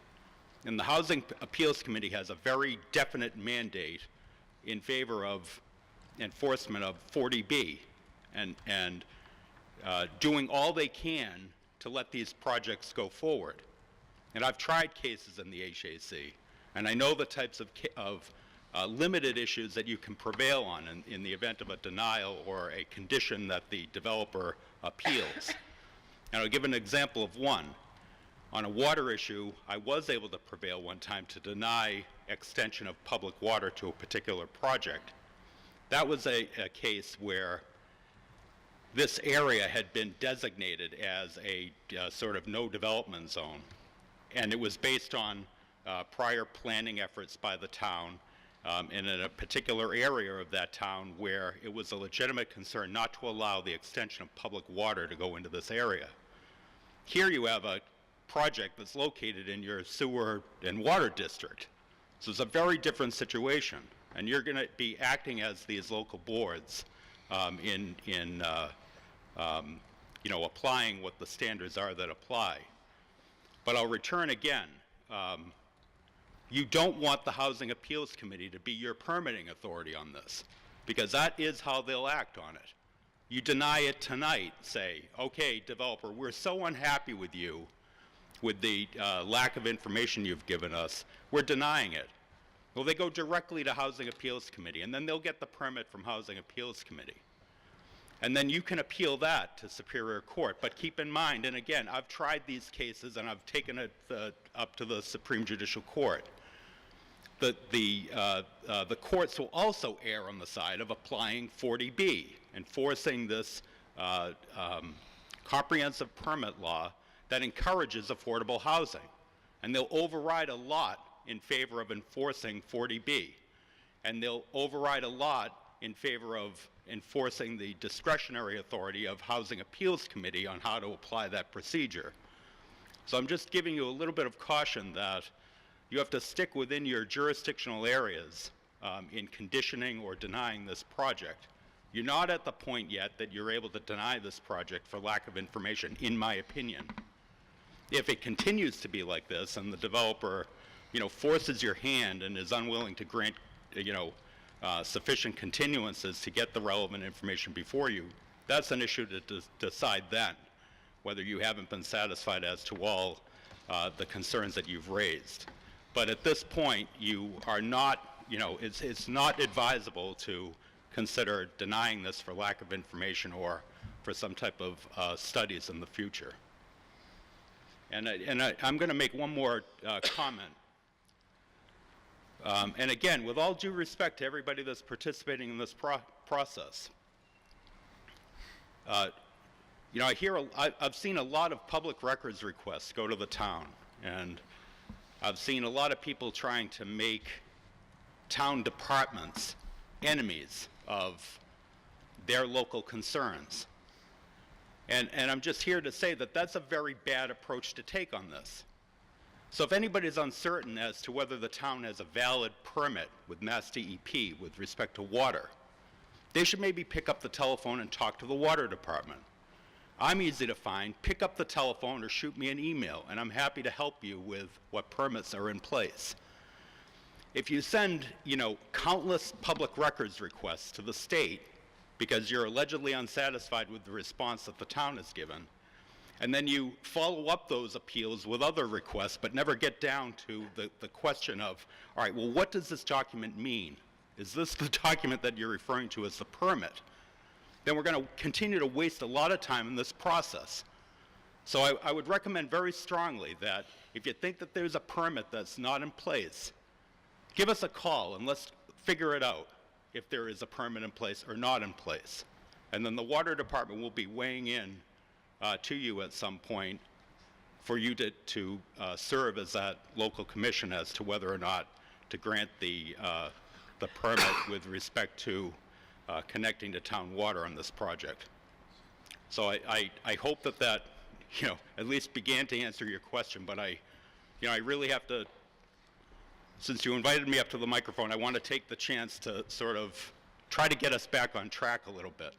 Speaker 20: And the Housing Appeals Committee has a very definite mandate in favor of enforcement of 40B and doing all they can to let these projects go forward. And I've tried cases in the HAC, and I know the types of limited issues that you can prevail on in the event of a denial or a condition that the developer appeals. And I'll give an example of one. On a water issue, I was able to prevail one time to deny extension of public water to a particular project. That was a case where this area had been designated as a sort of no development zone. And it was based on prior planning efforts by the town, and in a particular area of that town where it was a legitimate concern not to allow the extension of public water to go into this area. Here you have a project that's located in your sewer and water district. So it's a very different situation. And you're going to be acting as these local boards in applying what the standards are that apply. But I'll return again. You don't want the Housing Appeals Committee to be your permitting authority on this, because that is how they'll act on it. You deny it tonight, say, okay, developer, we're so unhappy with you, with the lack of information you've given us, we're denying it. Well, they go directly to Housing Appeals Committee, and then they'll get the permit from Housing Appeals Committee. And then you can appeal that to Superior Court. But keep in mind, and again, I've tried these cases and I've taken it up to the Supreme Judicial Court. The courts will also err on the side of applying 40B, enforcing this comprehensive permit law that encourages affordable housing. And they'll override a lot in favor of enforcing 40B. And they'll override a lot in favor of enforcing the discretionary authority of Housing Appeals Committee on how to apply that procedure. So I'm just giving you a little bit of caution that you have to stick within your jurisdictional areas in conditioning or denying this project. You're not at the point yet that you're able to deny this project for lack of information, in my opinion. If it continues to be like this and the developer, forces your hand and is unwilling to grant, sufficient continuances to get the relevant information before you, that's an issue to decide then, whether you haven't been satisfied as to all the concerns that you've raised. But at this point, you are not, it's not advisable to consider denying this for lack of information or for some type of studies in the future. And I'm going to make one more comment. And again, with all due respect to everybody that's participating in this process, I've seen a lot of public records requests go to the town, and I've seen a lot of people trying to make town departments enemies of their local concerns. And I'm just here to say that that's a very bad approach to take on this. So if anybody's uncertain as to whether the town has a valid permit with Mass DEP with respect to water, they should maybe pick up the telephone and talk to the water department. I'm easy to find. Pick up the telephone or shoot me an email, and I'm happy to help you with what permits are in place. If you send, countless public records requests to the state because you're allegedly unsatisfied with the response that the town has given, and then you follow up those appeals with other requests but never get down to the question of, all right, well, what does this document mean? Is this the document that you're referring to as the permit? Then we're going to continue to waste a lot of time in this process. So I would recommend very strongly that if you think that there's a permit that's not in place, give us a call and let's figure it out if there is a permit in place or not in place. And then the water department will be weighing in to you at some point for you to serve as that local commission as to whether or not to grant the permit with respect to connecting to town water on this project. So I hope that at least began to answer your question, but I really have to, since you invited me up to the microphone, I want to take the chance to sort of try to get us back on track a little bit.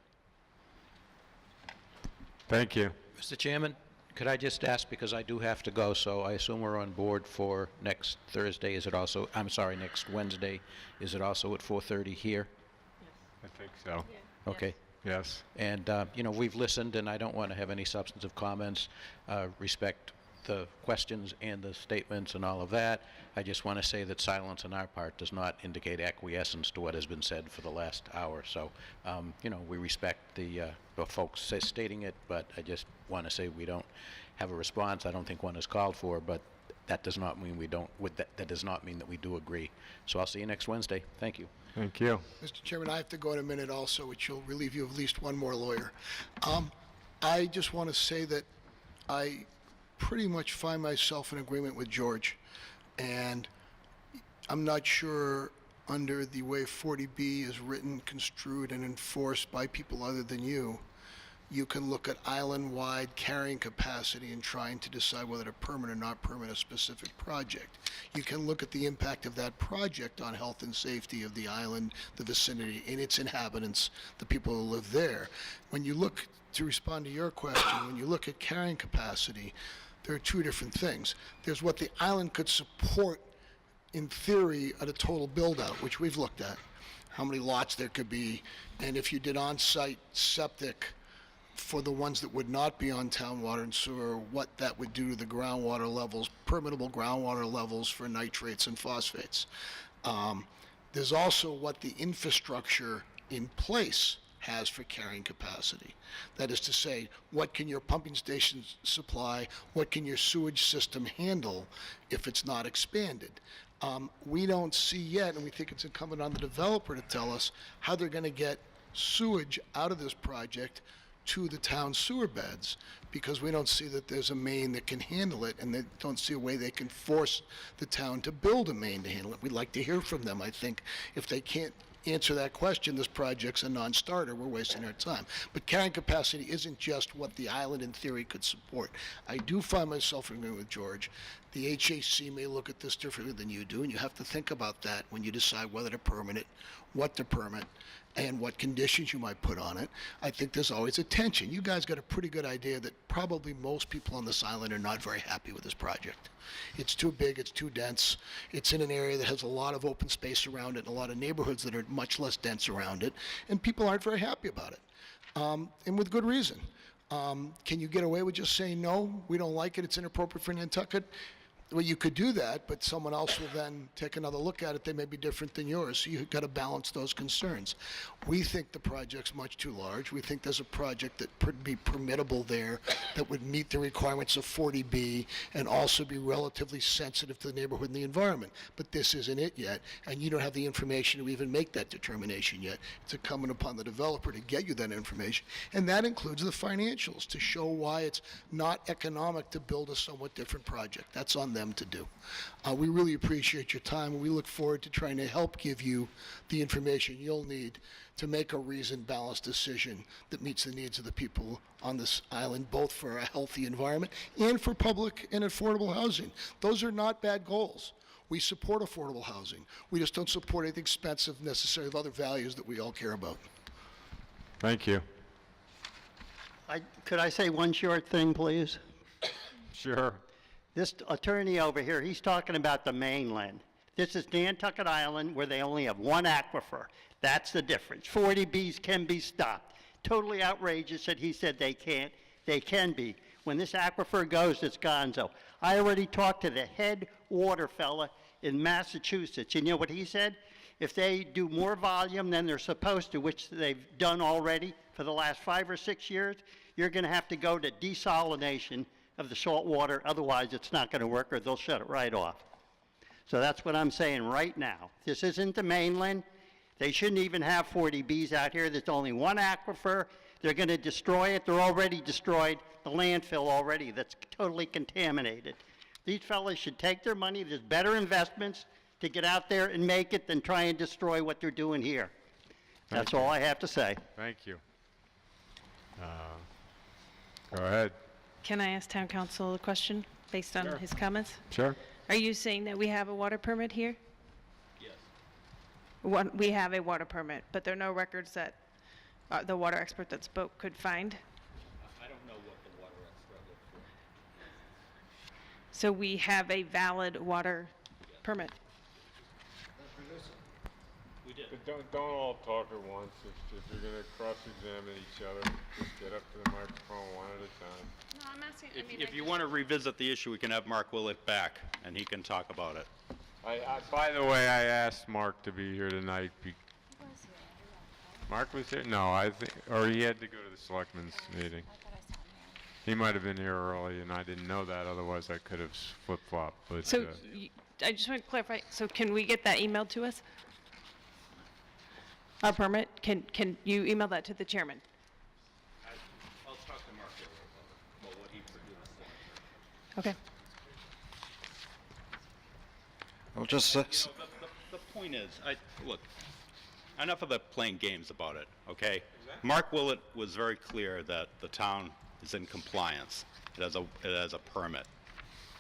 Speaker 1: Thank you.
Speaker 18: Mr. Chairman, could I just ask, because I do have to go, so I assume we're on board for next Thursday. Is it also, I'm sorry, next Wednesday? Is it also at 4:30 here?
Speaker 1: I think so.
Speaker 18: Okay.
Speaker 1: Yes.
Speaker 18: And, we've listened, and I don't want to have any substantive comments. Respect the questions and the statements and all of that. I just want to say that silence on our part does not indicate acquiescence to what has been said for the last hour. So, we respect the folks stating it, but I just want to say we don't have a response. I don't think one is called for, but that does not mean we don't. That does not mean that we do agree. So I'll see you next Wednesday. Thank you.
Speaker 1: Thank you.
Speaker 15: Mr. Chairman, I have to go in a minute also, which will relieve you of at least one more lawyer. I just want to say that I pretty much find myself in agreement with George, and I'm not sure under the way 40B is written, construed, and enforced by people other than you can look at island-wide carrying capacity and trying to decide whether to permit or not permit a specific project. You can look at the impact of that project on health and safety of the island, the vicinity, and its inhabitants, the people who live there. When you look, to respond to your question, when you look at carrying capacity, there are two different things. There's what the island could support in theory, at a total build-out, which we've looked at, how many lots there could be, and if you did on-site septic for the ones that would not be on town water and sewer, what that would do to the groundwater levels, permittable groundwater levels for nitrates and phosphates. There's also what the infrastructure in place has for carrying capacity. That is to say, what can your pumping stations supply? What can your sewage system handle if it's not expanded? We don't see yet, and we think it's incumbent on the developer to tell us how they're going to get sewage out of this project to the town sewer beds, because we don't see that there's a main that can handle it, and they don't see a way they can force the town to build a main to handle it. We'd like to hear from them. I think if they can't answer that question, this project's a non-starter. We're wasting our time. But carrying capacity isn't just what the island in theory could support. I do find myself agreeing with George. The HAC may look at this differently than you do, and you have to think about that when you decide whether to permit it, what to permit, and what conditions you might put on it. I think there's always a tension. You guys got a pretty good idea that probably most people on this island are not very happy with this project. It's too big, it's too dense, it's in an area that has a lot of open space around it and a lot of neighborhoods that are much less dense around it, and people aren't very happy about it, and with good reason. Can you get away with just saying, no, we don't like it, it's inappropriate for Nantucket? Well, you could do that, but someone else will then take another look at it. They may be different than yours, so you've got to balance those concerns. We think the project's much too large. We think there's a project that could be permittable there that would meet the requirements of 40B and also be relatively sensitive to the neighborhood and the environment. But this isn't it yet, and you don't have the information to even make that determination yet. It's incumbent upon the developer to get you that information, and that includes the financials to show why it's not economic to build a somewhat different project. That's on them to do. We really appreciate your time, and we look forward to trying to help give you the information you'll need to make a reasoned, balanced decision that meets the needs of the people on this island, both for a healthy environment and for public and affordable housing. Those are not bad goals. We support affordable housing. We just don't support anything expensive necessarily of other values that we all care about.
Speaker 1: Thank you.
Speaker 22: Could I say one short thing, please?
Speaker 1: Sure.
Speaker 22: This attorney over here, he's talking about the mainland. This is Nantucket Island where they only have one aquifer. That's the difference. 40Bs can be stopped. Totally outrageous that he said they can't. They can be. When this aquifer goes, it's gonzo. I already talked to the head water fella in Massachusetts. And you know what he said? If they do more volume than they're supposed to, which they've done already for the last 5 or 6 years, you're going to have to go to desalination of the salt water. Otherwise, it's not going to work, or they'll shut it right off. So that's what I'm saying right now. This isn't the mainland. They shouldn't even have 40Bs out here. There's only one aquifer. They're going to destroy it. They're already destroyed the landfill already that's totally contaminated. These fellas should take their money. There's better investments to get out there and make it than try and destroy what they're doing here. That's all I have to say.
Speaker 1: Thank you. Go ahead.
Speaker 14: Can I ask town council a question based on his comments?
Speaker 1: Sure.
Speaker 14: Are you saying that we have a water permit here? Yes. We have a water permit, but there are no records that the water expert that spoke could find?
Speaker 20: I don't know what the water expert looked for.
Speaker 14: So we have a valid water permit?
Speaker 20: We did.
Speaker 1: But don't all talk at once. If you're going to cross-examine each other, just get up to the microphone one at a time.
Speaker 14: No, I'm asking,
Speaker 20: If you want to revisit the issue, we can have Mark Willett back, and he can talk about it.
Speaker 1: By the way, I asked Mark to be here tonight. Mark was here? No, I think, or he had to go to the selectmen's meeting. He might have been here early, and I didn't know that. Otherwise, I could have flip-flopped. But
Speaker 14: So I just want to clarify. So can we get that emailed to us? Our permit? Can you email that to the chairman?
Speaker 20: I'll talk to Mark about what he produced.
Speaker 14: Okay.
Speaker 13: I'll just
Speaker 20: The point is, look, enough of the playing games about it, okay? Mark Willett was very clear that the town is in compliance. It has a permit,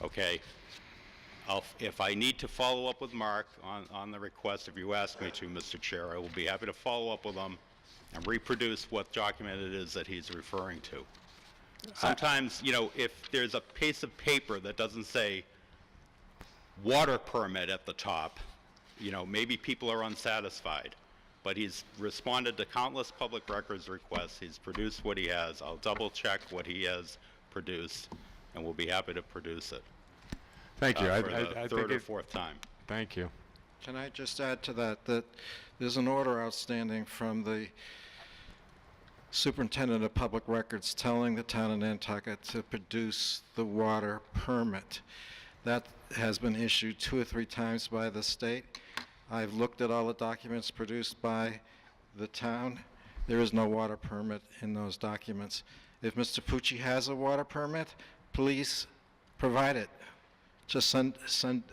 Speaker 20: okay? If I need to follow up with Mark on the request, if you ask me to, Mr. Chair, I will be happy to follow up with him and reproduce what document it is that he's referring to. Sometimes, if there's a piece of paper that doesn't say water permit at the top, you know, maybe people are unsatisfied, but he's responded to countless public records requests. He's produced what he has. I'll double check what he has produced, and we'll be happy to produce it.
Speaker 1: Thank you.
Speaker 20: For
Speaker 1: I
Speaker 20: the
Speaker 1: think
Speaker 20: third or
Speaker 1: it-
Speaker 20: fourth time.
Speaker 1: Thank you.
Speaker 13: Can I just add to that, that there's an order outstanding from the Superintendent of Public Records telling the town of Nantucket to produce the water permit. That has been issued 2 or 3 times by the state. I've looked at all the documents produced by the town. There is no water permit in those documents. If Mr. Pucci has a water permit, please provide it. Just send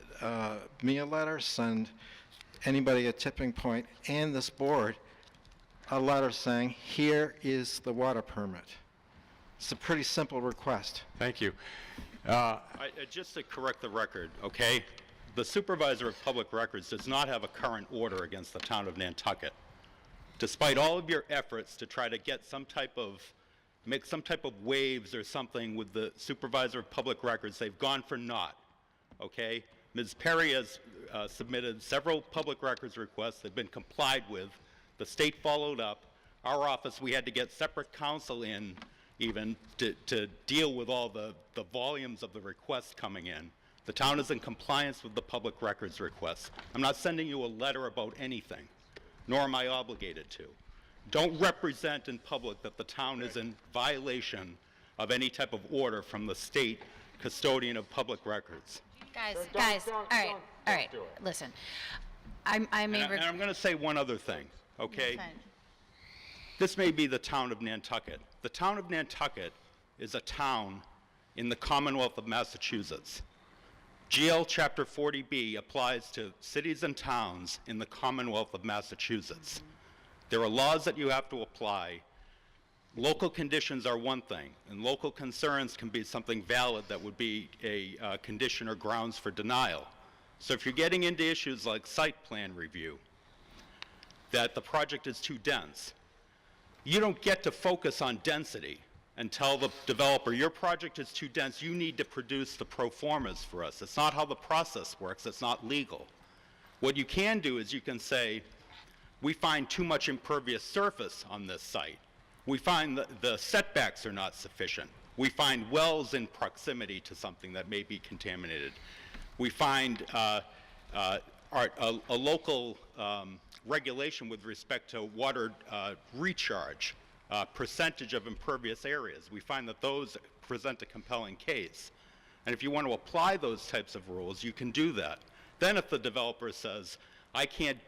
Speaker 13: me a letter, send anybody at Tipping Point and this board a letter saying, here is the water permit. It's a pretty simple request.
Speaker 1: Thank you.
Speaker 20: Just to correct the record, okay? The Supervisor of Public Records does not have a current order against the town of Nantucket. Despite all of your efforts to try to get make some type of waves or something with the Supervisor of Public Records, they've gone for naught, okay? Ms. Perry has submitted several public records requests. They've been complied with. The state followed up. Our office, we had to get separate counsel in even to deal with all the volumes of the requests coming in. The town is in compliance with the public records requests. I'm not sending you a letter about anything, nor am I obligated to. Don't represent in public that the town is in violation of any type of order from the state custodian of public records.
Speaker 7: Guys, all right, listen.
Speaker 20: And I'm going to say one other thing, okay? This may be the town of Nantucket. The town of Nantucket is a town in the Commonwealth of Massachusetts. GL Chapter 40B applies to cities and towns in the Commonwealth of Massachusetts. There are laws that you have to apply. Local conditions are one thing, and local concerns can be something valid that would be a condition or grounds for denial. So if you're getting into issues like site plan review, that the project is too dense, you don't get to focus on density and tell the developer, your project is too dense, you need to produce the pro formas for us. It's not how the process works, it's not legal. What you can do is you can say, we find too much impervious surface on this site. We find that the setbacks are not sufficient. We find wells in proximity to something that may be contaminated. We find a local regulation with respect to water recharge, percentage of impervious areas. We find that those present a compelling case. And if you want to apply those types of rules, you can do that. Then if the developer says, I can't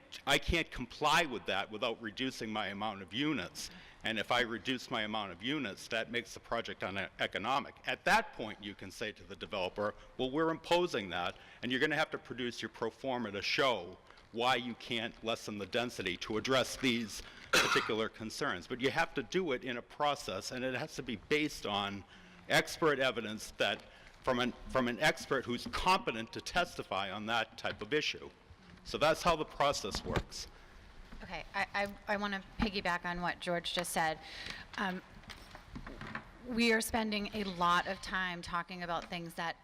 Speaker 20: comply with that without reducing my amount of units, and if I reduce my amount of units, that makes the project uneconomic. At that point, you can say to the developer, well, we're imposing that, and you're going to have to produce your pro forma to show why you can't lessen the density to address these particular concerns. But you have to do it in a process, and it has to be based on expert evidence that from an expert who's competent to testify on that type of issue. So that's how the process works.
Speaker 7: Okay, I want to piggyback on what George just said. We are spending a lot of time talking about things that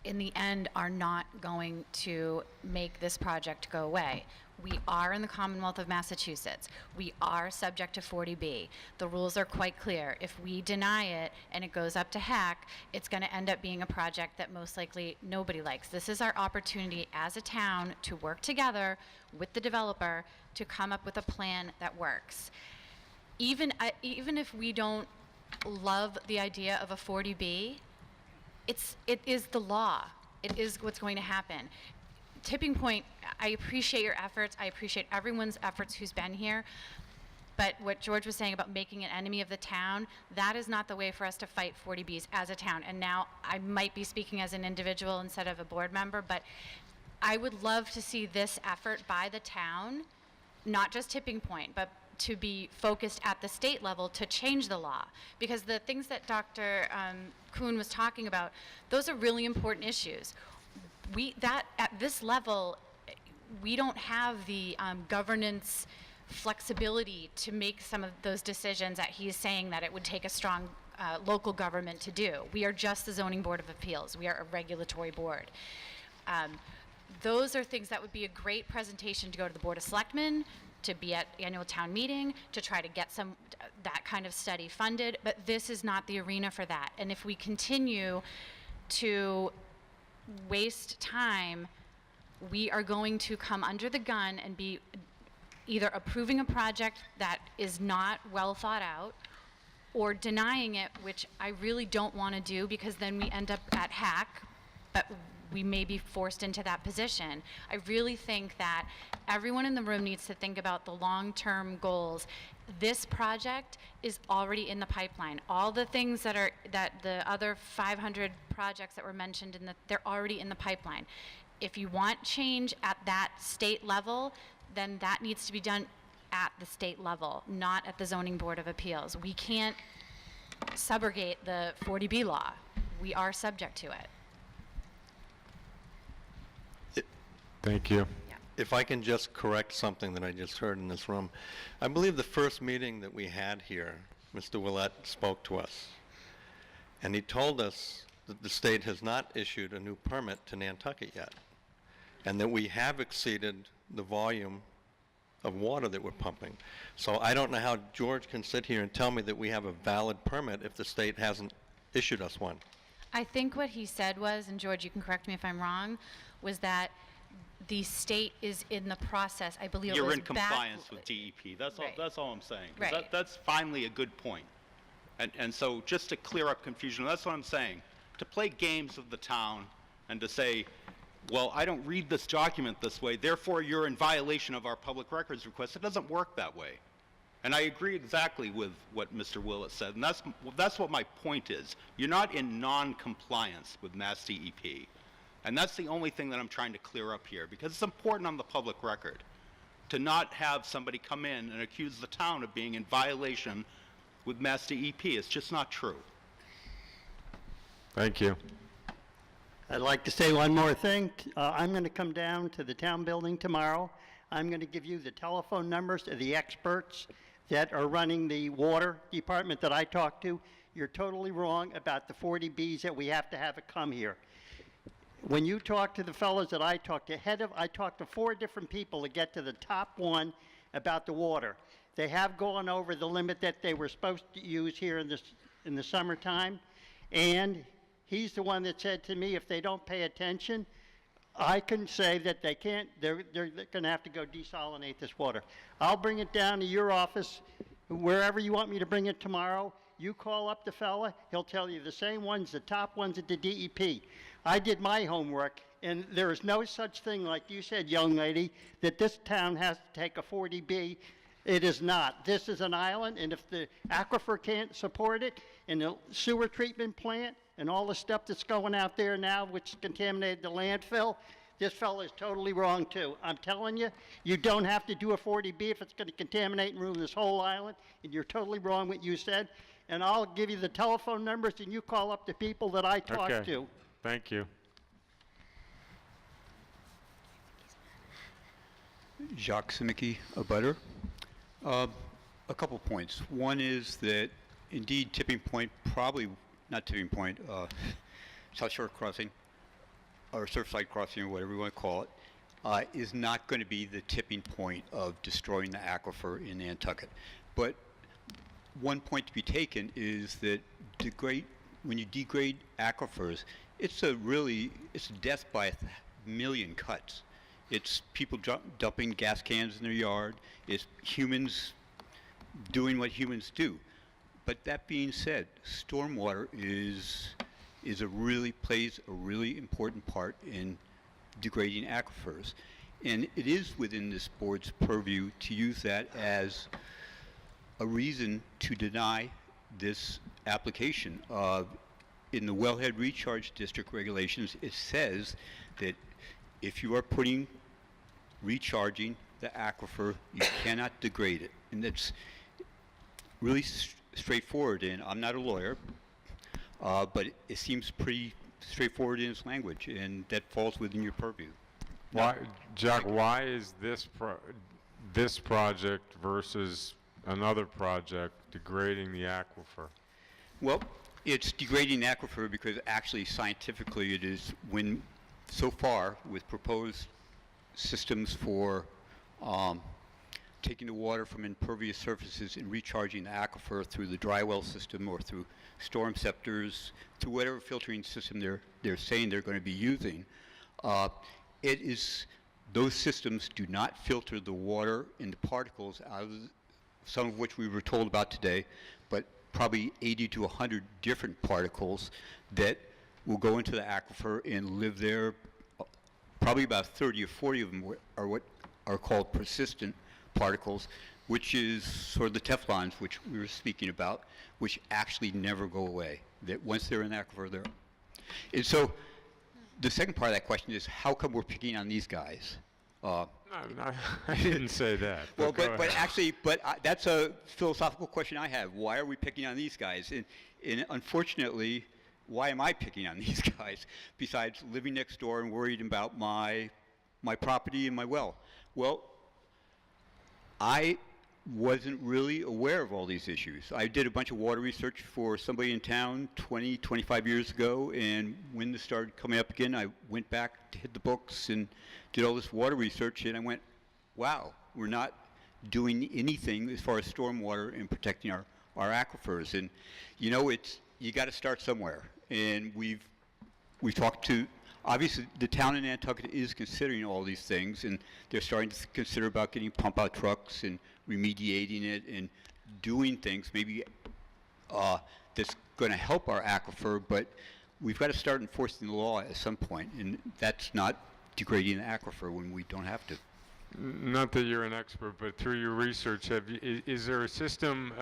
Speaker 7: in the end are not going to make this project go away. We are in the Commonwealth of Massachusetts. We are subject to 40B. The rules are quite clear. If we deny it and it goes up to HAC, it's going to end up being a project that most likely nobody likes. This is our opportunity as a town to work together with the developer to come up with a plan that works. Even if we don't love the idea of a 40B, it is the law. It is what's going to happen. Tipping Point, I appreciate your efforts. I appreciate everyone's efforts who's been here. But what George was saying about making an enemy of the town, that is not the way for us to fight 40Bs as a town. And now I might be speaking as an individual instead of a board member, but I would love to see this effort by the town, not just Tipping Point, but to be focused at the state level to change the law. Because the things that Dr. Kuhn was talking about, those are really important issues. At this level, we don't have the governance flexibility to make some of those decisions that he's saying that it would take a strong local government to do. We are just the Zoning Board of Appeals. We are a regulatory board. those are things that would be a great presentation to go to the Board of Selectmen, to be at annual town meeting, to try to get that kind of study funded, but this is not the arena for that. And if we continue to waste time, we are going to come under the gun and be either approving a project that is not well thought out or denying it, which I really don't want to do, because then we end up at hack, but we may be forced into that position. I really think that everyone in the room needs to think about the long-term goals. This project is already in the pipeline. All the things that the other 500 projects that were mentioned they're already in the pipeline. If you want change at that state level, then that needs to be done at the state level, not at the Zoning Board of Appeals. We can't subrogate the 40B law. We are subject to it.
Speaker 1: Thank you.
Speaker 2: If I can just correct something that I just heard in this room. I believe the first meeting that we had here, Mr. Willett spoke to us, and he told us that the state has not issued a new permit to Nantucket yet, and that we have exceeded the volume of water that we're pumping. So I don't know how George can sit here and tell me that we have a valid permit if the state hasn't issued us one.
Speaker 7: I think what he said was, and George, you can correct me if I'm wrong, was that the state is in the process. I believe
Speaker 20: You're
Speaker 7: it was
Speaker 20: in compliance with DEP. That's all.
Speaker 7: Right.
Speaker 20: That's all I'm saying.
Speaker 7: Right.
Speaker 20: That's finally a good point. And so just to clear up confusion, that's what I'm saying. To play games with the town and to say, well, I don't read this document this way, therefore you're in violation of our public records request. It doesn't work that way. And I agree exactly with what Mr. Willett said, and that's what my point is. You're not in non-compliance with Mass DEP. And that's the only thing that I'm trying to clear up here, because it's important on the public record to not have somebody come in and accuse the town of being in violation with Mass DEP. It's just not true.
Speaker 1: Thank you.
Speaker 22: I'd like to say one more thing. I'm going to come down to the town building tomorrow. I'm going to give you the telephone numbers of the experts that are running the water department that I talked to. You're totally wrong about the 40Bs that we have to have it come here. When you talk to the fellows that I talked to, I talked to 4 different people to get to the top one about the water. They have gone over the limit that they were supposed to use here in the summertime, and he's the one that said to me, if they don't pay attention, I can say that they can't, they're going to have to go desalinate this water. I'll bring it down to your office, wherever you want me to bring it tomorrow. You call up the fella, he'll tell you the same ones, the top ones at the DEP. I did my homework, and there is no such thing, like you said, young lady, that this town has to take a 40B. It is not. This is an island, and if the aquifer can't support it, and the sewer treatment plant, and all the stuff that's going out there now, which contaminated the landfill, this fellow is totally wrong too. I'm telling you, you don't have to do a 40B if it's going to contaminate and ruin this whole island, and you're totally wrong what you said. And I'll give you the telephone numbers, and you call up the people that I talked to.
Speaker 1: Thank you.
Speaker 4: Jacques Simicki, a butter. A couple points. One is that indeed tipping point, probably not tipping point, South Shore Crossing, or Surfside Crossing, or whatever you want to call it, is not going to be the tipping point of destroying the aquifer in Nantucket. But one point to be taken is that when you degrade aquifers, it's a death by 1,000,000 cuts. It's people dumping gas cans in their yard. It's humans doing what humans do. But that being said, stormwater plays a really important part in degrading aquifers. And it is within this board's purview to use that as a reason to deny this application. In the Wellhead Recharge District regulations, it says that if you are recharging the aquifer, you cannot degrade it. And that's really straightforward, and I'm not a lawyer, but it seems pretty straightforward in its language, and that falls within your purview.
Speaker 1: Why, Jack, why is this project versus another project degrading the aquifer?
Speaker 4: Well, it's degrading the aquifer because actually scientifically it is when so far, with proposed systems for taking the water from impervious surfaces and recharging the aquifer through the dry well system or through storm scepters, through whatever filtering system they're saying they're going to be using, those systems do not filter the water and the particles out of some of which we were told about today, but probably 80 to 100 different particles that will go into the aquifer and live there. Probably about 30 or 40 of them are what are called persistent particles, which is sort of the Teflons, which we were speaking about, which actually never go away. That once they're in the aquifer, they're. And so the second part of that question is, how come we're picking on these guys?
Speaker 1: No, I didn't say that.
Speaker 4: Well,
Speaker 1: go
Speaker 4: but
Speaker 1: ahead.
Speaker 4: actually, that's a philosophical question I have. Why are we picking on these guys? And unfortunately, why am I picking on these guys? Besides living next door and worried about my property and my well. Well, I wasn't really aware of all these issues. I did a bunch of water research for somebody in town 20, 25 years ago, and when this started coming up again, I went back to hit the books and did all this water research, and I went, wow, we're not doing anything as far as stormwater and protecting our aquifers. And you know, you got to start somewhere. And we've talked to, obviously the town in Nantucket is considering all these things, and they're starting to consider about getting pump out trucks and remediating it and doing things maybe that's going to help our aquifer, but we've got to start enforcing the law at some point, and that's not degrading the aquifer when we don't have to.
Speaker 1: Not that you're an expert, but through your research, is there a system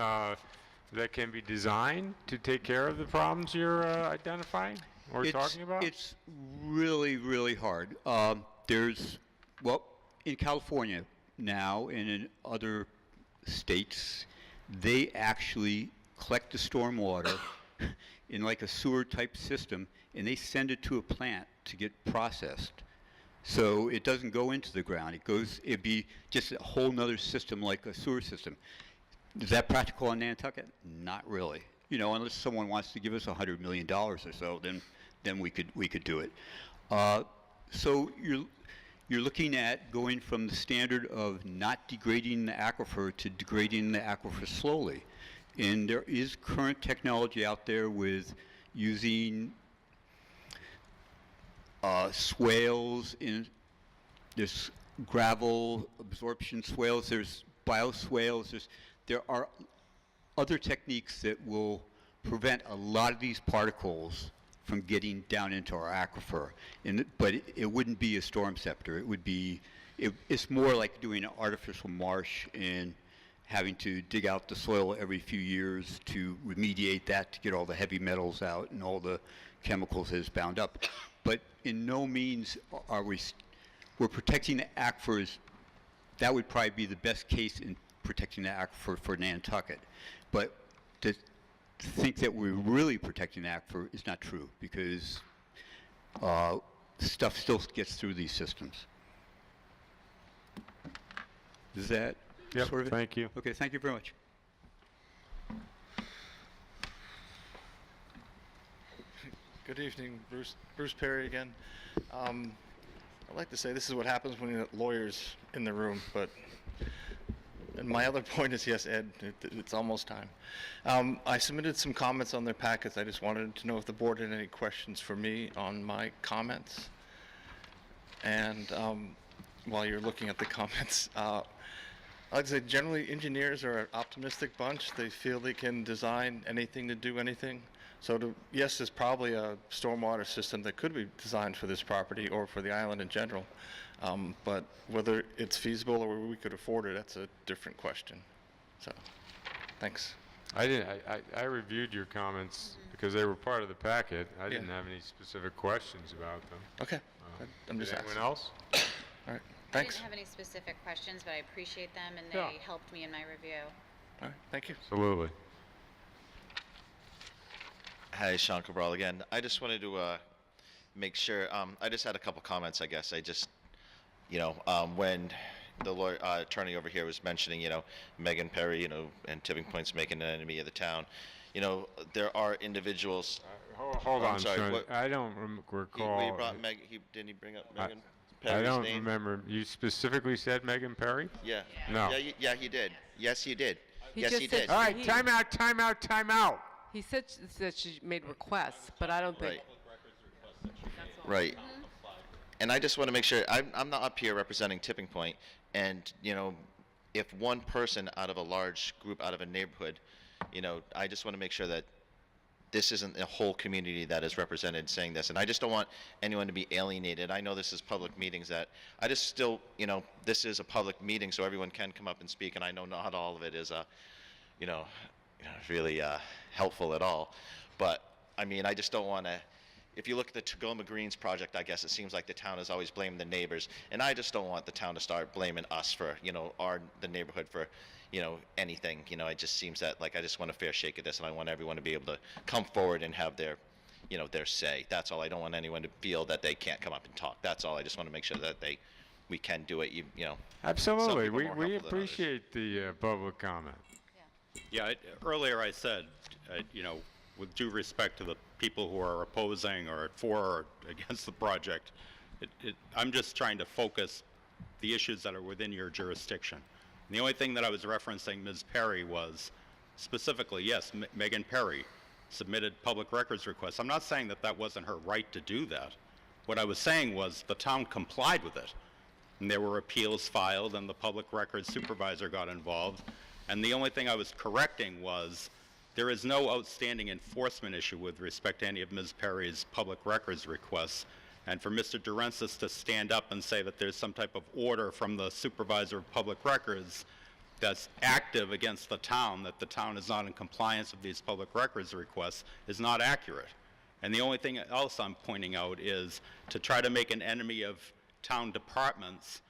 Speaker 1: that can be designed to take care of the problems you're identifying or talking about?
Speaker 4: It's really, really hard. In California now and in other states, they actually collect the storm water in like a sewer type system, and they send it to a plant to get processed. So it doesn't go into the ground. It'd be just a whole nother system like a sewer system. Is that practical in Nantucket? Not really. You know, unless someone wants to give us $100 million or so, then we could do it. So you're looking at going from the standard of not degrading the aquifer to degrading the aquifer slowly. And there is current technology out there with using swales, there's gravel absorption swales, there's bioswales, there are other techniques that will prevent a lot of these particles from getting down into our aquifer. But it wouldn't be a storm scepter. It would be, it's more like doing an artificial marsh and having to dig out the soil every few years to remediate that, to get all the heavy metals out and all the chemicals that is bound up. But in no means are we're protecting the aquifers. That would probably be the best case in protecting the aquifer for Nantucket. But to think that we're really protecting the aquifer is not true, because stuff still gets through these systems. Is that
Speaker 1: Yep,
Speaker 4: sort of it?
Speaker 1: thank you.
Speaker 4: Okay, thank you very much.
Speaker 9: Good evening, Bruce Perry again. I'd like to say this is what happens when you have lawyers in the room, but, and my other point is, yes, Ed, it's almost time. I submitted some comments on their packets. I just wanted to know if the board had any questions for me on my comments. And while you're looking at the comments, like I say, generally engineers are an optimistic bunch. They feel they can design anything to do anything. So yes, there's probably a stormwater system that could be designed for this property or for the island in general. But whether it's feasible or we could afford it, that's a different question. So, thanks.
Speaker 1: I reviewed your comments because they were part of the packet. I didn't have any specific questions about them.
Speaker 9: Okay. I'm just
Speaker 1: Anyone
Speaker 9: asking.
Speaker 1: else?
Speaker 9: All right.
Speaker 7: I
Speaker 9: Thanks.
Speaker 7: didn't have any specific questions, but I appreciate them, and
Speaker 1: Yeah.
Speaker 7: they helped me in my review.
Speaker 9: All right. Thank you.
Speaker 1: Absolutely.
Speaker 11: Hi, Sean Cabral again. I just wanted to make sure, I just had a couple comments, I guess. I just, when the lawyer, attorney over here was mentioning, Megan Perry, and Tipping Point's making an enemy of the town. There are individuals.
Speaker 1: Hold
Speaker 11: Oh,
Speaker 1: on,
Speaker 11: I'm sorry,
Speaker 1: Sean.
Speaker 11: what-
Speaker 1: I don't recall.
Speaker 11: He brought didn't he bring up
Speaker 1: I-
Speaker 11: Megan
Speaker 1: I
Speaker 11: Perry's
Speaker 1: don't
Speaker 11: name?
Speaker 1: remember. You specifically said Megan Perry?
Speaker 11: Yeah.
Speaker 1: No.
Speaker 11: Yeah, he did. Yes, he did.
Speaker 3: He
Speaker 11: Yes,
Speaker 3: just
Speaker 11: he
Speaker 3: said
Speaker 11: did.
Speaker 1: All right, time out, time out, time out.
Speaker 3: He said that she made requests, but I don't think.
Speaker 11: Right. And I just want to make sure, I'm not up here representing Tipping Point, and, you know, if one person out of a large group out of a neighborhood, you know, I just want to make sure that this isn't a whole community that is represented saying this, and I just don't want anyone to be alienated. I know this is public meetings that, I just still, you know, this is a public meeting so everyone can come up and speak, and I know not all of it is, you know, really helpful at all. But, I mean, I just don't want to, if you look at the Tacoma Greens project, I guess it seems like the town is always blaming the neighbors, and I just don't want the town to start blaming us for, you know, the neighborhood for, you know, anything. You know, it just seems that, like, I just want a fair shake of this, and I want everyone to be able to come forward and have their, you know, their say. That's all. I don't want anyone to feel that they can't come up and talk. That's all. I just want to make sure that we can do it, you know.
Speaker 1: Absolutely.
Speaker 11: Some people are more
Speaker 1: We
Speaker 11: helpful than others.
Speaker 1: appreciate the public comment.
Speaker 20: Yeah, earlier I said, you know, with due respect to the people who are opposing or for or against the project, I'm just trying to focus the issues that are within your jurisdiction. And the only thing that I was referencing Ms. Perry was specifically, yes, Megan Perry submitted public records requests. I'm not saying that that wasn't her right to do that. What I was saying was the town complied with it. And there were appeals filed and the public records supervisor got involved. And the only thing I was correcting was there is no outstanding enforcement issue with respect to any of Ms. Perry's public records requests. And for Mr. Durensis to stand up and say that there's some type of order from the supervisor of public records that's active against the town, that the town is not in compliance with these public records requests, is not accurate. And the only thing else I'm pointing out is to try to make an enemy of town departments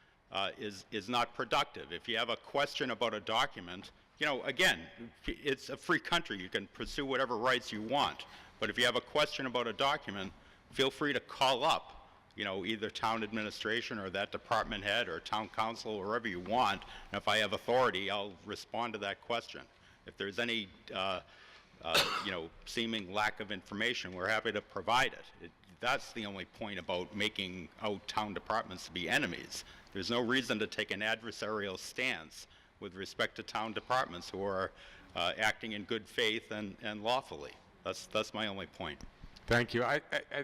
Speaker 20: is not productive. If you have a question about a document, you know, again, it's a free country. You can pursue whatever rights you want. But if you have a question about a document, feel free to call up, you know, either town administration or that department head or town council or wherever you want. And if I have authority, I'll respond to that question. If there's any, you know, seeming lack of information, we're happy to provide it. That's the only point about making out town departments to be enemies. There's no reason to take an adversarial stance with respect to town departments who are acting in good faith and lawfully. That's my only point.
Speaker 1: Thank you. I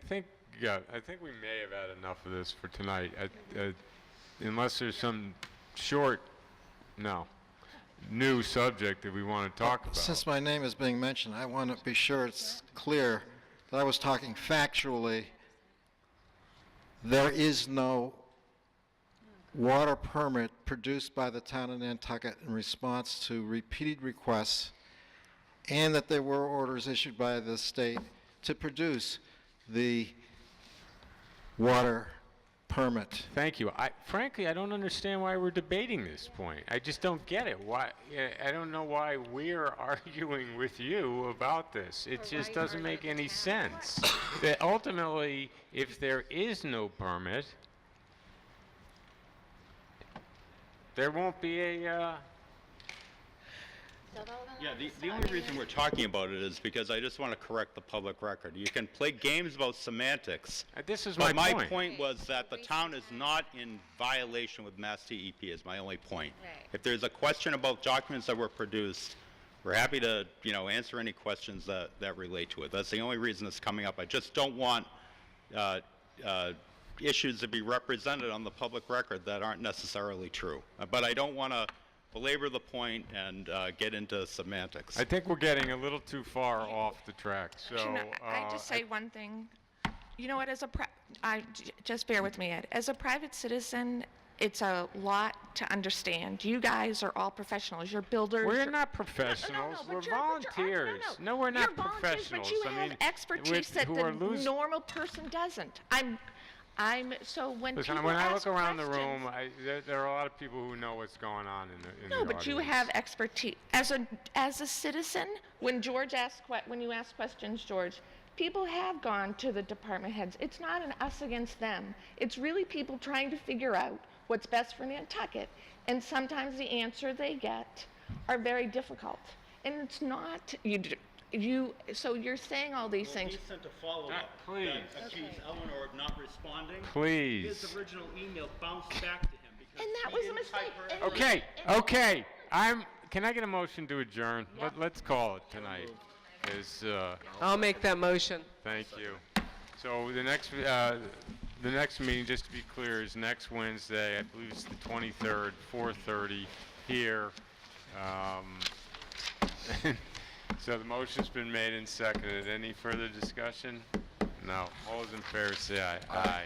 Speaker 1: think we may have had enough of this for tonight. Unless there's some new subject that we want to talk about.
Speaker 13: Since my name is being mentioned, I want to be sure it's clear that I was talking factually. There is no water permit produced by the town of Nantucket in response to repeated requests, and that there were orders issued by the state to produce the water permit.
Speaker 1: Thank you. Frankly, I don't understand why we're debating this point. I just don't get it. Why? I don't know why we're arguing with you about this. It just doesn't make any sense. That ultimately, if there is no permit, there won't be a.
Speaker 20: Yeah, the only reason we're talking about it is because I just want to correct the public record. You can play games about semantics.
Speaker 1: This is
Speaker 20: but
Speaker 1: my
Speaker 20: my
Speaker 1: point.
Speaker 20: point was that the town is not in violation with Mass DEP is my only point.
Speaker 7: Right.
Speaker 20: If there's a question about documents that were produced, we're happy to, you know, answer any questions that relate to it. That's the only reason it's coming up. I just don't want issues to be represented on the public record that aren't necessarily true. But I don't want to belabor the point and get into semantics.
Speaker 1: I think we're getting a little too far off the track. So
Speaker 10: Can I just say one thing? You know what? Just bear with me, Ed. As a private citizen, it's a lot to understand. You guys are all professionals. You're builders.
Speaker 1: We're not professionals. We're volunteers. No, we're not
Speaker 10: You're volunteers,
Speaker 1: professionals.
Speaker 10: but you
Speaker 1: I
Speaker 10: have
Speaker 1: mean,
Speaker 10: expertise that
Speaker 1: who are
Speaker 10: the normal person doesn't. So when
Speaker 1: Listen,
Speaker 10: people
Speaker 1: when I
Speaker 10: ask
Speaker 1: look around the
Speaker 10: questions-
Speaker 1: room, there are a lot of people who know what's going on in the
Speaker 10: No, but you
Speaker 1: audience.
Speaker 10: have expertise. As a citizen, when you ask questions, George, people have gone to the department heads. It's not an us against them. It's really people trying to figure out what's best for Nantucket. And sometimes the answer they get are very difficult. And it's not, So you're saying all these things.
Speaker 20: He sent a follow-up
Speaker 1: please.
Speaker 20: that accused Eleanor of not responding.
Speaker 1: Please.
Speaker 20: His original email bounced back to him because
Speaker 10: And that
Speaker 20: he
Speaker 10: was a
Speaker 20: didn't type
Speaker 10: mistake.
Speaker 20: her
Speaker 10: And-
Speaker 1: Okay, okay. Can I get a motion to adjourn? Let's call it tonight.
Speaker 3: I'll make that motion.
Speaker 1: Thank you. So the next meeting, just to be clear, is next Wednesday. I believe it's the 23rd, 4:30 here. So the motion's been made and seconded. Any further discussion? No. All those in favor say aye. Aye.